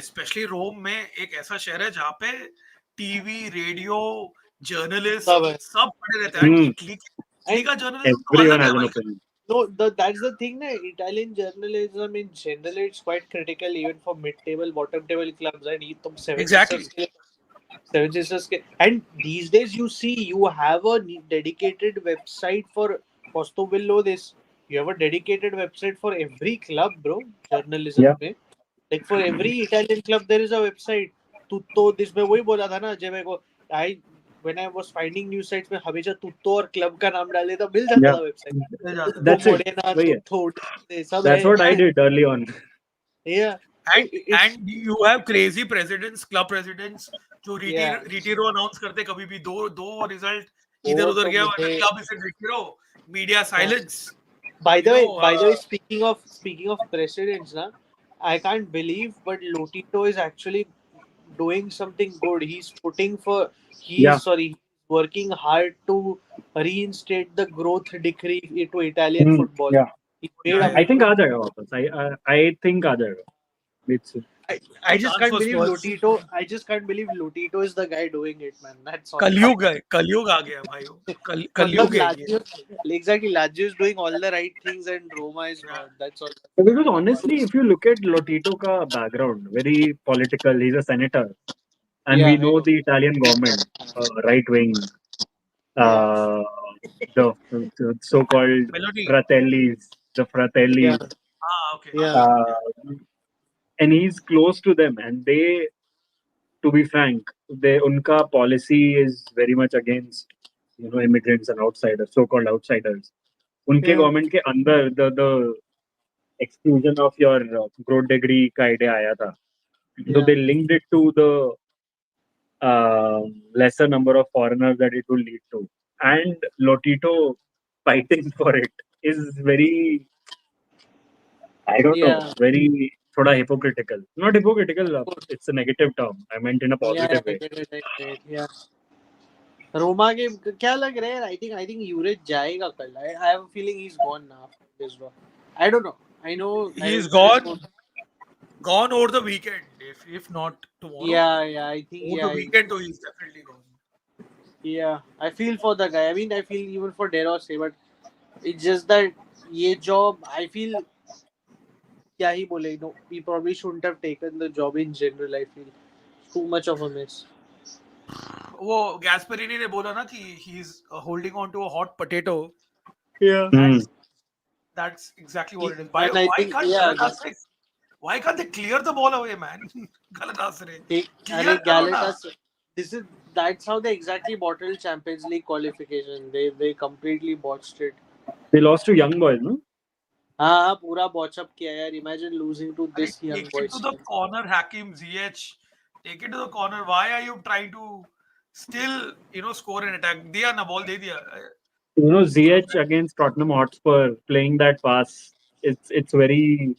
स्पेशली रोम में एक ऐसा शहर है जहाँ पे टीवी, रेडियो,
सब
जर्नलिस्ट
है.
सब पढ़े रहते हैं. इटली
And
का जर्नलिज्म तो
Everyone
अलग है
has an
भाई.
opinion.
no, that's the thing. Na, Italian journalism in general it's quite critical even for mid-table, bottom-table clubs. And ये तुम Seven
Exactly.
Sisters Seven Sisters and these days you see you have a dedicated website for Posto below this. You have a dedicated website for every club, bro. Journalism
Yeah.
में. Like for every Italian club there is a website. Tutto this मैं वही बोला था ना जब मेरे को I when I was finding news sites में हमेशा तुत्तो और क्लब का नाम डाल देता मिल जाता
Yeah.
था वेबसाइट.
मिल जाता है.
तुत्तो
That's it.
मोडेना
वही है.
तुत्तो सब
That's what I
है.
did early on.
Yeah. It's
And you have crazy presidents, club presidents जो
yeah.
रिटीरो अनाउंस करते कभी भी दो दो रिजल्ट इधर
वो
उधर
तो
गया,
मुझे
क्लब इज इन रिटीरो, media
yeah.
Silence.
By
You
the
know,
way, speaking of precedents, na, I can't believe, but Lotito is actually doing something good.
Yeah.
He's working hard to reinstate the growth decree into Italian football.
Yeah.
He
yeah,
made
yeah,
I think
yeah.
आ जाएगा वापस. I think आ जाएगा. It's
I just
Chance
can't
for
believe
Spurs.
Lotito. I just can't believe Lotito is the guy doing it, man. That's all.
कलयुग है, कलयुग आ गया भाई.
मतलब
कलयुग है ये.
Lazio, exactly. Lazio is doing all the right things and Roma is
Yeah.
not. That's all.
because honestly, if you look at Lotito ka background, very political. He's a senator, and
Yeah,
we
I
know
know.
the Italian government, right wing,
Yeah,
uh, the so-called
Melody.
Fratellis, the
yeah,
Fratellis,
Okay.
yeah.
uh, and he's close to them, and they, to be frank, unka policy is very much against immigrants and outsiders, so-called outsiders. उनके
Yeah.
Government के अंदर the exclusion of your growth degree का idea आया था. So
Yeah.
they linked it to the lesser number of foreigners that it will lead to. And Lotito fighting for it is very, I don't know,
Yeah.
very thoda hypocritical. Not hypocritical, it's a negative term. I meant in a
Yeah,
positive
I
way.
get it. I get it. Yeah. Roma के क्या लग रहा है? I think urease जाएगा कल. I have a feeling he's gone now after this draw. I don't know. I know.
He's gone over the weekend. If not tomorrow,
Yeah. I think
over the
yeah.
weekend, so he's definitely gone.
Yeah. I feel for the guy. I mean, I feel even for De Rossi, but it's just that ये job. I feel क्या ही बोले. No, he probably shouldn't have taken the job in general. I feel too much of a mess.
वो गैस्परिनी ने बोला ना कि he is holding on to a hot potato.
Yeah.
That's exactly what it is.
And I think
Why can't they clear the ball away, man? Galatasaray.
अरे
Clear करो ना.
Galatasaray. That's how they exactly bottled Champions League qualification. They completely botched it.
They lost to Young Boys, no?
हाँ पूरा botch up किया यार. Imagine losing to this young
Take it
boys
to the
team.
corner, Hakim Ziyech. Take it to the corner. Why are you trying to still, score an attack? दिया ना ball दे दिया.
Ziyech against Tottenham Hotspur playing that pass. It's very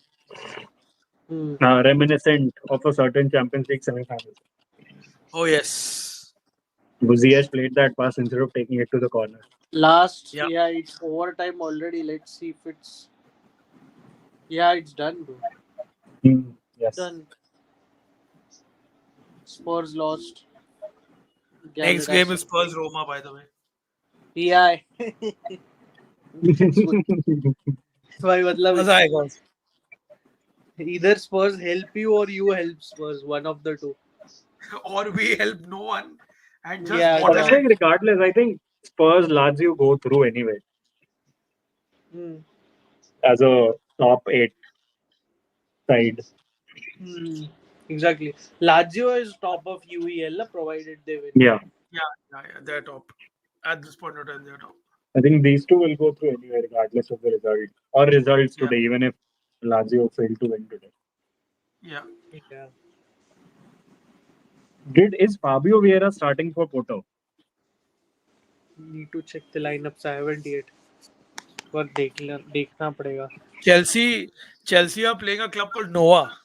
reminiscent of a certain Champions League semi-final.
Oh yes.
Ziyech played that pass instead of taking it to the corner.
Yeah.
It's overtime already. Let's see if it's. Yeah, it's done, bro.
Yes.
Done. Spurs lost.
Next game is Spurs Roma, by the way.
Yeah. भाई मतलब
मजा आएगा.
either Spurs help you or you help Spurs. One of the two.
Or we help no one and just
Yeah,
bottle
But I
it.
think regardless, I think Spurs Lazio go through anyway as a top 8 side.
Exactly. Lazio is top of UEL provided they win.
Yeah.
Yeah, they're top. At this point in time, they're top.
I think these two will go through anyway, regardless of the result or results
Yeah.
today, even if Lazio fail to win today.
Yeah.
Yeah.
Is Fabio Vieira starting for Porto?
Need to check the lineups. I haven't yet. पर देखना पड़ेगा.
Chelsea are playing a club called Noah.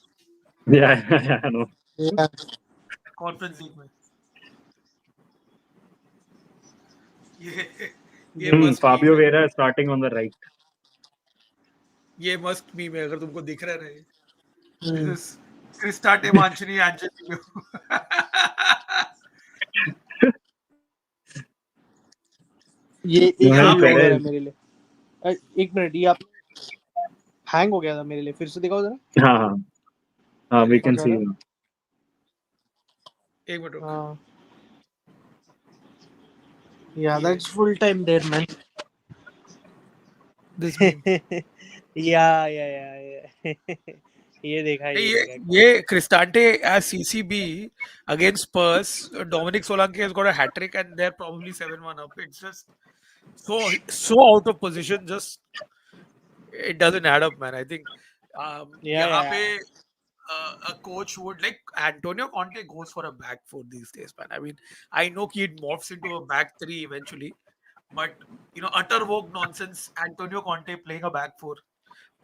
Yeah, I know.
Yeah.
Conference League में. ये must
Fabio
meme है.
Vieira is starting on the right.
ये must meme है अगर तुमको दिख रहा है.
Hmm.
Cristante Mancini Angelino.
ये एक
Noel
मिनट लोड हो रहा है
Perez.
मेरे लिए. एक मिनट ये आप हैंग हो गया था मेरे लिए. फिर से दिखाओ जरा.
We can
Okay,
see
right?
you.
एक मिनट रुक.
हाँ. Yeah,
ये.
that's full time there, man.
This meme.
Yeah. ये देखा.
ये Cristante as CCB against Spurs. Dominic Solanke has got a hat trick and they're probably 7-1 up. It's just so out of position. Just it doesn't add up, man. I think यहाँ पे a coach would like Antonio Conte goes for a back four these days, man. I mean, I know he morphs into a back three eventually, but utter woke nonsense. Antonio Conte playing a back four.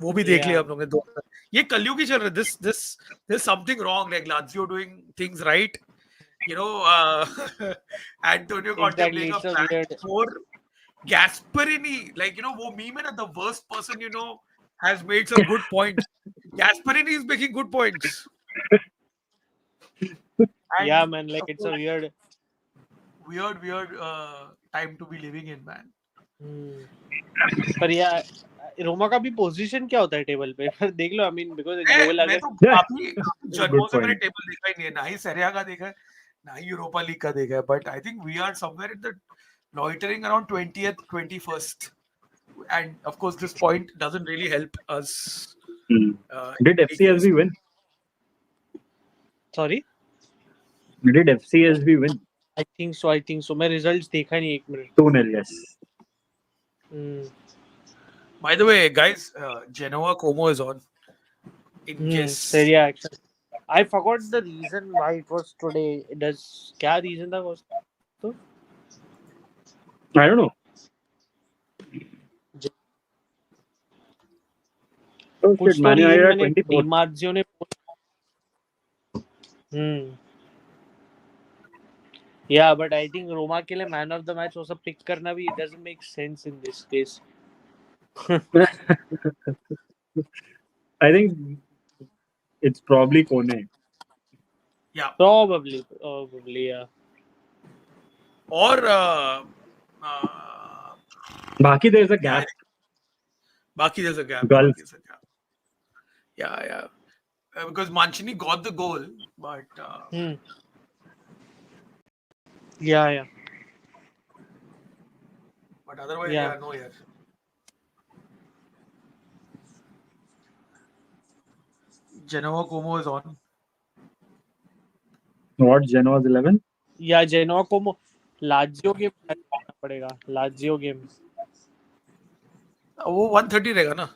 वो भी देख लिया हम लोग ने 2 ये कलयुग ही चल रहा है. This something wrong, like Lazio doing things right, Antonio Conte
Exactly,
playing a
it's a
back
weird.
four. Gasperini, like वो meme है ना, the worst person has made some good points. Gasperini is making good points. And
Yeah, man, like
of
it's a
course,
weird.
time to be living in, man.
पर यार रोमा का भी position क्या होता है टेबल पे? देख लो. I mean, because गोल
मैं
अगर
तो
Yeah.
काफी जन्मों
Good
से मैंने
point.
टेबल देखा ही नहीं है, ना ही सेरिया का देखा है, ना ही यूरोपा लीग का देखा है, but I think we are somewhere in the loitering around 20th 21st, and of course this point doesn't really help us.
Did FCSB win?
Sorry,
Did FCSB win?
I think so. मैं results देखा नहीं. एक minute.
2-0, yes.
By the way, guys, Genoa Como is on. In case.
Serie A action. I forgot the reason why it was today. क्या reason था वो?
I don't know. Oh
कुछ
shit,
तो
Man
reason
United at
मैंने
24.
डिमार्जियो ने. Yeah, but I think Roma के लिए man of the match वो सब pick करना भी doesn't make sense in this case.
I think it's probably Kone.
Yeah.
Probably, yeah.
Or
Baki, there's a gap.
Baki, there's a gap.
Gulf.
Yeah. Because Mancini got the goal, but
Yeah.
But otherwise,
Yeah.
no, yeah. Genoa Como is on.
What, Genoa's 11?
Yeah, Genoa को Lazio game खेलना पड़ेगा. Lazio game.
वो 130 रहेगा ना.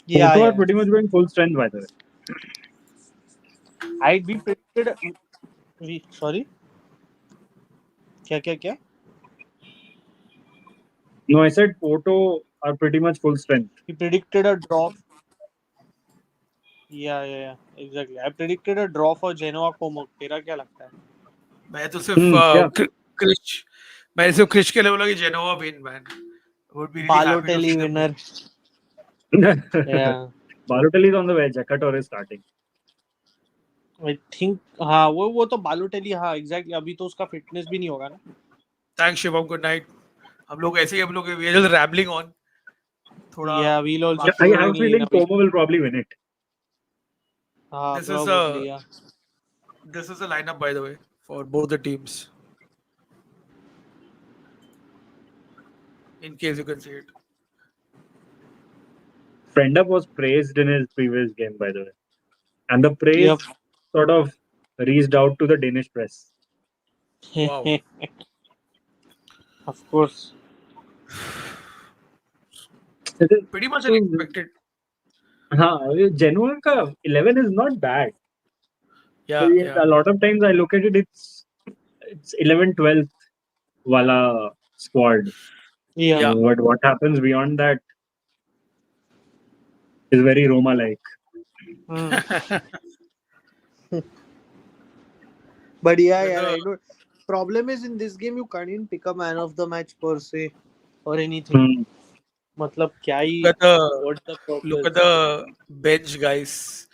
Yeah,
Porto are pretty much going full strength, by the way.
I'd be predicted. Sorry. क्या?
No, I said Porto are pretty much full strength.
He predicted a draw. Yeah, exactly. I predicted a draw for Genoa Como. तेरा क्या लगता है?
मैं तो सिर्फ क्रिश के लिए बोला कि Genoa win, man. Would be really happy to see
Balotelli
them
winner. Yeah.
Balotelli is on the way. Jakator is starting.
I think हाँ वो तो Balotelli हाँ exactly. अभी तो उसका फिटनेस भी नहीं होगा ना.
Thanks Shivam, good night. हम लोग we are just rambling on.
Yeah, we'll also.
I have a feeling Como will probably win it.
This
probably,
this is a lineup, by the way, for both the teams. In case you can see it.
Friendup was praised in his previous game, by the way. And the praise sort of reached out to the Danish press.
Wow.
Of course.
Pretty much unexpected.
Genoa ka 11 is not bad.
Yeah, yeah.
A lot of times I look at it, it's 11, 12th wala squad.
Yeah.
Yeah.
But what happens beyond that is very Roma like.
Hmm. But yeah,
Whether
I don't. Problem is in this game you can't even pick a man of the match per se or anything. मतलब क्या ही
look at the
what's the
look
purpose?
at the bench guys.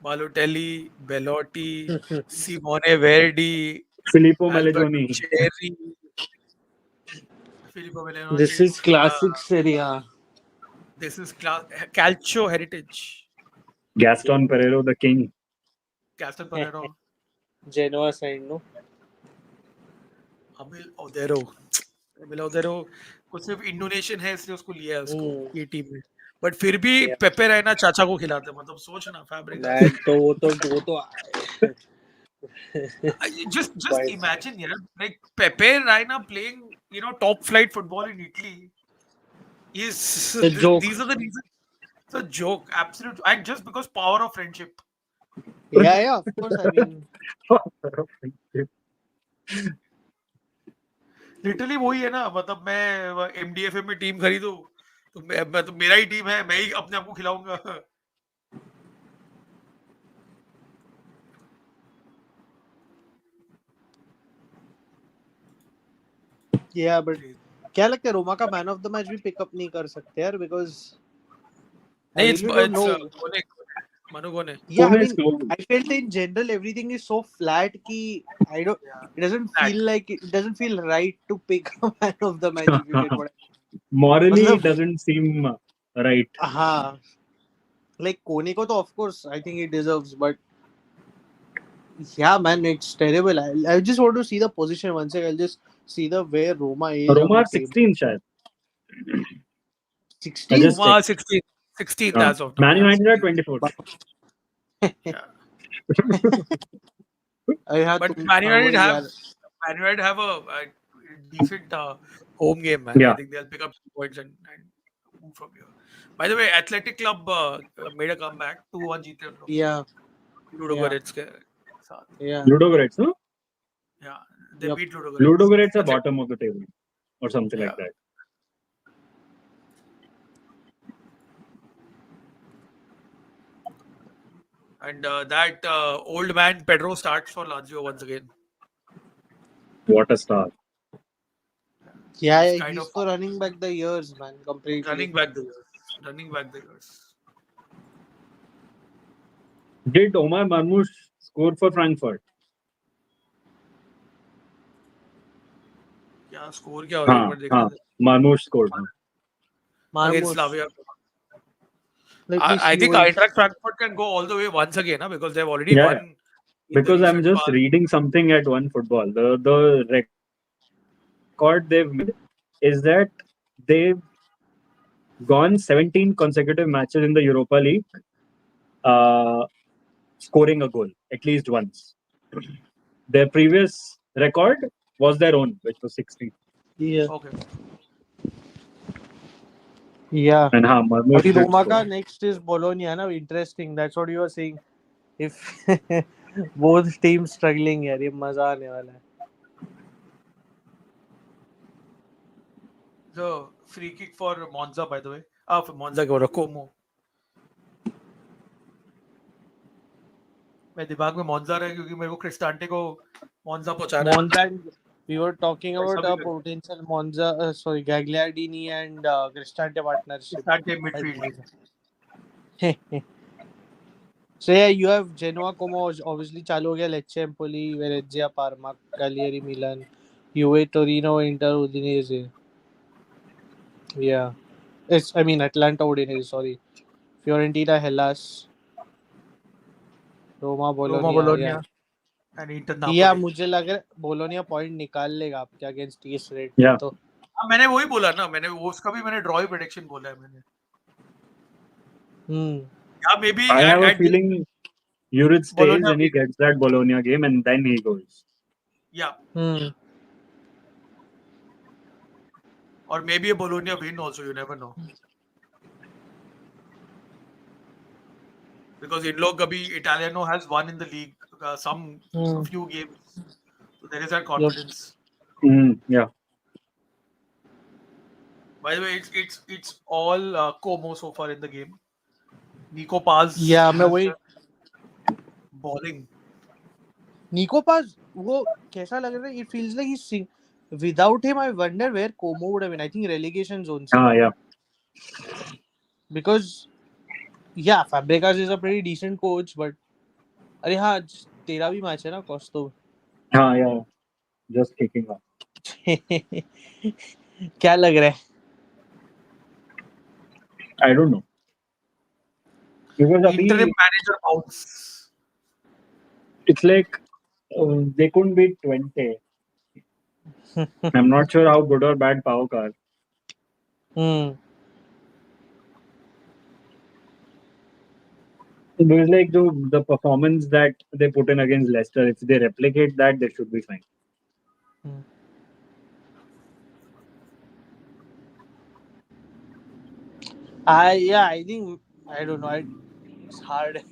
Balotelli, Belotti, Simone Verdi,
Filippo
Alberto
Melegioni,
Cherry, Filippo
This
Bellinoni.
is classic Serie A.
This is Calcio heritage.
Gaston Pereiro, the king.
Gaston Pereiro,
Genoa side, no?
Emil Odero. Emil Odero को सिर्फ Indonesian है इसलिए उसको लिया है उसको
Hmm.
ये team में बट फिर भी
Yeah.
पेपे रहना चाचा को खिलाते हैं मतलब सोच ना फैब्रिगास
That वो तो
just
but
imagine like Pepe Reina playing top flight football in Italy is
the joke.
these are the reasons it's a joke absolute and just because power of friendship
Yeah, of course. I mean,
literally वही है ना मतलब मैं एमडीएफए में team खरीदूं तो मैं तो मेरा ही टीम है मैं ही अपने आप को खिलाऊंगा
yeah, but क्या लगता है रोमा का मैन ऑफ द मैच भी पिकअप नहीं कर सकते यार बिकॉज
नहीं
I
it's
really don't
it's
know.
कोने मनु कोने
Yeah, I
Kone is
mean,
close.
I felt in general everything is so flat ki I don't. It doesn't
Flat.
feel like it doesn't feel right to pick a man of the match if you get what.
Morally,
मतलब
it doesn't seem right.
हाँ, like Kone को तो of course I think he deserves, but yeah, man, it's terrible. I just want to see the position once again. I'll just see the where Roma is on
Roma
the
are
table.
16 शायद. I
16th.
just
Roma
checked.
16th as of now
Man
yeah
United are
16th
24th.
yeah
हाँ
but
तुम
Man United
वही
have
यार.
Man United have a decent home game man I
Yeah.
think they'll pick up some points and move from here by the way Athletic Club made a comeback 2-1 जीते उन लोग
Yeah,
Ludogorets के साथ
yeah.
Ludogorets, no?
yeah they
Yep.
beat Ludogorets
Ludogorets are
Athletic
bottom of the table or something like
yeah
that.
and that old man Pedro starts for Lazio once again
What a star.
Yeah,
he's
yeah,
kind
he's
of
for running back the years, man, completely.
running back the years
Did Omar Marmoush score for Frankfurt?
क्या score क्या हो रहा है एक बार देखने दे
Marmoush scored.
against
Marmos.
Slavia
Let me
I
see
think
what.
Eintracht Frankfurt can go all the way once again because they've already
Yeah,
won in the
because I'm
recent
just
past
reading something at One Football. The record they've made is that they've gone 17 consecutive matches in the Europa League, scoring a goal at least once. Their previous record was their own, which was 16.
Yeah,
okay
yeah.
And Marmoush
अभी
did
Roma
score.
का next is Bologna, ना? Interesting. That's what you were saying. If both teams struggling यार, ये मजा आने वाला है.
the free kick for Monza by the way for Monza को Como मैं दिमाग में Monza रहा है क्योंकि मेरे को क्रिस्टांटे को Monza पहुंचाना है
Monza. We were talking
पैसा
about
भी
a potential Monza, sorry, Gagliardini and Cristante partnership.
क्रिस्टांटे
At
midfield
Monza. So yeah, you have Genoa como obviously चालू हो गया, Lecce, Empoli, Venezia, Parma, Cagliari, Milan, Juve, Torino, Inter, Udinese. Yeah, I mean Atlanta, Udinese. Sorry, Fiorentina, Hellas, Roma,
Roma
Bologna.
Bologna
Yeah,
and Inter
yeah.
Napoli
मुझे लग रहा है Bologna point निकाल लेगा आपके अगेंस्ट इस रेट पे
Yeah,
तो.
हाँ मैंने वही बोला ना मैंने वो उसका भी मैंने ड्रॉ प्रेडिक्शन बोला है मैंने
Hmm.
या maybe
I have a
एट
feeling Juric stays
Bologna
and he gets that Bologna game and then he goes.
yeah
Hmm.
or maybe a Bologna win also you never know because in Lo Gabi Italiano has won in the league a
Hmm.
few games, so there is that
Yep.
confidence.
Yeah.
By the way, it's all Como so far in the game. Nico Paz
Yeah, मैं
is
वही
just balling.
निको पास वो कैसा लग रहा है? It feels like he's without him. I wonder where Como would have been. I think relegation zone से
Yeah.
because yeah, Fabregas is a pretty decent coach, but अरे हाँ तेरा भी मैच है ना कॉस्टो
Yeah. Just kicking off.
क्या लग रहा है?
I don't know. Because
Interim
abhi,
manager bounce.
it's like they couldn't beat 20. I'm not sure how good or bad PAOK are.
Hmm.
Because like the performance that they put in against Leicester, if they replicate that, they should be fine.
I think I don't know. It's hard.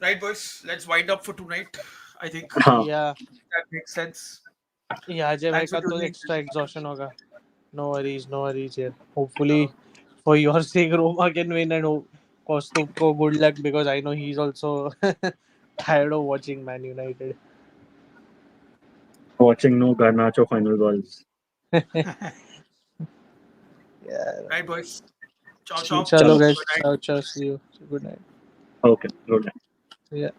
Right, boys. Let's wind up for tonight. I think
Yeah,
that makes sense.
yeah. Ajay भाई
Thanks for
का तो
tuning
extra
in.
exhaustion होगा. No worries here. Hopefully, for your sake, Roma can win and Costa ko good luck because I know he's also tired of watching Man United.
Watching no Garnacho final goals.
Yeah.
Right, boys. Ciao, ciao.
Chalo
Chalo.
guys.
Good night.
Ciao, ciao. See you. Good night.
Okay, good.
Yeah.